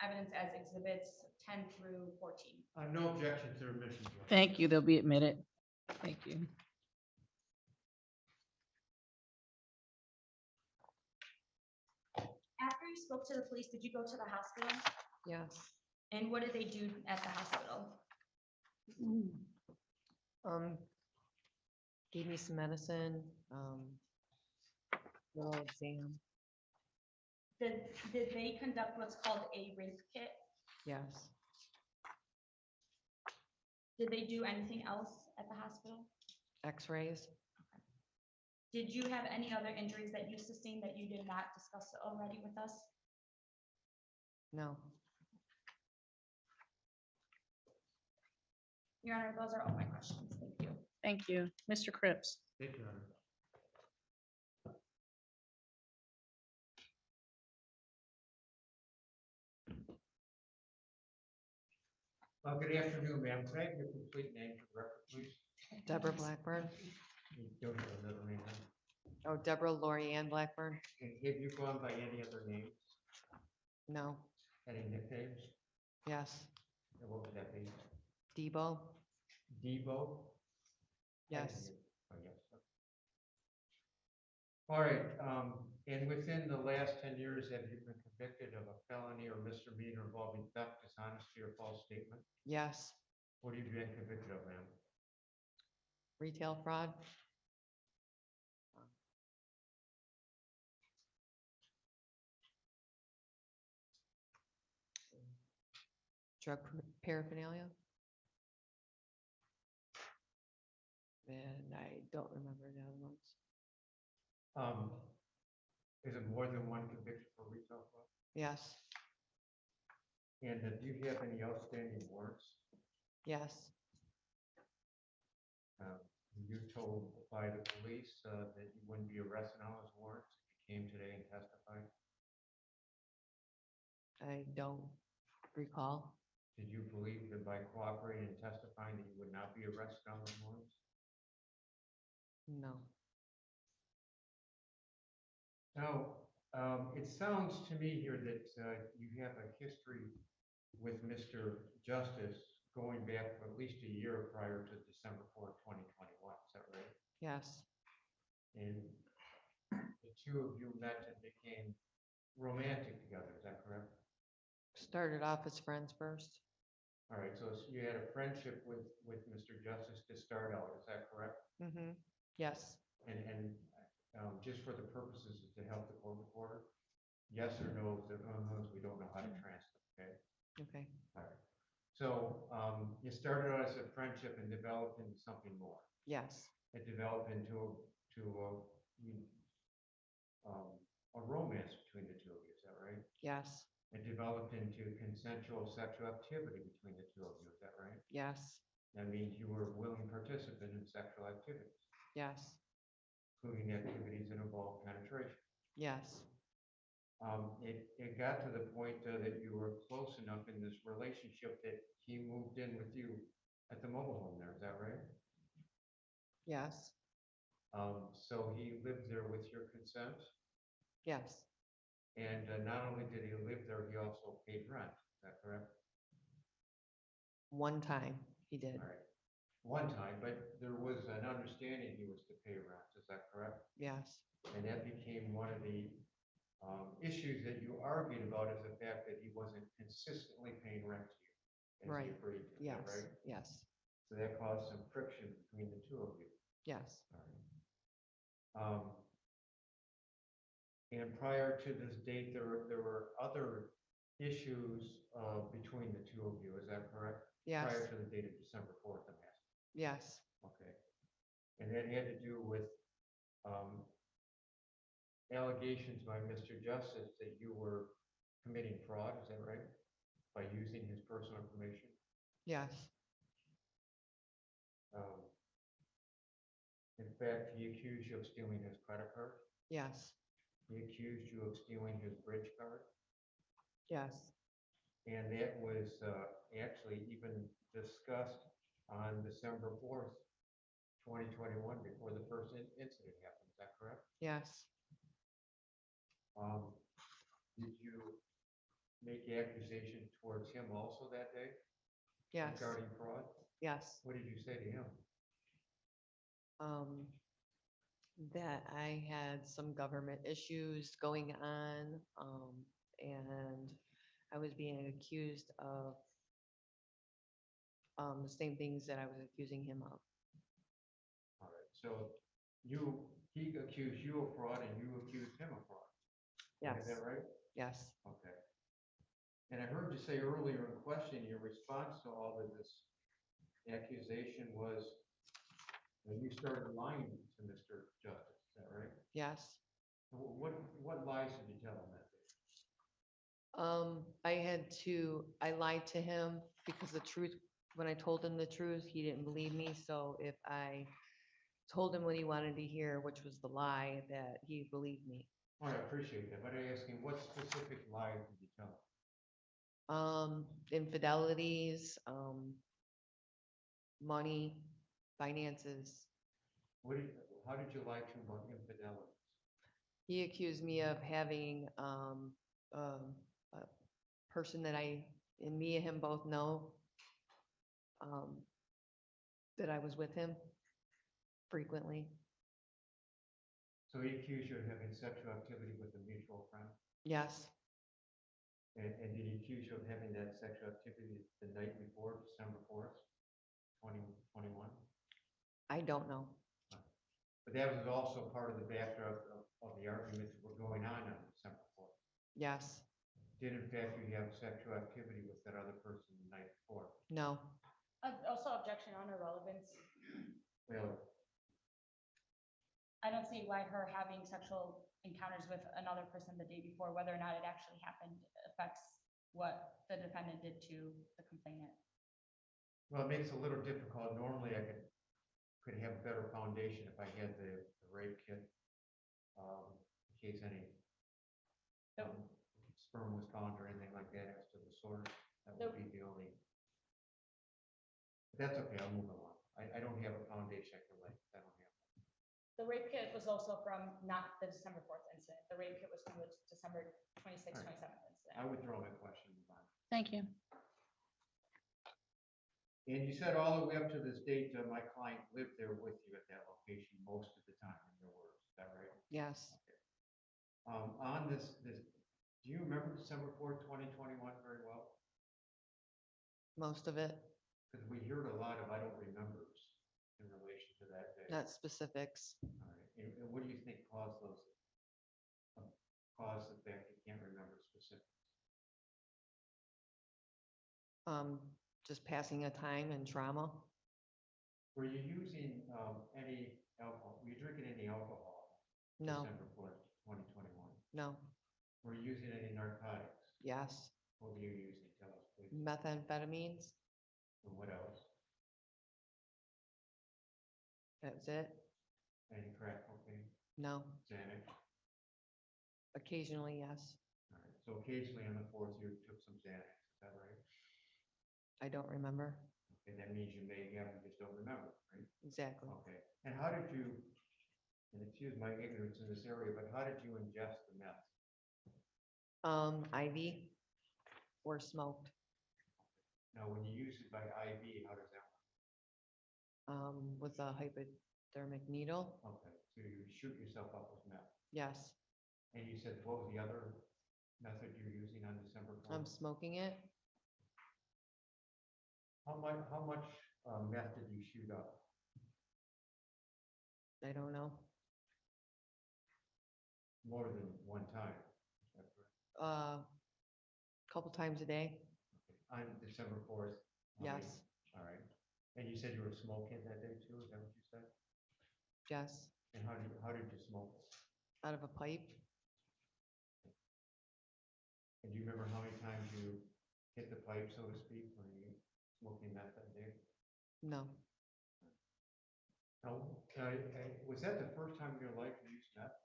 A: evidence as exhibits 10 through 14.
B: No objection to remission. Judge.
D: Thank you. They'll be admitted. Thank you.
A: After you spoke to the police, did you go to the hospital?
E: Yes.
A: And what did they do at the hospital?
E: Gave me some medicine, little exam.
A: Did they conduct what's called a rape kit?
E: Yes,
A: Did they do anything else at the hospital?
E: x-rays.
A: Okay. Did you have any other injuries that you sustained that you did not discuss already with us?
E: No.
A: Your Honor, those are all my questions. Thank you.
D: Thank you. Mr. Cripps.
B: Thank you, Honor. Good afternoon, ma'am. Can I have your complete name for the record, please?
E: Deborah Blackburn.
B: You don't have another name, huh?
E: Oh, Deborah Lori Ann Blackburn.
B: And have you gone by any other names,
E: No.
B: any nicknames?
E: Yes.
B: And what would that be?
E: Debo.
B: Debo?
E: Yes.
B: Oh, yes. All right, and within the last 10 years, have you been convicted of a felony or misdemeanor involving theft, dishonesty, or false statement?
E: Yes.
B: What have you been convicted of, ma'am?
E: Retail fraud. Drug paraphernalia. And I don't remember the other ones.
B: Is it more than one conviction for retail fraud?
E: Yes.
B: And do you have any outstanding warrants?
E: Yes.
B: You told by the police that you wouldn't be arrested on those warrants if you came today and testified?
E: I don't recall.
B: Did you believe that by cooperating and testifying that you would not be arrested on those warrants?
E: No.
B: Now, it sounds to me here that you have a history with Mr. Justice going back for at least a year prior to December 4th, 2021. Is that right?
E: Yes.
B: And the two of you met and became romantic together. Is that correct?
E: Started off as friends first.
B: All right. So you had a friendship with Mr. Justice to start out. Is that correct?
E: Mm-hmm. Yes.
B: And just for the purposes to help the court reporter, yes or no, we don't know how to translate. Okay.
E: Okay.
B: All right. So you started out as a friendship and developed into something more.
E: Yes.
B: It developed into a romance between the two of you. Is that right?
E: Yes.
B: It developed into consensual sexual activity between the two of you. Is that right?
E: Yes.
B: That means you were a willing participant in sexual activities,
E: Yes.
B: including activities that involve penetration.
E: Yes.
B: It got to the point that you were close enough in this relationship that he moved in with you at the mobile home there. Is that right?
E: Yes.
B: So he lived there with your consent,
E: Yes.
B: and not only did he live there, he also paid rent. Is that correct?
E: One time he did.
B: All right. One time, but there was an understanding he was to pay rent. Is that correct?
E: Yes.
B: And that became one of the issues that you argued about, is the fact that he wasn't consistently paying rent to you as he
E: Right.
B: agreed to. Is
E: Yes.
B: that right?
E: Yes.
B: So that caused some friction between the two of you.
E: Yes.
B: All right. And prior to this date, there were other issues between the two of you. Is that correct?
E: Yes.
B: Prior to the date of December 4th, I'm asking.
E: Yes.
B: Okay. And that had to do with allegations by Mr. Justice that you were committing fraud. Is that right? By using his personal information?
E: Yes.
B: In fact, he accused you of stealing his credit card.
E: Yes.
B: He accused you of stealing his bridge card.
E: Yes.
B: And that was actually even discussed on December 4th, 2021, before the first incident happened. Is that correct?
E: Yes.
B: Did you make accusations towards him also that day
E: Yes.
B: regarding fraud?
E: Yes.
B: What did you say to him?
E: That I had some government issues going on, and I was being accused of the same things that I was accusing him of.
B: All right. So he accused you of fraud and you accused him of fraud.
E: Yes.
B: Is that right?
E: Yes.
B: Okay. And I heard you say earlier in question, your response to all of this accusation was when you started lying to Mr. Justice. Is that
E: Yes.
B: What lies did you tell him that day?
E: I lied to him because the truth, when I told him the truth, he didn't believe me. So if I told him what he wanted to hear, which was the lie, that he believed me.
B: Oh, I appreciate that, but I asked him, what specific lie did you tell him?
E: Infidelities, money, finances.
B: How did you lie to him about infidelity?
E: He accused me of having, a person that and me and him both know, that I was with him frequently.
B: So he accused you of having sexual activity with a mutual friend?
E: Yes,
B: And did he accuse you of having that sexual activity the night before, December 4th, 2021?
E: I don't know.
B: But that was also part of the backdrop of the arguments that were going on December 4th.
E: Yes,
B: Did in fact you have sexual activity with that other person the night before?
E: no,
A: Also objection on irrelevance.
B: Really?
A: I don't see why her having sexual encounters with another person the day before, whether or not it actually happened, affects what the defendant did to the complainant.
B: Well, it makes it a little difficult. Normally I could have a better foundation if I had the rape kit, in case any sperm was found or anything like that as to the source. That would be the only. But that's okay, I'll move along. I don't have a foundation I can lay. I don't have.
A: The rape kit was also from not the December 4th incident. The rape kit was from the December 26th,
B: All right.
A: 27th incident.
B: I withdraw my question. Move on.
D: Thank you.
B: And you said all the way up to this date, my client lived there with you at that location most of the time, in your words, is that right?
E: yes,
B: On this, do you remember December 4th, 2021 very well?
E: most of it,
B: Because we heard a lot of I don't remembers in relation to that day.
E: not specifics.
B: All right. And what do you think caused those, caused the fact you can't remember specifics?
E: Just passing of time and trauma.
B: Were you using any alcohol? Were you drinking any alcohol?
E: No,
B: December 4th, 2021.
E: no,
B: Were you using any narcotics?
E: yes,
B: What were you using? Tell us, please.
E: methamphetamines,
B: And what else?
E: that's it.
B: Any crack cocaine?
E: No,
B: Xanax?
E: occasionally, yes.
B: All right. So occasionally on the 4th, you took some Xanax, is that right?
E: I don't remember
B: Okay, that means you may have, you just don't remember, right?
E: exactly.
B: Okay. And how did you, and excuse my ignorance in this area, but how did you ingest the meth?
E: IV or smoked,
B: Now, when you use it by IV, how does that work?
E: with a hypodermic needle.
B: Okay, so you shoot yourself up with meth.
E: Yes,
B: And you said, what was the other method you're using on December 4th?
E: I'm smoking it.
B: How much meth did you shoot up?
E: I don't know.
B: More than one time? Is that correct?
E: Couple times a day.
B: Okay. On December 4th? how many?
E: Yes,
B: All right. And you said you were smoking that day too, is that what you said?
E: yes,
B: And how did you smoke?
E: out of a pipe.
B: And do you remember how many times you hit the pipe, so to speak, when you smoking meth that day?
E: No,
B: Now, was that the first time in your life you used meth?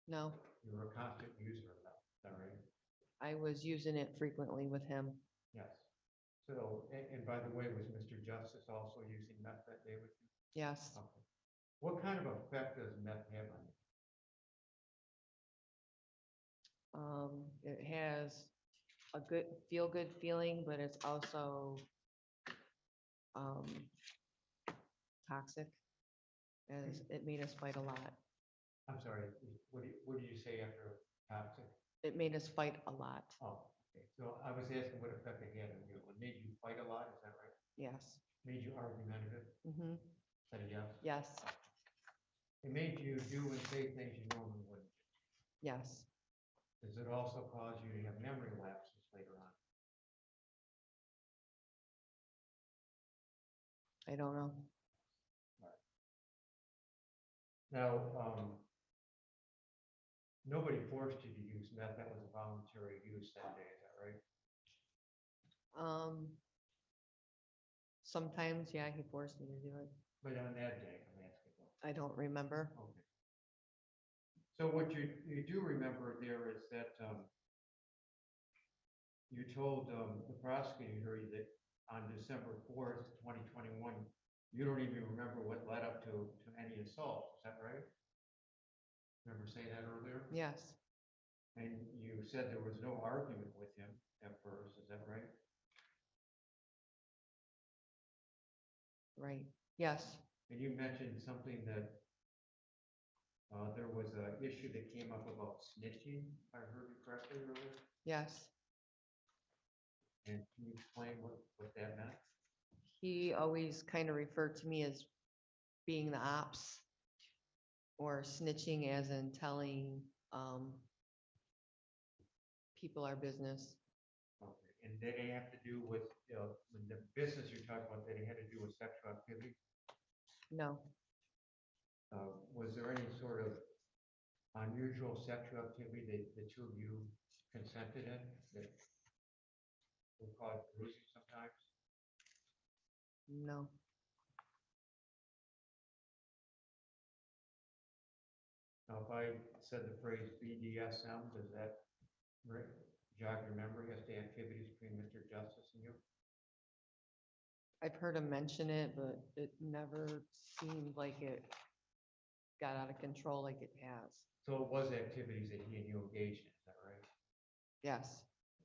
E: no,
B: You were a constant user of meth, is that right?
E: I was using it frequently with him.
B: Yes. So, and by the way, was Mr. Justice also using meth that day with you?
E: Yes,
B: Okay. What kind of effect does meth have on you?
E: it has a good, feel-good feeling, but it's also, toxic, as it made us fight a lot.
B: I'm sorry, what do you say after toxic?
E: It made us fight a lot.
B: Oh, okay. So I was asking what effect it had on you. It made you fight a lot, is that right?
E: Yes.
B: Made you argumentative?
E: Mm-hmm.
B: Is that a yes?
E: Yes,
B: It made you do and say things you normally wouldn't.
E: yes,
B: Does it also cause you to have memory lapses later on?
E: I don't know.
B: Now, Nobody forced you to use meth, that was a voluntary use that day, is that right?
E: Sometimes, yeah, he forced me to do it.
B: But on that day, I'm asking.
E: I don't remember.
B: Okay. So what you do remember there is that, you told, the prosecutor that on December 4th, 2021, you don't even remember what led up to any assault, is that right? Remember saying that earlier?
E: Yes,
B: And you said there was no argument with him at first, is that right?
E: right. Yes,
B: And you mentioned something that, there was an issue that came up about snitching, if I heard you correctly earlier.
E: yes.
B: And can you explain what that meant?
E: He always kind of referred to me as being the ops or snitching as in telling, people our business.
B: Okay, and did it have to do with, when the business you're talking about, that it had to do with sexual activity?
E: No,
B: Was there any sort of unusual sexual activity that the two of you consented in that would cause bruising sometimes?
E: no,
B: Now, if I said the phrase BDSM, does that jog your memory as to activities between Mr. Justice and you?
E: I've heard him mention it, but it never seemed like it got out of control like it has.
B: So it was activities that he and you engaged in, is that right?
E: Yes.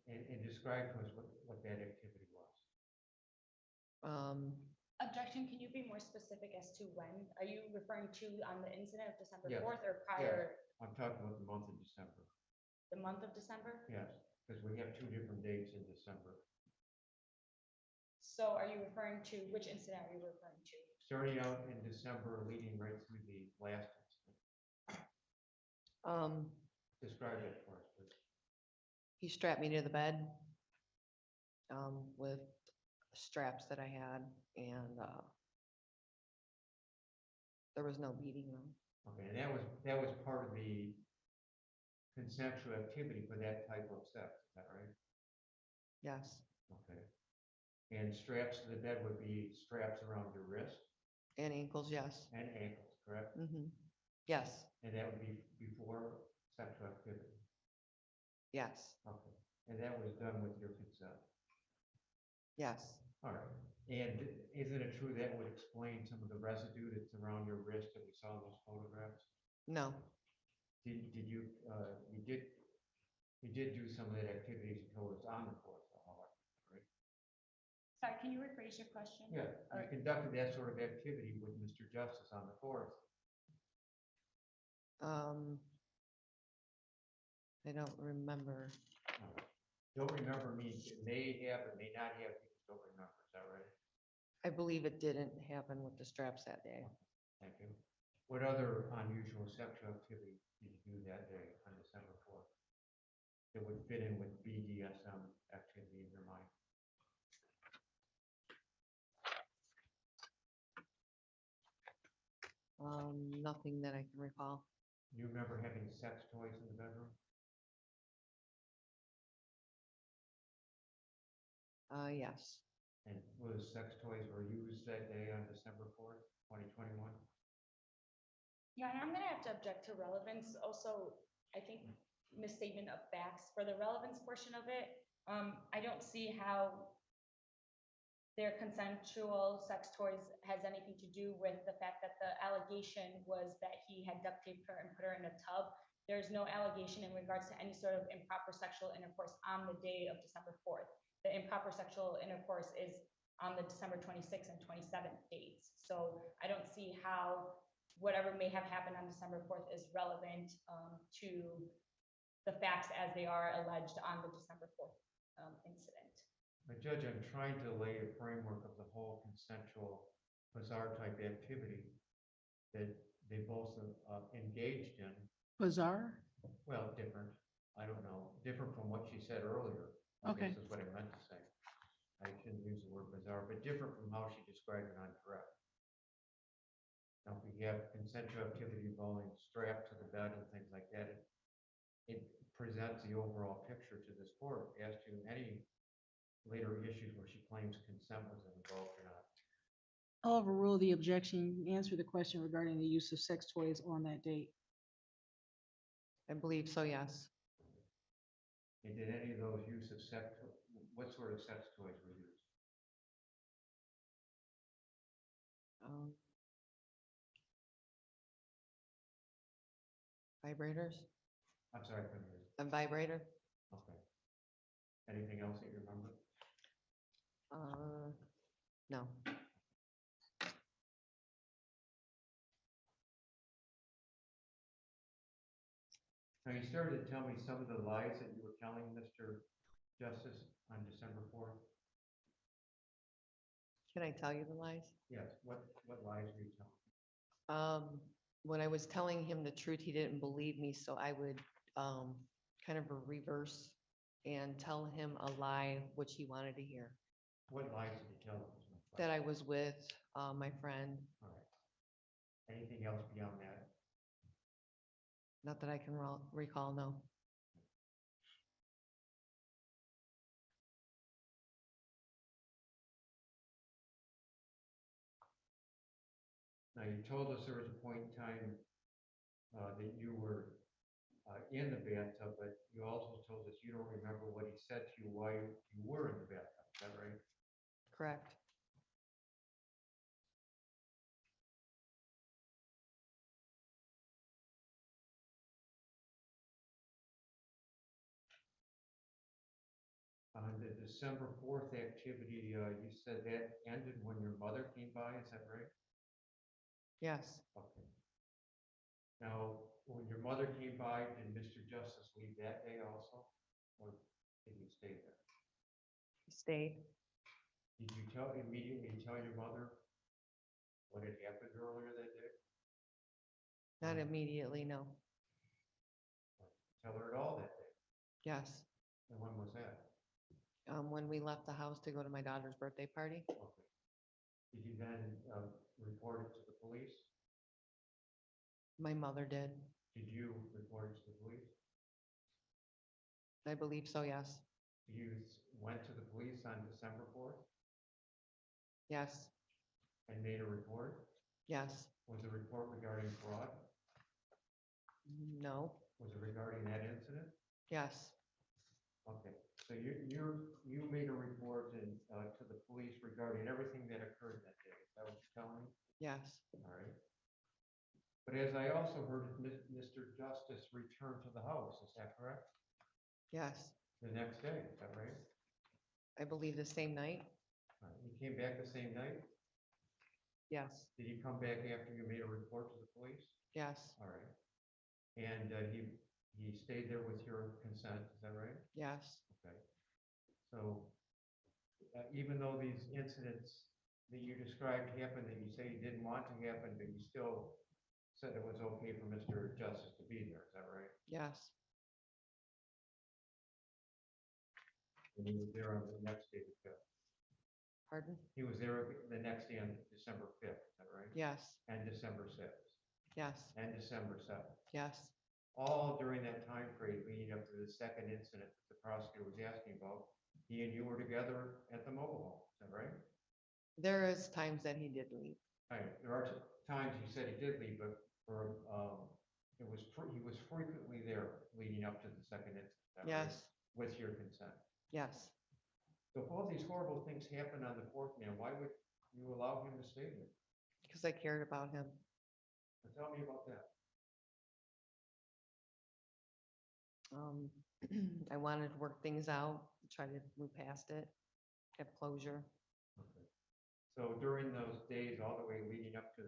B: And describe to us what that activity was.
A: Objection, can you be more specific as to when? Are you referring to on the incident of December
B: Yes.
A: 4th or prior,
B: I'm talking about the month of December.
A: the month of December?
B: Yes, because we have two different dates in December.
A: So are you referring to, which incident are you referring to?
B: Starting out in December, leading right through the last incident. Describe that for us, please.
E: He strapped me to the bed, with straps that I had, and, there was no beating them.
B: Okay, and that was part of the consensual activity for that type of sex, is that right?
E: Yes,
B: Okay. And straps to the bed would be straps around your wrist
E: and ankles, yes.
B: and ankles, correct?
E: Yes,
B: And that would be before sexual activity.
E: yes,
B: Okay. And that was done with your consent.
E: yes.
B: All right. And isn't it true that would explain some of the residue that's around your wrist that we saw in those photographs?
E: No,
B: Did you, you did do some of that activities you told us on the fourth, however, right?
A: Sorry, can you rephrase your question?
B: Yeah, you conducted that sort of activity with Mr. Justice on the fourth.
E: I don't remember.
B: Don't remember means it may have, it may not have, you just don't remember, is that right?
E: I believe it didn't happen with the straps that day.
B: Thank you. What other unusual sexual activity did you do that day on December 4th? That would fit in with BDSM activity in your mind?
E: Nothing that I can recall.
B: You remember having sex toys in the bedroom?
E: Yes,
B: And those sex toys were used that day on December 4th, 2021?
A: Yeah, and I'm gonna have to object to relevance. Also, I think misstatement of facts for the relevance portion of it. I don't see how their consensual sex toys has anything to do with the fact that the allegation was that he had duct taped her and put her in a tub. There's no allegation in regards to any sort of improper sexual intercourse on the day of December 4th. The improper sexual intercourse is on the December 26th and 27th dates. So I don't see how whatever may have happened on December 4th is relevant to the facts as they are alleged on the December 4th incident.
B: But Judge, I'm trying to lay a framework of the whole consensual bizarre type activity that they both engaged in.
D: Bizarre?
B: Well, different, I don't know, different from what she said earlier. I
D: Okay.
B: guess is what I meant to say. I shouldn't use the word bizarre, but different from how she described it on direct. Now, if we have consensual activity involving strapped to the bed and things like that, presents the overall picture to this board as to any later issues where she claims consent was involved or not.
D: I'll overrule the objection. Answer the question regarding the use of sex toys on that date.
E: I believe so, yes.
B: And did any of those use of sex, what sort of sex toys were used?
E: Um, Vibrators?
B: I'm sorry, I couldn't hear you.
E: A vibrator?
B: Okay. Anything else that you remember?
E: No.
B: Now, you started to tell me some of the lies that you were telling Mr. Justice on December 4th.
E: Can I tell you the lies?
B: Yes, what lies were you telling?
E: When I was telling him the truth, he didn't believe me, so I would, kind of reverse and tell him a lie, which he wanted to hear.
B: What lies did you tell him?
E: That I was with, my friend,
B: All right. Anything else beyond that?
E: not that I can recall, no.
B: Now, you told us there was a point in time that you were in the bathtub, but you also told us you don't remember what he said to you while you were in the bathtub. Is that right?
E: Correct.
B: On the December 4th activity, you said that ended when your mother came by. Is that right?
E: Yes,
B: Okay. Now, when your mother came by, did Mr. Justice leave that day also? Or did he stay there?
E: he stayed.
B: Did you immediately tell your mother what had happened earlier that day?
E: Not immediately, no.
B: Tell her at all that day?
E: Yes.
B: And when was that?
E: When we left the house to go to my daughter's birthday party,
B: Okay. Did you then report it to the police?
E: my mother did.
B: Did you report it to the police?
E: I believe so, yes.
B: You went to the police on December 4th
E: Yes,
B: and made a report?
E: yes,
B: Was the report regarding fraud?
E: no,
B: Was it regarding that incident?
E: yes,
B: Okay, so you made a report to the police regarding everything that occurred that day. Is that what you're telling me?
E: yes,
B: All right. But as I also heard, Mr. Justice returned to the house. Is that correct?
E: yes.
B: The next day, is that right?
E: I believe the same night.
B: All right. He came back the same night?
E: Yes,
B: Did he come back after you made a report to the police?
E: yes,
B: All right. And he stayed there with your consent, is that right?
E: yes,
B: Okay. So even though these incidents that you described happened that you say you didn't want to happen, but you still said it was okay for Mr. Justice to be there, is that right?
E: yes,
B: And he was there on the next day, the 5th.
E: pardon?
B: He was there the next day on December 5th, is that right?
E: Yes,
B: And December 6th,
E: yes,
B: and December 7th.
E: yes,
B: All during that time frame leading up to the second incident that the prosecutor was asking about, he and you were together at the mobile home, is that right?
E: there is times that he did leave.
B: Right, there are times he said he did leave, but he was frequently there leading up to the second incident. is that right?
E: Yes,
B: With your consent.
E: yes,
B: So if all these horrible things happened on the 4th, man, why would you allow him to stay there?
E: because I cared about him.
B: So tell me about that.
E: I wanted to work things out, try to move past it, have closure.
B: Okay. So during those days, all the way leading up to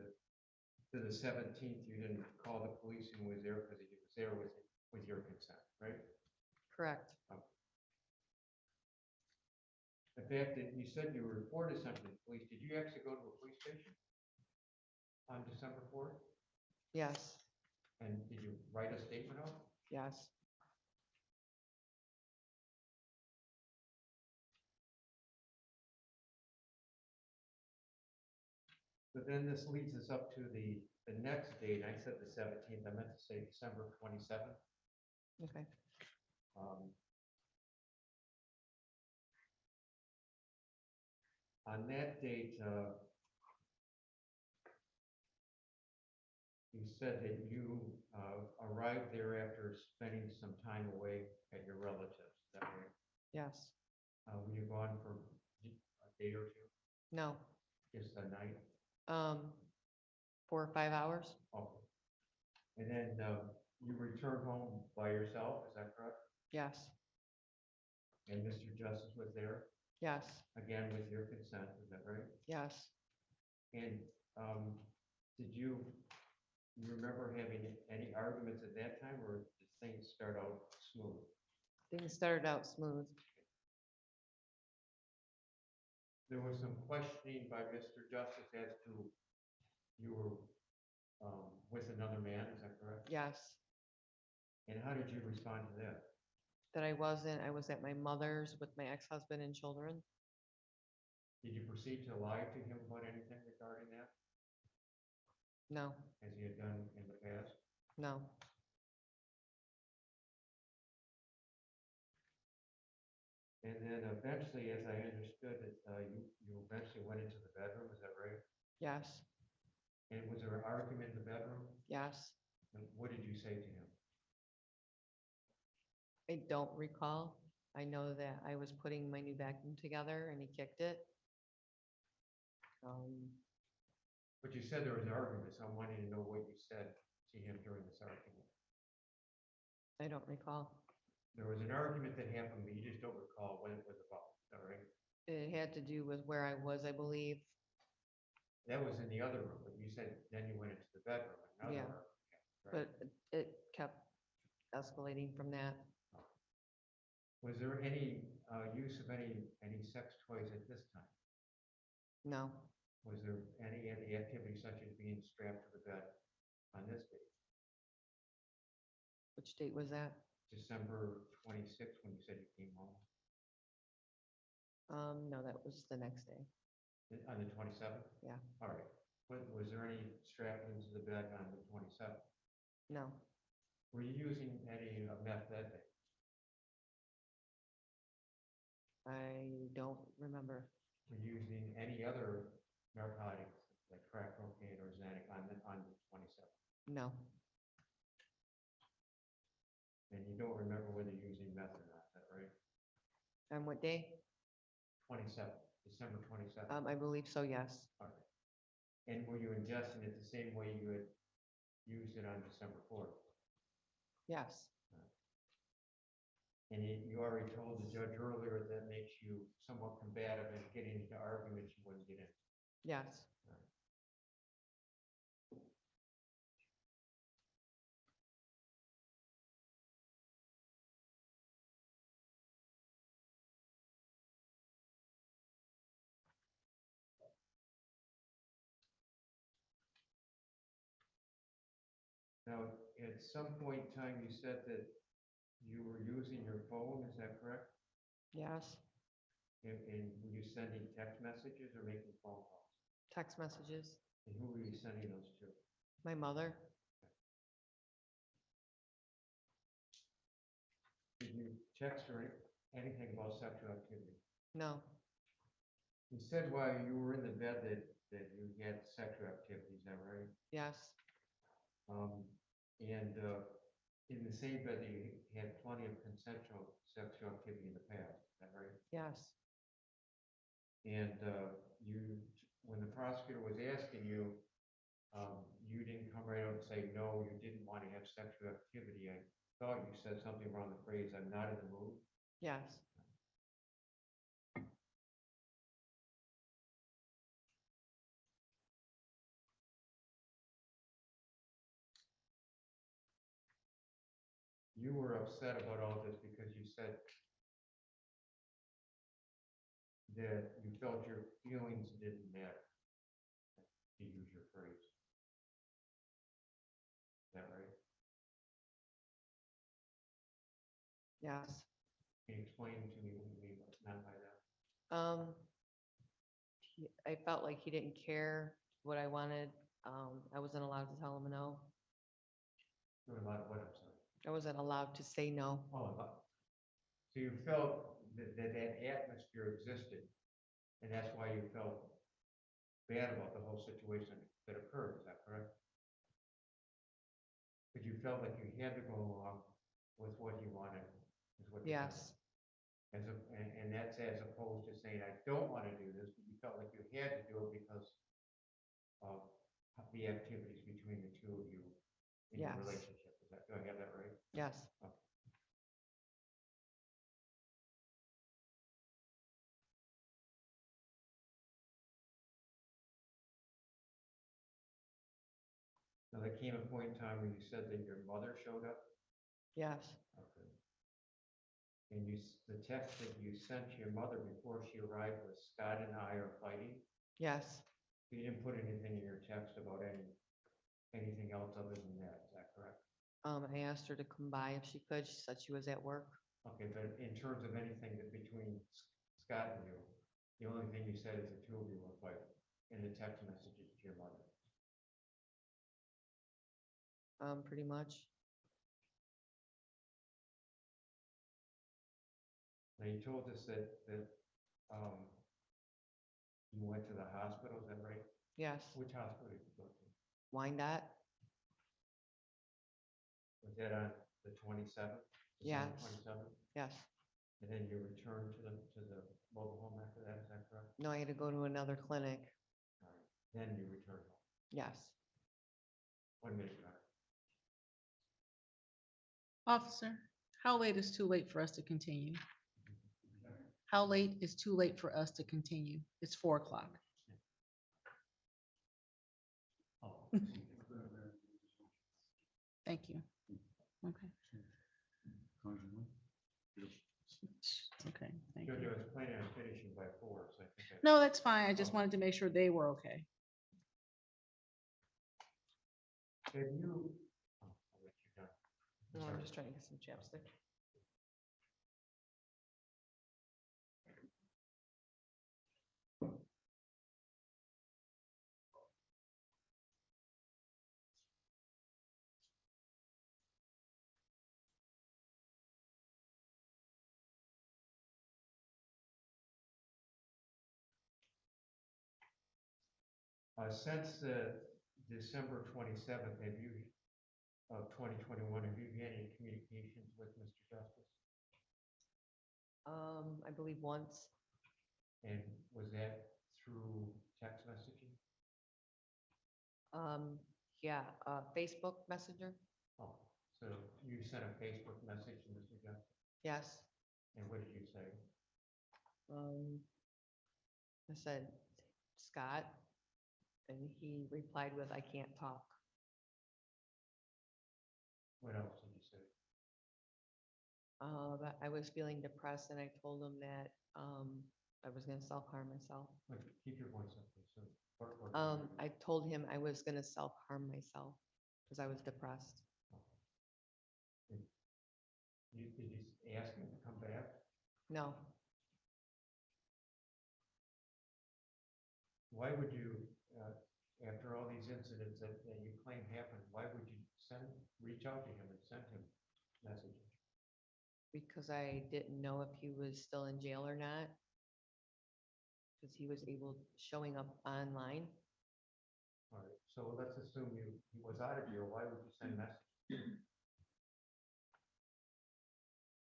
B: the 17th, you didn't call the police and was there because he was there with your consent, right?
E: Correct.
B: In fact, you said you reported something to the police. Did you actually go to a police station on December 4th?
E: Yes,
B: And did you write a statement out?
E: yes,
B: But then this leads us up to the next date. I said the 17th. I meant to say December 27th.
E: okay,
B: Um, On that date, you said that you arrived there after spending some time away at your relatives. Is that right?
E: Yes.
B: Were you gone for a day or two,
E: No.
B: just a night?
E: 4 or 5 hours?
B: Okay. And then you returned home by yourself, is that correct?
E: Yes.
B: And Mr. Justice was there,
E: Yes.
B: again with your consent, is that right?
E: Yes.
B: And did you remember having any arguments at that time, or did things start out smooth?
E: Things started out smooth.
B: There was some questioning by Mr. Justice as to you were with another man, is that correct?
E: Yes.
B: And how did you respond to that?
E: That I wasn't. I was at my mother's with my ex-husband and children.
B: Did you proceed to lie to him about anything regarding that,
E: No.
B: as you had done in the past?
E: No.
B: And then eventually, as I understood it, you eventually went into the bedroom, is that right?
E: Yes.
B: And was there an argument in the bedroom?
E: Yes.
B: And what did you say to him?
E: I don't recall. I know that I was putting my new vacuum together and he kicked it.
B: But you said there was an argument, so I'm wanting to know what you said to him during this argument.
E: I don't recall.
B: There was an argument that happened, but you just don't recall what it was about, is that right?
E: It had to do with where I was, I believe.
B: That was in the other room, but you said then you went into the bedroom, another
E: Yeah.
B: argument, right?
E: But it kept escalating from that.
B: Was there any use of any sex toys at this time?
E: No.
B: Was there any activity such as being strapped to the bed on this date,
E: Which date was that?
B: December 26th, when you said you came home?
E: No, that was the next day.
B: On the 27th?
E: Yeah.
B: All right. Was there any strapping to the bed on the 27th?
E: No.
B: Were you using any meth that day?
E: I don't remember.
B: Were you using any other narcotics like crack cocaine or Xanax on the 27th?
E: No.
B: And you don't remember whether you're using meth or not, is that right?
E: On what day?
B: 27th, December 27th.
E: I believe so, yes.
B: All right. And were you ingesting it the same way you had used it on December 4th?
E: Yes.
B: And you already told the judge earlier that makes you somewhat combative and getting into arguments you wouldn't get in.
E: Yes.
B: Now, at some point in time, you said that you were using your phone, is that correct?
E: Yes.
B: And were you sending text messages or making phone calls?
E: Text messages.
B: And who were you sending those to?
E: My mother.
B: Did you text her anything about sexual activity?
E: No.
B: You said while you were in the bed that you had sexual activity, is that right?
E: Yes.
B: And in the same bed that you had plenty of consensual sexual activity in the past, is that right?
E: Yes.
B: And when the prosecutor was asking you, you didn't come right out and say, no, you didn't want to have sexual activity. I thought you said something around the phrase, I'm not in the mood.
E: Yes.
B: You were upset about all this because you said that you felt your feelings didn't matter, to use your phrase. Is that right?
E: Yes.
B: Can you explain to me what you mean not by that?
E: I felt like he didn't care what I wanted. I wasn't allowed to tell him no.
B: You were allowed what, I'm sorry?
E: I wasn't allowed to say no.
B: Oh, So you felt that atmosphere existed, and that's why you felt bad about the whole situation that occurred, is that correct? But you felt like you had to go along with what you wanted, is what you're
E: Yes,
B: saying. And that's as opposed to saying, I don't want to do this, but you felt like you had to do it because of the activities between the two of you in your
E: Yes.
B: relationship. Do I have that right?
E: yes.
B: Now, there came a point in time where you said that your mother showed up.
E: Yes,
B: Okay. And the text that you sent to your mother before she arrived was Scott and I are fighting.
E: yes,
B: You didn't put anything in your text about anything else other than that, is that correct?
E: I asked her to come by if she could. She said she was at work.
B: Okay, but in terms of anything that between Scott and you, the only thing you said is the two of you were fighting in the text messages to your mother.
E: Pretty much.
B: Now, you told us that you went to the hospital, is that right?
E: Yes,
B: Which hospital did you go to?
E: Wyandotte.
B: Was that on the 27th?
E: Yes.
B: 27th?
E: Yes.
B: And then you returned to the mobile home after that, is that correct?
E: No, I had to go to another clinic.
B: All right. Then you returned home.
E: Yes.
B: 1 minute, Your Honor.
D: Officer, how late is too late for us to continue? How late is too late for us to continue? It's 4 o'clock.
B: Oh.
D: Thank you. Okay. Okay, thank
B: Judge,
D: you.
B: I was planning on finishing by 4, so I think.
D: No, that's fine. I just wanted to make sure they were okay.
B: Have you? Oh, I'll let you go.
E: No, I'm
B: Sorry.
E: just trying to get some chapstick.
B: Since December 27th, of 2021, have you had any communications with Mr. Justice?
E: I believe once.
B: And was that through text messaging?
E: Yeah, Facebook Messenger.
B: Oh, so you sent a Facebook message to Mr. Justice,
E: Yes.
B: and what did you say?
E: I said, Scott, and he replied with, I can't talk.
B: What else did you say?
E: That I was feeling depressed and I told him that, I was gonna self-harm myself.
B: Wait, keep your voice up, please. So,
E: I told him I was gonna self-harm myself because I was depressed.
B: did you ask him to come back?
E: No,
B: Why would you, after all these incidents that you claim happened, why would you reach out to him and send him messages?
E: because I didn't know if he was still in jail or not. Because he was showing up online.
B: All right, so let's assume he was out of jail, why would you send messages?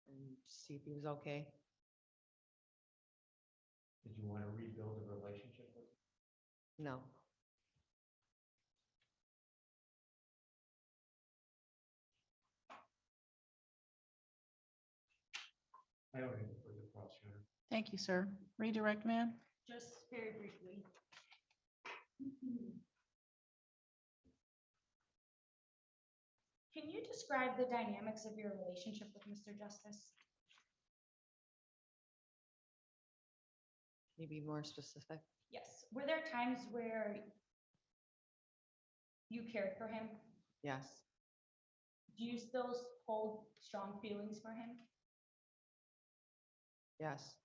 E: And see if he was okay.
B: Did you want to rebuild a relationship with him?
E: No.
B: I don't have any further questions.
D: Thank you, sir. Redirect, ma'am.
A: Just very briefly. Can you describe the dynamics of your relationship with Mr. Justice?
E: Can you be more specific?
A: Yes. Were there times where you cared for him?
E: Yes.
A: Do you still hold strong feelings for him?
E: Yes.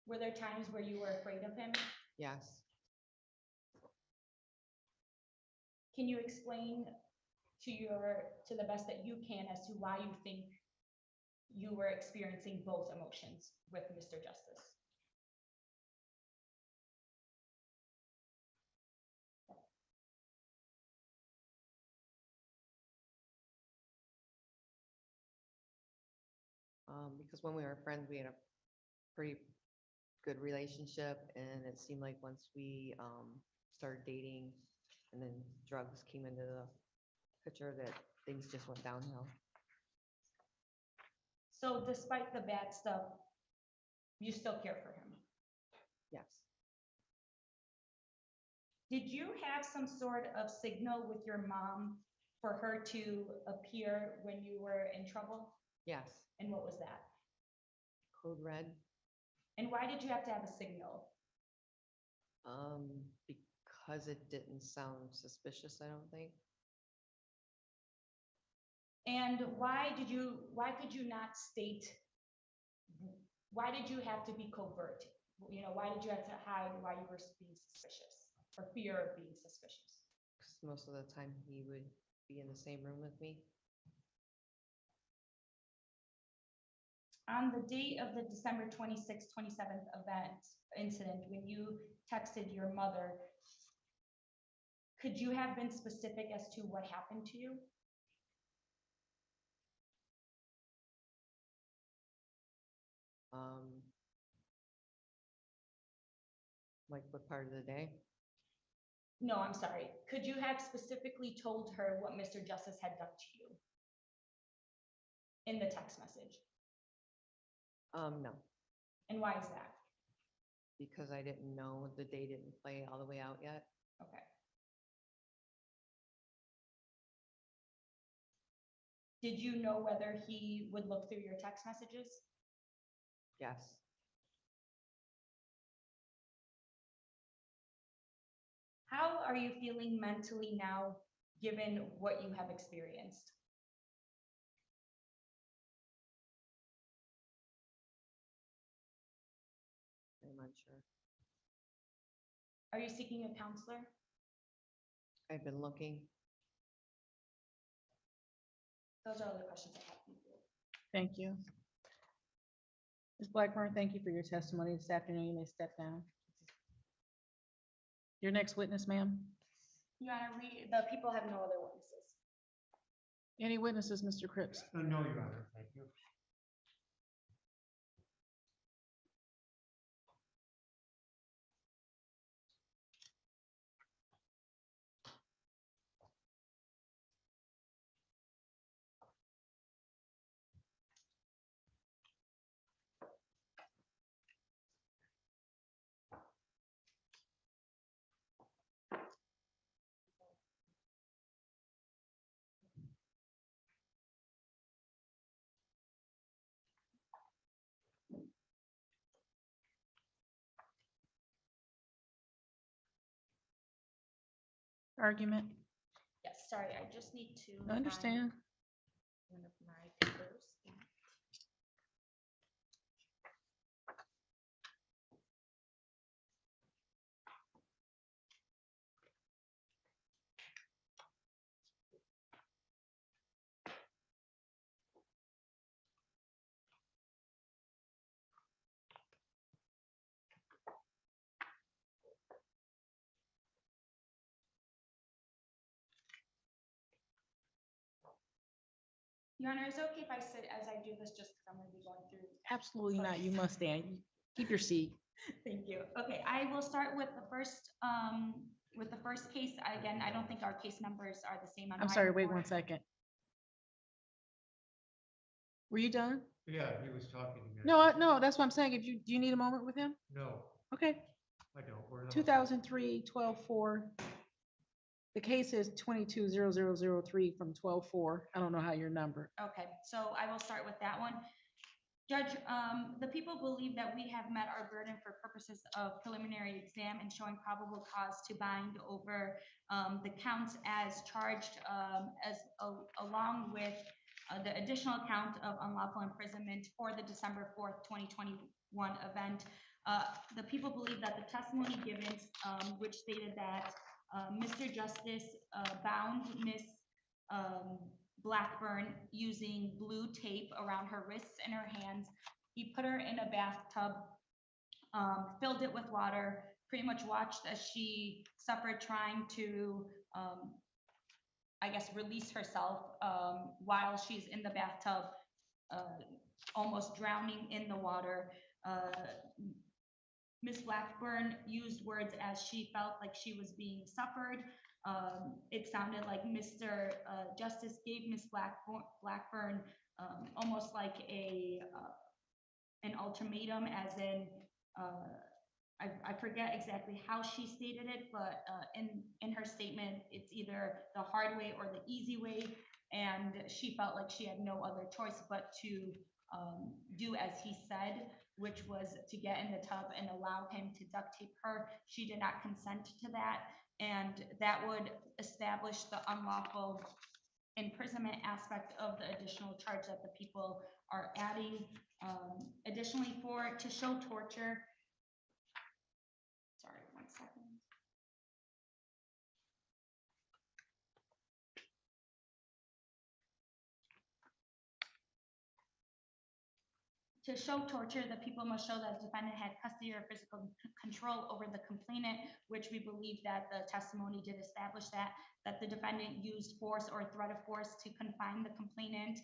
A: Were there times where you were afraid of him?
E: Yes.
A: Can you explain to the best that you can as to why you think you were experiencing both emotions with Mr. Justice?
E: Because when we were friends, we had a pretty good relationship, and it seemed like once we started dating, and then drugs came into the picture, that things just went downhill.
A: So despite the bad stuff, you still care for him?
E: Yes.
A: Did you have some sort of signal with your mom for her to appear when you were in trouble?
E: Yes.
A: And what was that?
E: Code red.
A: And why did you have to have a signal?
E: Because it didn't sound suspicious, I don't think.
A: And why could you not state, why did you have to be covert? You know, why did you have to hide why you were being suspicious or fear of being suspicious?
E: Because most of the time he would be in the same room with me.
A: On the date of the December 26th, 27th incident, when you texted your mother, could you have been specific as to what happened to you?
E: Like what part of the day?
A: No, I'm sorry. Could you have specifically told her what Mr. Justice had done to you in the text message?
E: No,
A: And why is that?
E: because I didn't know, the day didn't play all the way out yet.
A: Okay. Did you know whether he would look through your text messages?
E: Yes.
A: How are you feeling mentally now, given what you have experienced?
E: I'm unsure.
A: Are you seeking a counselor?
E: I've been looking.
A: Those are all the questions I have.
D: Thank you. Ms. Blackburn, thank you for your testimony this afternoon. You may step down. Your next witness, ma'am.
A: Your Honor, the people have no other witnesses.
D: Any witnesses, Mr. Cripps?
B: No, Your Honor, thank you.
D: Argument?
A: Yes, sorry, I just need to.
D: I understand.
A: find One of my papers. Your Honor, is it okay if I sit as I do this just because I'm going to be going through?
D: Absolutely not. You must stand. Keep your seat.
A: Thank you. Okay, I will start with the first case. Again, I don't think our case numbers are the same. on
D: I'm
A: my
D: sorry, wait
A: report.
D: 1 second. Were you done?
B: Yeah, he was talking. to me.
D: No, that's what I'm saying. If you, do you need a moment with him?
B: No,
D: Okay,
B: I don't. We're not-
D: 2003, 12/4. The case is 22-0003 from 12/4. I don't know how you're numbered.
A: Okay, so I will start with that one. Judge, the people believe that we have met our burden for purposes of preliminary exam and showing probable cause to bind over the counts as charged, along with the additional count of unlawful imprisonment for the December 4th, 2021 event. The people believe that the testimony given, which stated that Mr. Justice bound Blackburn using blue tape around her wrists and her hands. He put her in a bathtub, filled it with water, pretty much watched as she suffered trying to, I guess, release herself while she's in the bathtub, almost drowning in the water. Miss Blackburn used words as she felt like she was being suffered. It sounded like Mr. Justice gave Miss Blackburn almost like an ultimatum, as in, I forget exactly how she stated it, but in her statement, it's either the hard way or the easy way, and she felt like she had no other choice but to do as he said, which was to get in the tub and allow him to duct tape her. She did not consent to that, and that would establish the unlawful imprisonment aspect of the additional charge that the people are adding. Additionally, to show torture, sorry, 1 second. To show torture, the people must show that the defendant had custody or physical control over the complainant, which we believe that the testimony did establish that the defendant used force or threat of force to confine the complainant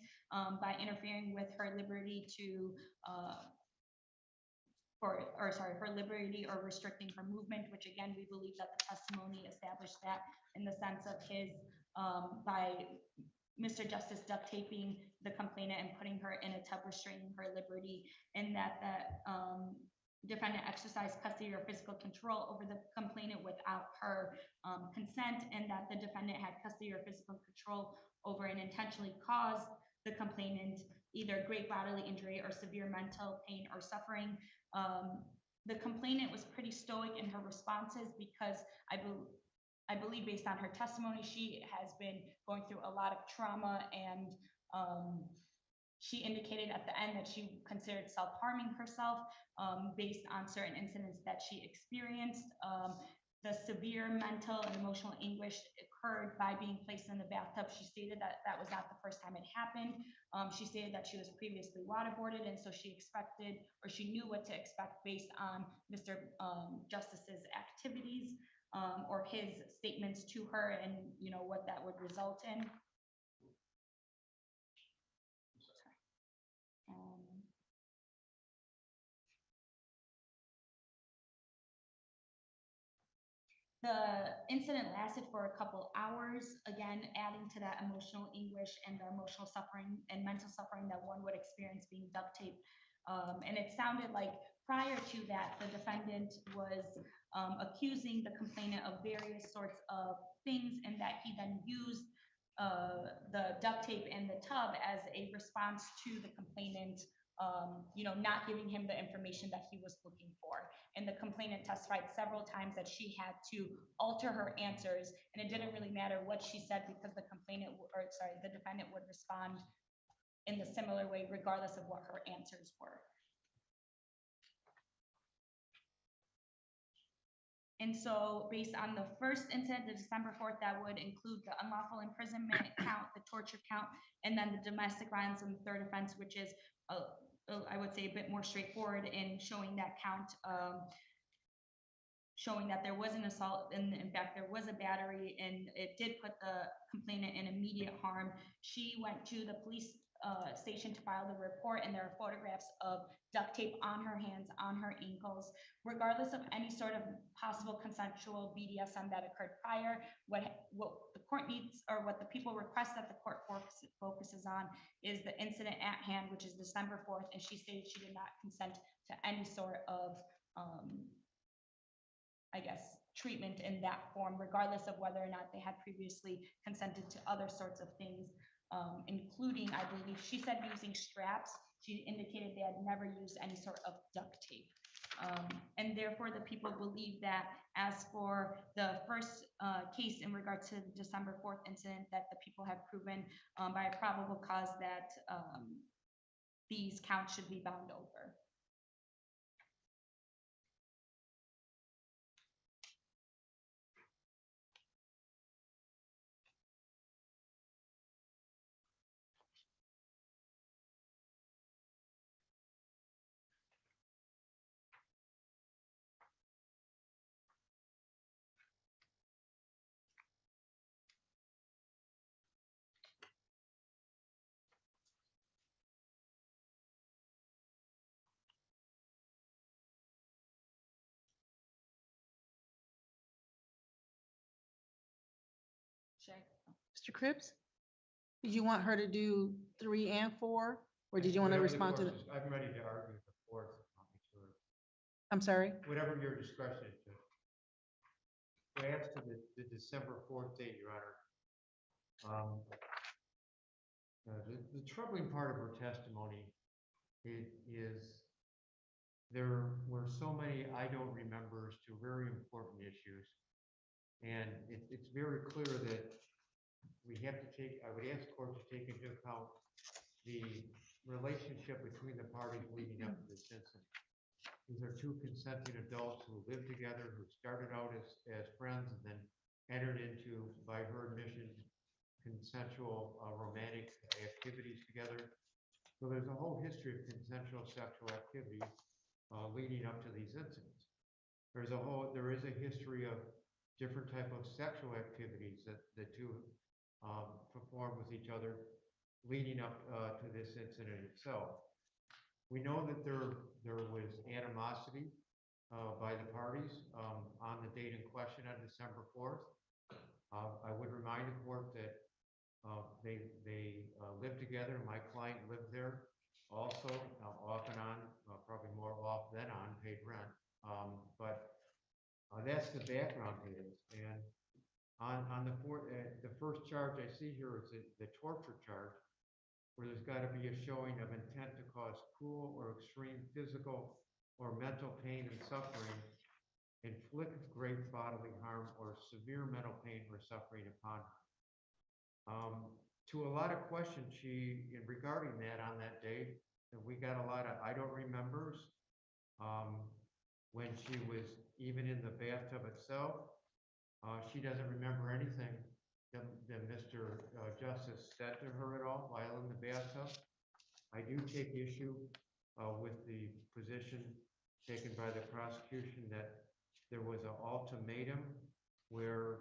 A: by interfering with her liberty to, her liberty or restricting her movement, which again, we believe that the testimony established that in the sense of his, by Mr. Justice duct taping the complainant and putting her in a tub, restraining her liberty, and that defendant exercised custody or physical control over the complainant without her consent, and that the defendant had custody or physical control over and intentionally caused the complainant either great bodily injury or severe mental pain or suffering. The complainant was pretty stoic in her responses because I believe based on her testimony, she has been going through a lot of trauma, and she indicated at the end that she considered self-harming herself based on certain incidents that she experienced. The severe mental and emotional anguish occurred by being placed in the bathtub. She stated that that was not the first time it happened. She stated that she was previously waterboarded, and so she expected, or she knew what to expect based on Mr. Justice's activities. Or his statements to her, and you know what that would result in. The incident lasted for a couple hours, again, adding to that emotional anguish and the emotional suffering and mental suffering that one would experience being duct taped. And it sounded like prior to that, the defendant was accusing the complainant of various sorts of things, and that he then used the duct tape and the tub as a response to the complainant, not giving him the information that he was looking for. And the complainant testified several times that she had to alter her answers, and it didn't really matter what she said because the defendant would respond in the similar way regardless of what her answers were. And so based on the first incident, the December 4th, that would include the unlawful imprisonment count, the torture count, and then the domestic violence and the third offense, which is, I would say, a bit more straightforward in showing that count, showing that there was an assault, and in fact, there was a battery, and it did put the complainant in immediate harm. She went to the police station to file the report, and there are photographs of duct tape on her hands, on her ankles. Regardless of any sort of possible consensual BDSM that occurred prior, what the court needs, or what the people request that the court focuses on, is the incident at hand, which is December 4th, and she stated she did not consent to any sort of, treatment in that form, regardless of whether or not they had previously consented to other sorts of things, including, I believe, she said using straps. She indicated they had never used any sort of duct tape. And therefore, the people believe that as for the first case in regards to the December 4th incident, that the people have proven by a probable cause that these counts should be bound over.
D: Mr. Cripps? Did you want her to do 3 and 4, or did you want to
B: Whatever the
D: respond to the,
B: court is- I'm ready to argue the fourth. if you want me to, or
D: I'm sorry?
B: Whatever your discretion is. Judge. As to the December 4th date, Your Honor. The troubling part of her testimony is there were so many I don't remembers to very important issues. And it's very clear that we have to take, I would ask the court to take into account the relationship between the parties leading up to this incident. These are two consenting adults who lived together, who started out as friends and then entered into, by her admission, consensual romantic activities together. So there's a whole history of consensual sexual activity leading up to these incidents. There is a history of different type of sexual activities that the two performed with each other leading up to this incident itself. We know that there was animosity by the parties on the date in question on December 4th. I would remind the court that they lived together. My client lived there also, off and on, probably more off than on, paid rent. But that's the background to this. And on the first charge I see here is the torture charge, where there's got to be a showing of intent to cause cruel or extreme physical or mental pain and suffering, inflict great bodily harm or severe mental pain or suffering upon her. To a lot of questions regarding that on that day, and we got a lot of I don't remembers. When she was even in the bathtub itself, she doesn't remember anything that Mr. Justice said to her at all while in the bathtub. I do take issue with the position taken by the prosecution that there was an ultimatum where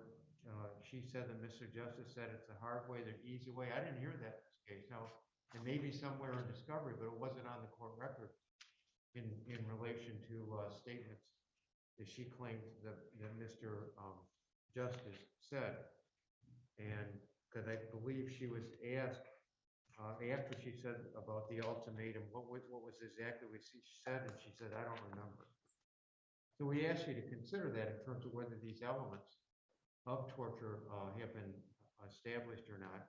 B: she said that Mr. Justice said it's the hard way, the easy way. I didn't hear that in this case. Now, it may be somewhere in discovery, but it wasn't on the court record in relation to statements that she claimed that Mr. Justice said. And because I believe she was asked after she said about the ultimatum, what was exactly what she said, and she said, I don't remember. So we ask you to consider that in terms of whether these elements of torture have been established or not.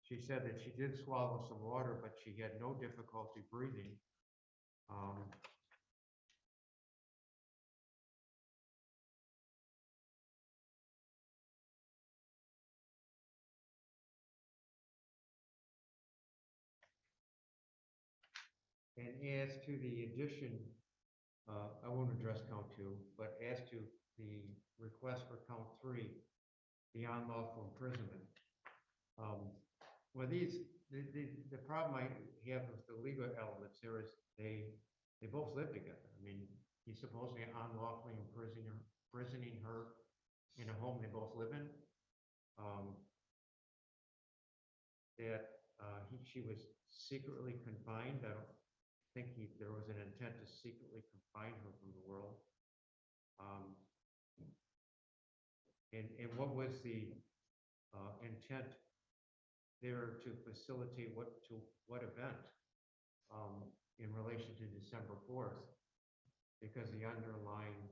B: She said that she did swallow some water, but she had no difficulty breathing. And as to the addition, I won't address count 2, but as to the request for count 3, the unlawful imprisonment. Well, the problem I have with the legal elements here is they both live together. I mean, he's supposedly unlawfully imprisoning her in a home they both live in. She was secretly confined. I don't think there was an intent to secretly confine her from the world. And what was the intent there to facilitate what event in relation to December 4th? Because the underlying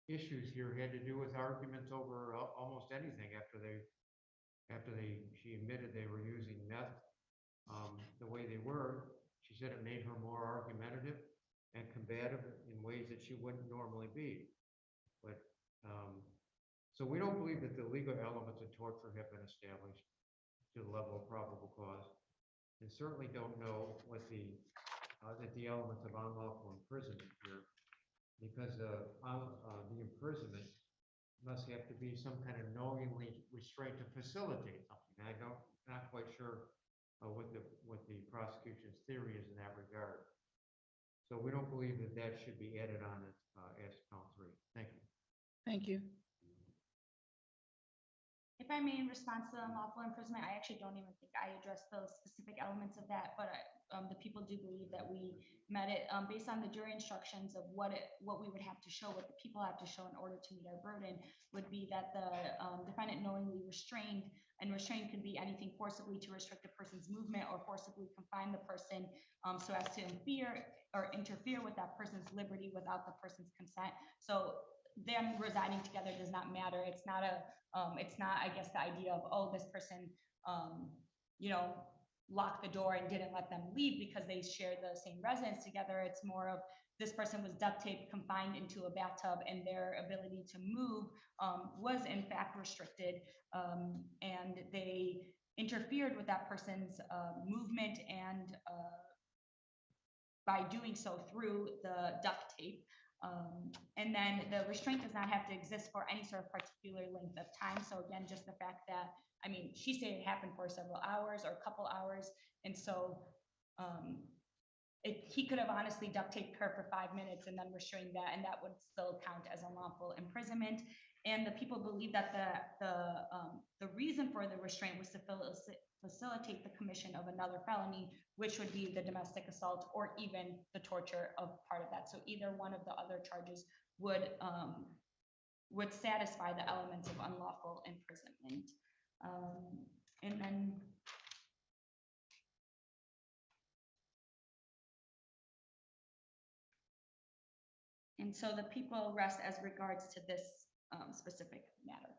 B: issues here had to do with arguments over almost anything she admitted they were using meth the way they were. She said it made her more argumentative and combative in ways that she wouldn't normally be. But so we don't believe that the legal elements of torture have been established to the level of probable cause, and certainly don't know what the elements of unlawful imprisonment here, because the imprisonment must have to be some kind of knowingly restraint to facilitate something. Not quite sure what the prosecution's theory is in that regard. So we don't believe that should be added on as count 3. Thank you.
D: Thank you.
A: If if I may, in response to unlawful imprisonment, I actually don't even think I addressed those specific elements of that, but the people do believe that we met it, based on the jury instructions of what we would have to show, what the people have to show in order to meet our burden, would be that the defendant knowingly restrained, and restraint could be anything forcibly to restrict a person's movement or forcibly confine the person, so as to interfere with that person's liberty without the person's consent. So them residing together does not matter. It's not, I guess, the idea of, oh, this person, you know, locked the door and didn't let them leave because they shared the same residence together. It's more of this person was duct taped, confined into a bathtub, and their ability to move was in fact restricted, and they interfered with that person's movement, and by doing so through the duct tape. And then the restraint does not have to exist for any sort of particular length of time. So again, just the fact that, I mean, she said it happened for several hours or a couple hours. And so he could have honestly duct taped her for 5 minutes and then restrained that, and that would still count as unlawful imprisonment. And the people believe that the reason for the restraint was to facilitate the commission of another felony, which would be the domestic assault or even the torture of part of that. So either one of the other charges would satisfy the elements of unlawful imprisonment. And then so the people rest as regards to this specific matter.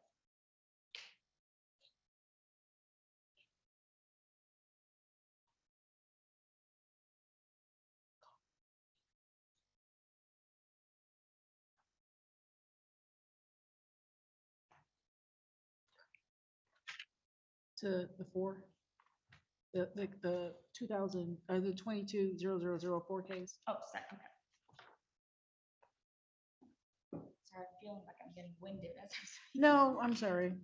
D: To the four, the 22-0004 case.
A: Oh, second. Okay. Sorry, I'm feeling like I'm getting winded as I'm speaking.
D: No, I'm sorry.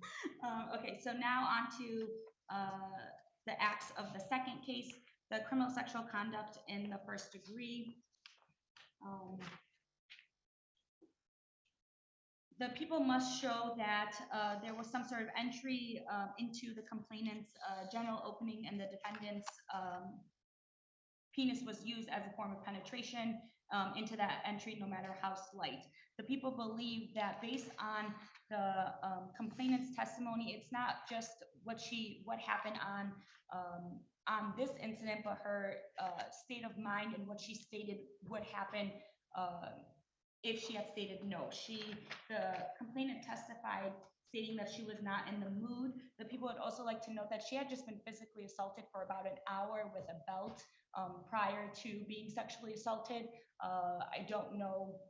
A: Okay, so now on to the acts of the second case, the criminal sexual conduct in the first degree. The people must show that there was some sort of entry into the complainant's general opening, and the defendant's penis was used as a form of penetration into that entry, no matter how slight. The people believe that based on the complainant's testimony, it's not just what happened on this incident, but her state of mind and what she stated would happen if she had stated no. The complainant testified stating that she was not in the mood. The people would also like to note that she had just been physically assaulted for about an hour with a belt prior to being sexually assaulted. I don't know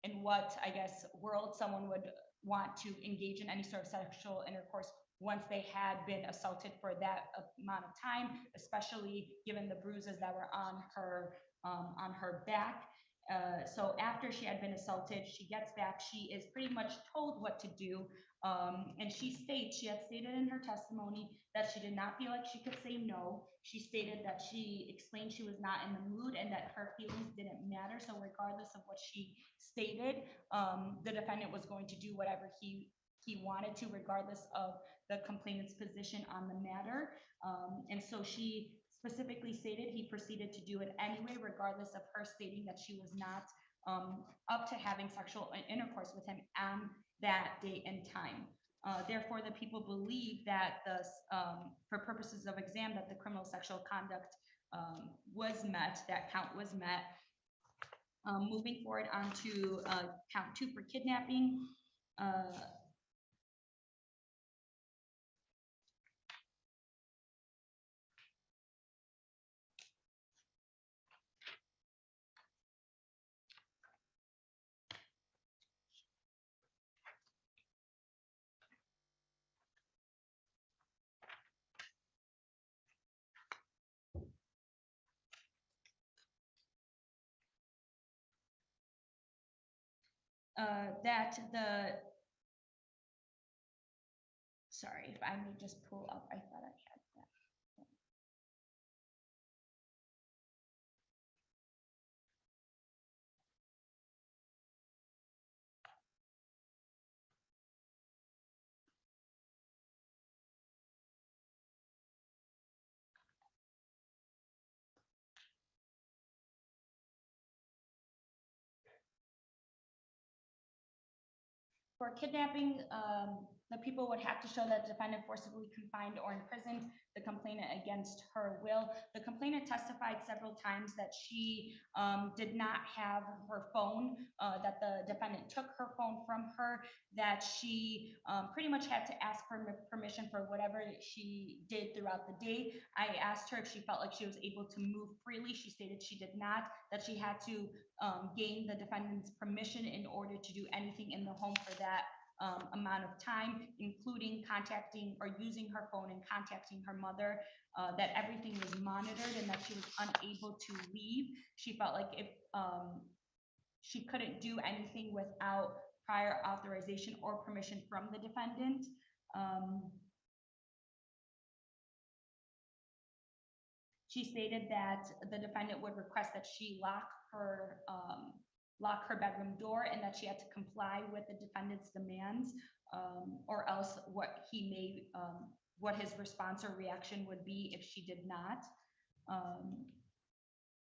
A: in what, I guess, world someone would want to engage in any sort of sexual intercourse once they had been assaulted for that amount of time, especially given the bruises that were on her back. So after she had been assaulted, she gets back, she is pretty much told what to do. And she had stated in her testimony that she did not feel like she could say no. She stated that she explained she was not in the mood and that her feelings didn't matter. So regardless of what she stated, the defendant was going to do whatever he wanted to, regardless of the complainant's position on the matter. And so she specifically stated he proceeded to do it anyway, regardless of her stating that she was not up to having sexual intercourse with him on that date and time. Therefore, the people believe that for purposes of exam, that the criminal sexual conduct was met, that count was met. Moving forward on to count 2 for kidnapping. Sorry, if I may just pull up, I thought I had that. For kidnapping, the people would have to show that the defendant forcibly confined or imprisoned the complainant against her will. The complainant testified several times that she did not have her phone, that the defendant took her phone from her, that she pretty much had to ask for permission for whatever she did throughout the day. I asked her if she felt like she was able to move freely. She stated she did not, that she had to gain the defendant's permission in order to do anything in the home for that amount of time, including contacting or using her phone and contacting her mother, that everything was monitored and that she was unable to leave. She felt like if she couldn't do anything without prior authorization or permission from the defendant. She stated that the defendant would request that she lock her bedroom door and that she had to comply with the defendant's demands, or else what his response or reaction would be if she did not.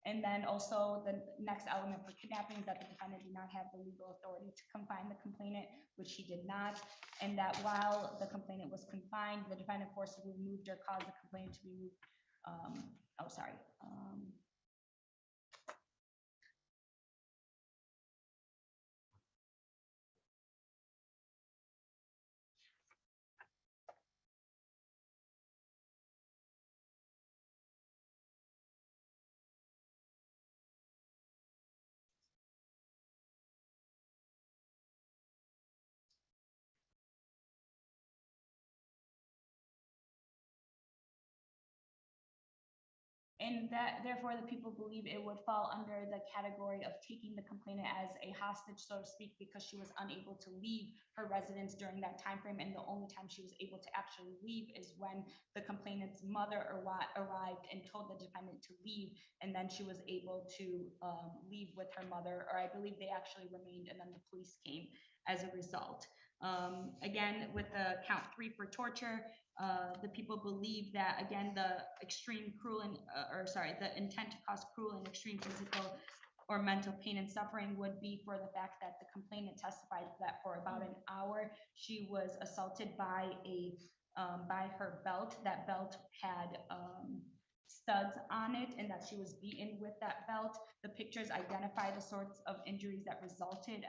A: And then also the next element for kidnapping is that the defendant did not have the legal authority to confine the complainant, which he did not, and that while the complainant was confined, the defendant forcibly moved or caused the complainant to be moved. And that therefore the people believe it would fall under the category of taking the complainant as a hostage, so to speak, because she was unable to leave her residence during that time frame, and the only time she was able to actually leave is when the complainant's mother arrived and told the defendant to leave, and then she was able to leave with her mother, or I believe they actually remained, and then the police came as a result. Again, with the count 3 for torture, the people believe that, again, the the intent to cause cruel and extreme physical or mental pain and suffering would be for the fact that the complainant testified that for about an hour she was assaulted by her belt. That belt had studs on it, and that she was beaten with that belt. The pictures identify the sorts of injuries that resulted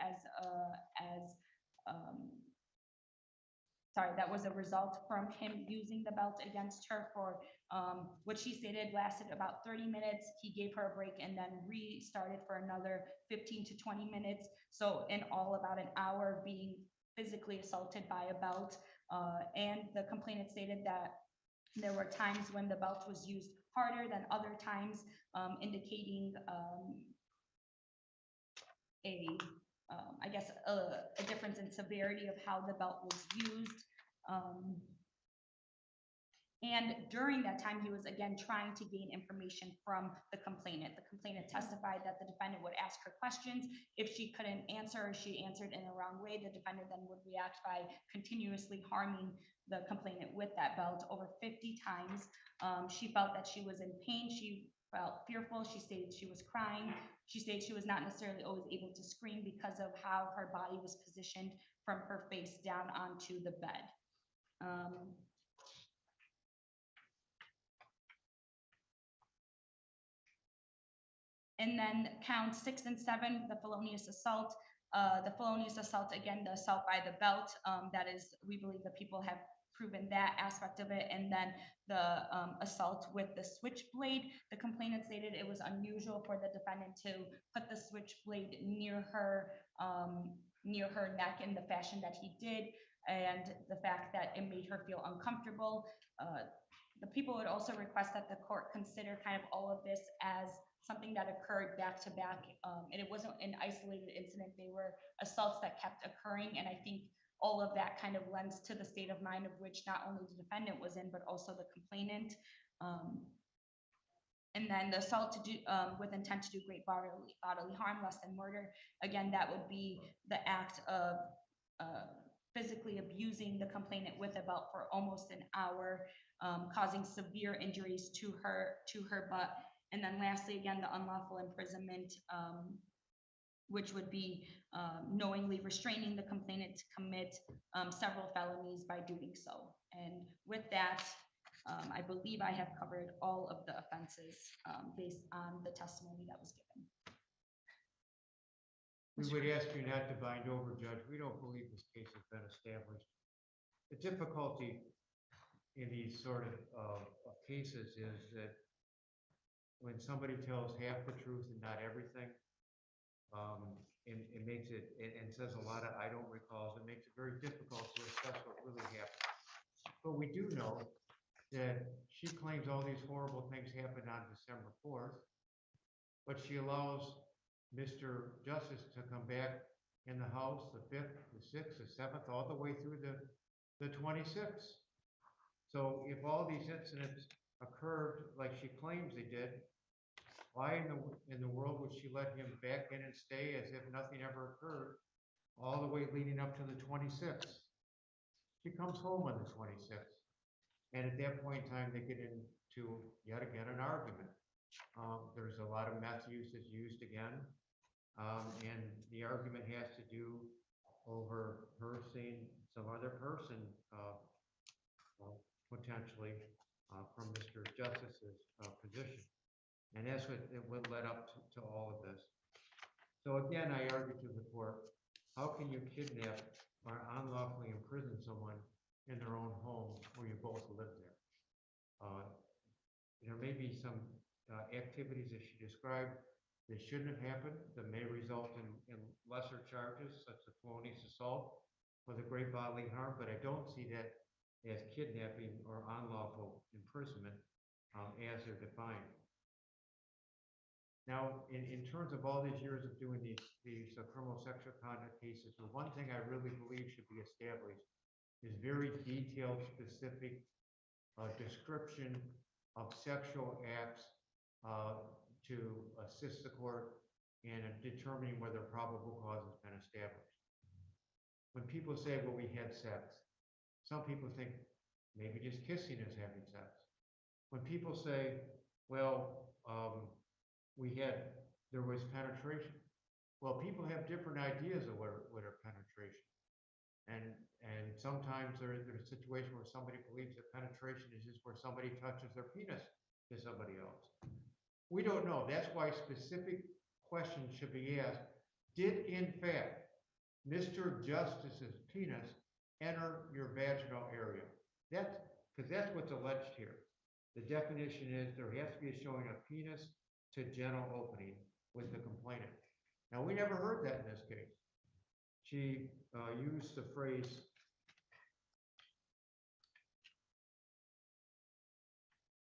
A: that was a result from him using the belt against her for what she stated lasted about 30 minutes. He gave her a break and then restarted for another 15 to 20 minutes. So in all, about an hour being physically assaulted by a belt. And the complainant stated that there were times when the belt was used harder than other times, indicating a difference in severity of how the belt was used. And during that time, he was again trying to gain information from the complainant. The complainant testified that the defendant would ask her questions. If she couldn't answer or she answered in the wrong way, the defendant then would react by continuously harming the complainant with that belt over 50 times. She felt that she was in pain. She felt fearful. She stated she was crying. She stated she was not necessarily always able to scream because of how her body was positioned from her face down onto the bed. And then counts 6 and 7, the felonious assault. The felonious assault, again, the assault by the belt, that is, we believe the people have proven that aspect of it. And then the assault with the switchblade, the complainant stated it was unusual for the defendant to put the switchblade near her neck in the fashion that he did, and the fact that it made her feel uncomfortable. The people would also request that the court consider kind of all of this as something that occurred back to back, and it wasn't an isolated incident. They were assaults that kept occurring, and I think all of that kind of lends to the state of mind of which not only the defendant was in, but also the complainant. And then the assault with intent to do great bodily harm, less than murder. Again, that would be the act of physically abusing the complainant with a belt for almost an hour, causing severe injuries to her butt. And then lastly, again, the unlawful imprisonment which would be knowingly restraining the complainant to commit several felonies by doing so. And with that, I believe I have covered all of the offenses based on the testimony that was given.
B: We would ask you not to bind over, Judge. We don't believe this case has been established. The difficulty in these sort of cases is that when somebody tells half the truth and not everything, it makes it, and says a lot of I don't recalls, it makes it very difficult to assess what really happened. But we do know that she claims all these horrible things happened on December 4th, but she allows Mr. Justice to come back in the house the 5th, the 6th, the 7th, all the way through the 26th. So if all these incidents occurred like she claims they did, why in the world would she let him back in and stay as if nothing ever occurred all the way leading up to the 26th? She comes home on the 26th. And at that point in time, they get into yet again an argument. There's a lot of meth use is used again. And the argument has to do over her seeing some other person potentially from Mr. Justice's position. And that's what led up to all of this. So again, I argue to the court, how can you kidnap or unlawfully imprison someone in their own home where you both live there? There may be some activities that she described that shouldn't have happened, that may result in lesser charges, such as felonious assault with a great bodily harm, but I don't see that as kidnapping or unlawful imprisonment as they're defined. Now, in terms of all these years of doing these criminal sexual conduct cases, the one thing I really believe should be established is very detailed, specific description of sexual acts to assist the court in determining whether probable cause has been established. When people say, well, we had sex, some people think maybe just kissing is having sex. When people say, well, there was penetration. Well, people have different ideas of what are penetration. And sometimes there's a situation where somebody believes that penetration is just where somebody touches their penis to somebody else. We don't know. That's why specific questions should be asked. Did, in fact, Mr. Justice's penis enter your vaginal area? Because that's what's alleged here. The definition is there has to be a showing of penis to genital opening with the complainant. Now, we never heard that in this case. She used the phrase,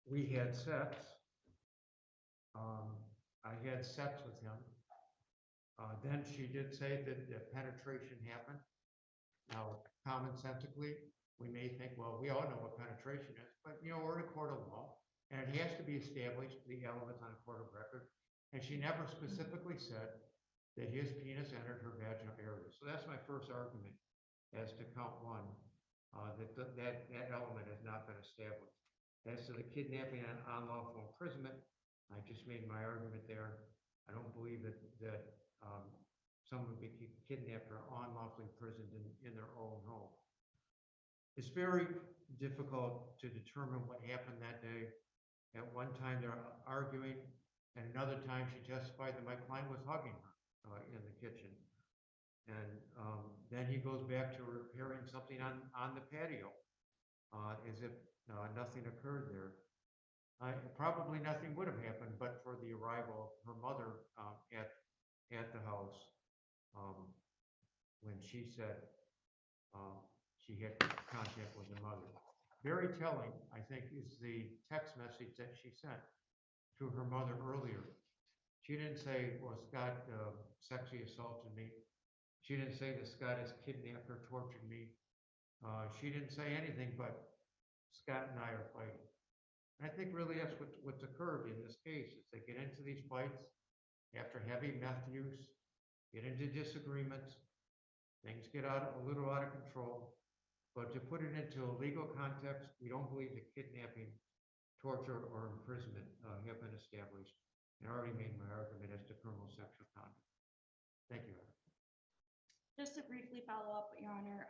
B: we had sex. I had sex with him. Then she did say that penetration happened. Now, commonsensically, we may think, well, we all know what penetration is, but we're in a court of law, and it has to be established, the elements on a court of record. And she never specifically said that his penis entered her vaginal area. So that's my first argument as to count one, that element has not been established. As to the kidnapping and unlawful imprisonment, I just made my argument there. I don't believe that someone would be kidnapped or unlawfully imprisoned in their own home. It's very difficult to determine what happened that day. At one time they're arguing, and another time she testified that my client was hugging her in the kitchen. And then he goes back to repairing something on the patio, as if nothing occurred there. Probably nothing would have happened but for the arrival of her mother at the house when she said she had contact with her mother. Very telling, I think, is the text message that she sent to her mother earlier. She didn't say, well, Scott sexually assaulted me. She didn't say that Scott has kidnapped or tortured me. She didn't say anything but Scott and I are fighting. And I think really that's what's occurred in this case is they get into these fights after heavy meth use, get into disagreements, things get a little out of control. But to put it into a legal context, we don't believe that kidnapping, torture, or imprisonment have been established. And I already made my argument as to criminal sexual conduct. Thank you.
A: Just to briefly follow up, Your Honor,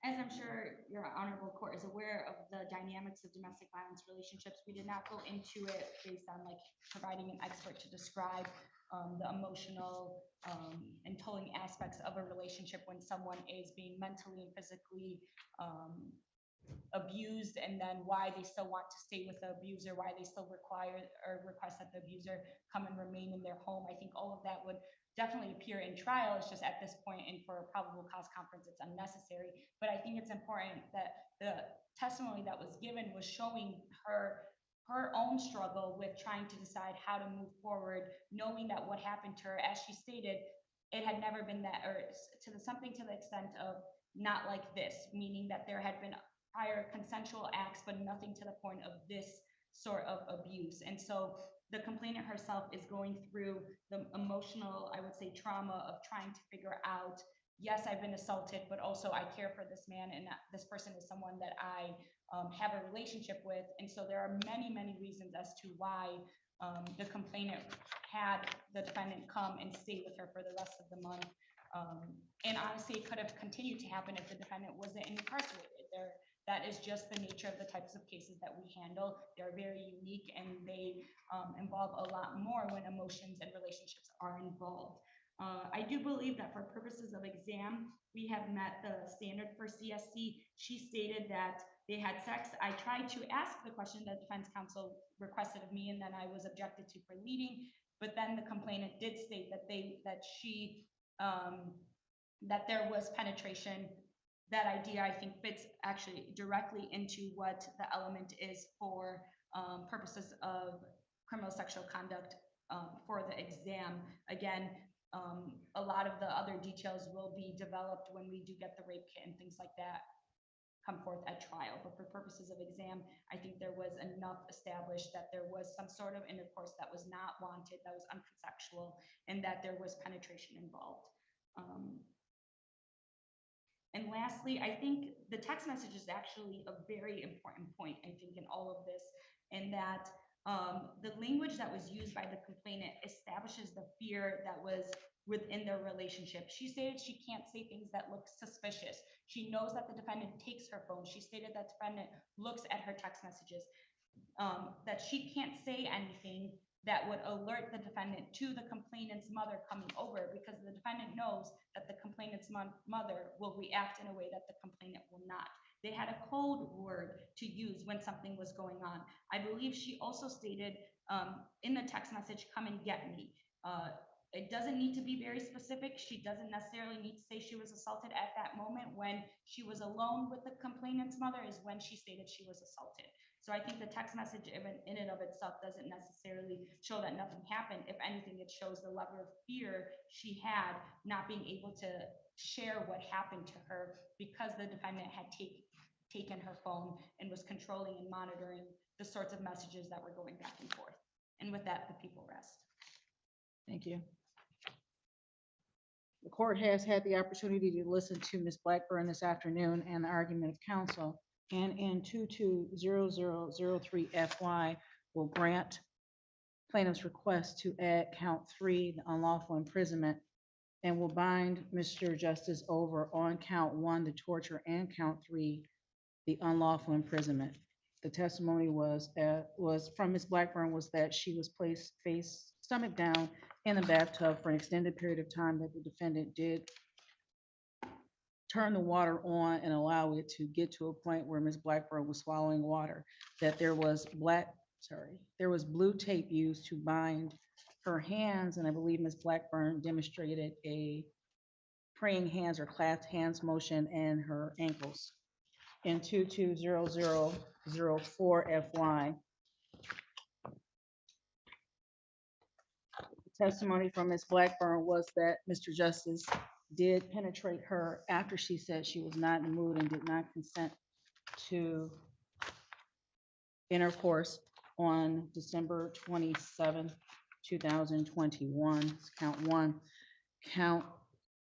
A: as I'm sure your honorable court is aware of the dynamics of domestic violence relationships, we did not go into it based on like providing an expert to describe the emotional and tolling aspects of a relationship when someone is being mentally and physically abused, and then why they still want to stay with the abuser, why they still require or request that the abuser come and remain in their home. I think all of that would definitely appear in trial. It's just at this point and for a probable cause conference, it's unnecessary. But I think it's important that the testimony that was given was showing her own struggle with trying to decide how to move forward, knowing that what happened to her, as she stated, it had never been that, or something to the extent of not like this, meaning that there had been prior consensual acts, but nothing to the point of this sort of abuse. And so the complainant herself is going through the emotional, I would say, trauma of trying to figure out, yes, I've been assaulted, but also I care for this man, and this person is someone that I have a relationship with. And so there are many, many reasons as to why the complainant had the defendant come and stay with her for the rest of the month. And honestly, it could have continued to happen if the defendant wasn't incarcerated. That is just the nature of the types of cases that we handle. They're very unique, and they involve a lot more when emotions and relationships are involved. I do believe that for purposes of exam, we have met the standard for CSC. She stated that they had sex. I tried to ask the question that defense counsel requested of me, and then I was objected to for leading. But then the complainant did state that that there was penetration. That idea, I think, fits actually directly into what the element is for purposes of criminal sexual conduct for the exam. Again, a lot of the other details will be developed when we do get the rape kit and things like that come forth at trial. But for purposes of exam, I think there was enough established that there was some sort of intercourse that was not wanted, that was unconsensual, and that there was penetration involved. And lastly, I think the text message is actually a very important point, I think, in all of this, in that the language that was used by the complainant establishes the fear that was within their relationship. She stated she can't say things that look suspicious. She knows that the defendant takes her phone. She stated that the defendant looks at her text messages, that she can't say anything that would alert the defendant to the complainant's mother coming over, because the defendant knows that the complainant's mother will react in a way that the complainant will not. They had a code word to use when something was going on. I believe she also stated in the text message, "Come and get me." It doesn't need to be very specific. She doesn't necessarily need to say she was assaulted at that moment. When she was alone with the complainant's mother is when she stated she was assaulted. So I think the text message in and of itself doesn't necessarily show that nothing happened. If anything, it shows the level of fear she had not being able to share what happened to her because the defendant had taken her phone and was controlling and monitoring the sorts of messages that were going back and forth. And with that, the people rest.
D: Thank you. The court has had the opportunity to listen to Ms. Blackburn this afternoon and the argument of counsel, and in 220003FY will grant plaintiff's request to add count 3, the unlawful imprisonment, and will bind Mr. Justice over on count 1, the torture, and count 3, the unlawful imprisonment. The testimony was from Ms. Blackburn was that she was placed face stomach down in the bathtub for an extended period of time, that the defendant did turn the water on and allow it to get to a point where Ms. Blackburn was swallowing water, that there was blue tape used to bind her hands, and I believe Ms. Blackburn demonstrated a praying hands or clasped hands motion and her ankles. In 220004FY, testimony from Ms. Blackburn was that Mr. Justice did penetrate her after she said she was not in the mood and did not consent to intercourse on December 27, 2021. Count 1. Count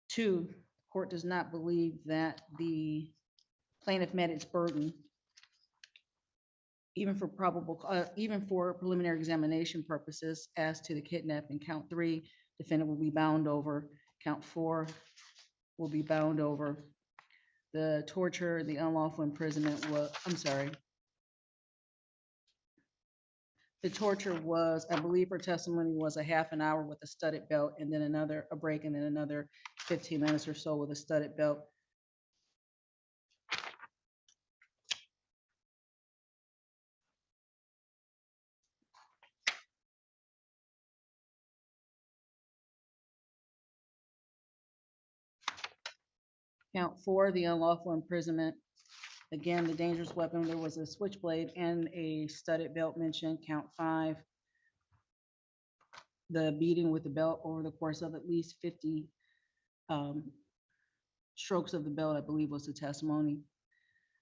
D: 2, court does not believe that the plaintiff met its burden, even for preliminary examination purposes, as to the kidnapping. Count 3, defendant will be bound over. Count 4 will be bound over. The torture, the unlawful imprisonment was, I'm sorry. The torture was, I believe her testimony was a half an hour with a studded belt and then a break and then another 15 minutes or so with a studded belt. Count 4, the unlawful imprisonment. Again, the dangerous weapon, there was a switchblade and a studded belt mentioned. Count 5, the beating with the belt over the course of at least 50 strokes of the belt, I believe was the testimony.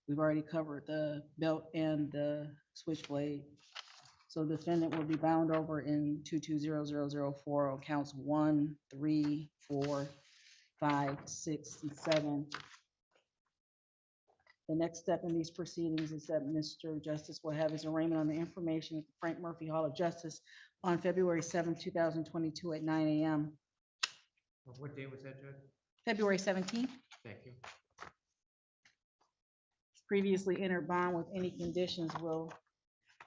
D: We've already covered the belt and the switchblade. So the defendant will be bound over in 220004 on counts 1, 3, 4, 5, 6, and 7. The next step in these proceedings is that Mr. Justice will have his arraignment on the information at the Frank Murphy Hall of Justice on February 7, 2022 at 9 a.m.
B: What day was that, Judge?
D: February 17th,
B: Thank you.
D: previously entered bond with any conditions will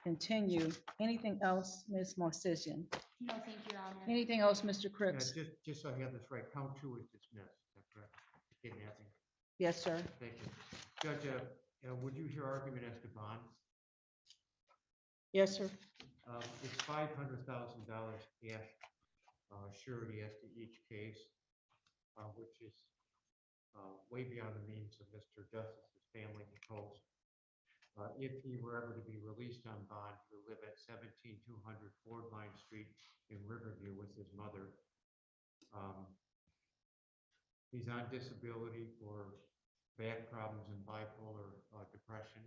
D: continue. Anything else, Ms. Marcision?
A: No, thank you, Your Honor.
D: Anything else, Mr. Cripps?
B: Just so I have this right, count 2 is dismissed, is that correct? Kidnapping.
D: Yes, sir.
B: Thank you. Judge, would you hear argument as to bond?
D: Yes, sir.
B: It's $500,000 cash surety as to each case, which is way beyond the means of Mr. Justice's family proposed. If he were ever to be released on bond, he would live at 17200 Ford Line Street in Riverview with his mother. He's on disability for back problems and bipolar depression.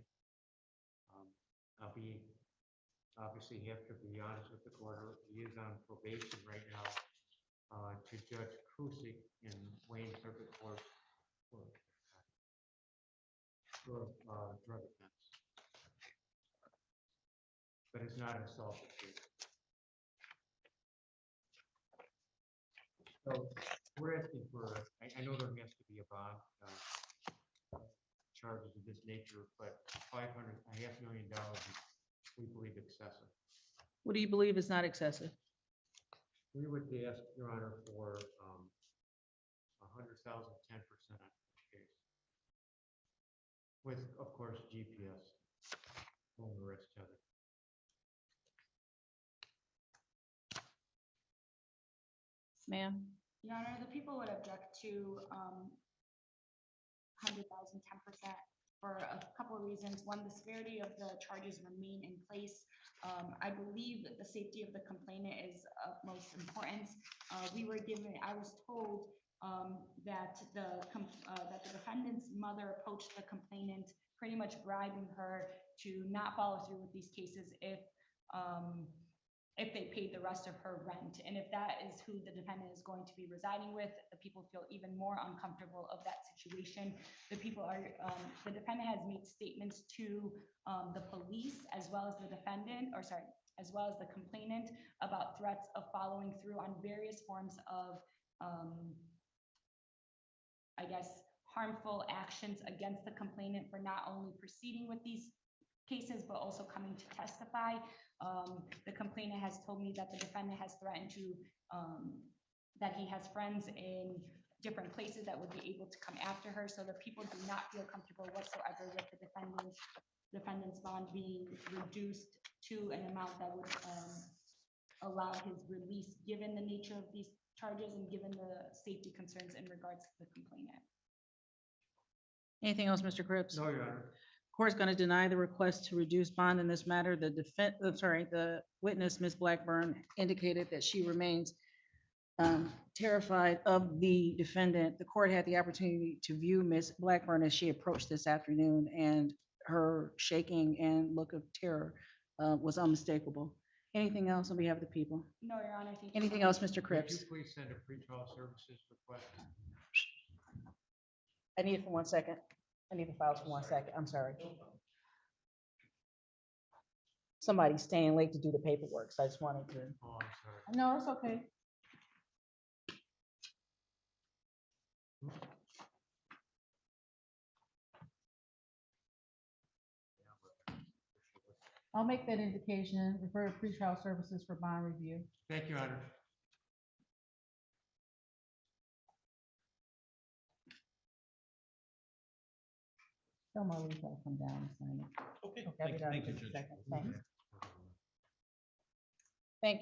B: Obviously have to be honest with the court. He is on probation right now to Judge Kusick in Wayne Circuit Court for drug offense. But it's not an assault case. So we're asking for, I know there has to be a bond, charges of this nature, but $500,000 is, we believe, excessive.
D: What do you believe is not excessive?
B: We would ask, Your Honor, for 100,000, 10% on each case. With, of course, GPS, home arrest tether.
D: Ma'am?
A: Your Honor, the people would object to 100,000, 10% for a couple of reasons. One, the severity of the charges remain in place. I believe that the safety of the complainant is of most importance. I was told that the defendant's mother approached the complainant, pretty much bribing her to not follow through with these cases if they paid the rest of her rent. And if that is who the defendant is going to be residing with, the people feel even more uncomfortable of that situation. The defendant has made statements to the police as well as as well as the complainant about threats of following through on various forms of, I guess, harmful actions against the complainant for not only proceeding with these cases, but also coming to testify. The complainant has told me that the defendant has threatened to, that he has friends in different places that would be able to come after her. So the people do not feel comfortable whatsoever with the defendant's bond being reduced to an amount that would allow his release, given the nature of these charges and given the safety concerns in regards to the complainant.
D: Anything else, Mr. Cripps?
B: No, Your Honor.
D: Court is going to deny the request to reduce bond in this matter. The witness, Ms. Blackburn, indicated that she remains terrified of the defendant. The court had the opportunity to view Ms. Blackburn as she approached this afternoon, and her shaking and look of terror was unmistakable. Anything else on behalf of the people?
A: No, Your Honor. Thank you.
D: Anything else, Mr.
B: Could
D: Cripps?
B: you please send a pretrial services request?
D: I need it for 1 second. I need the files for 1 second. I'm sorry. Somebody's staying late to do the paperwork, so I just wanted to.
B: Oh, I'm sorry.
D: No, it's okay. I'll make that indication, refer to pretrial services for bond review.
B: Thank you, Your Honor.
D: Tell Marlene to come down and sign it.
F: Okay,
D: Okay, I'll be
F: thank
D: down
F: you,
D: in just a
F: Judge.
D: second. Thanks.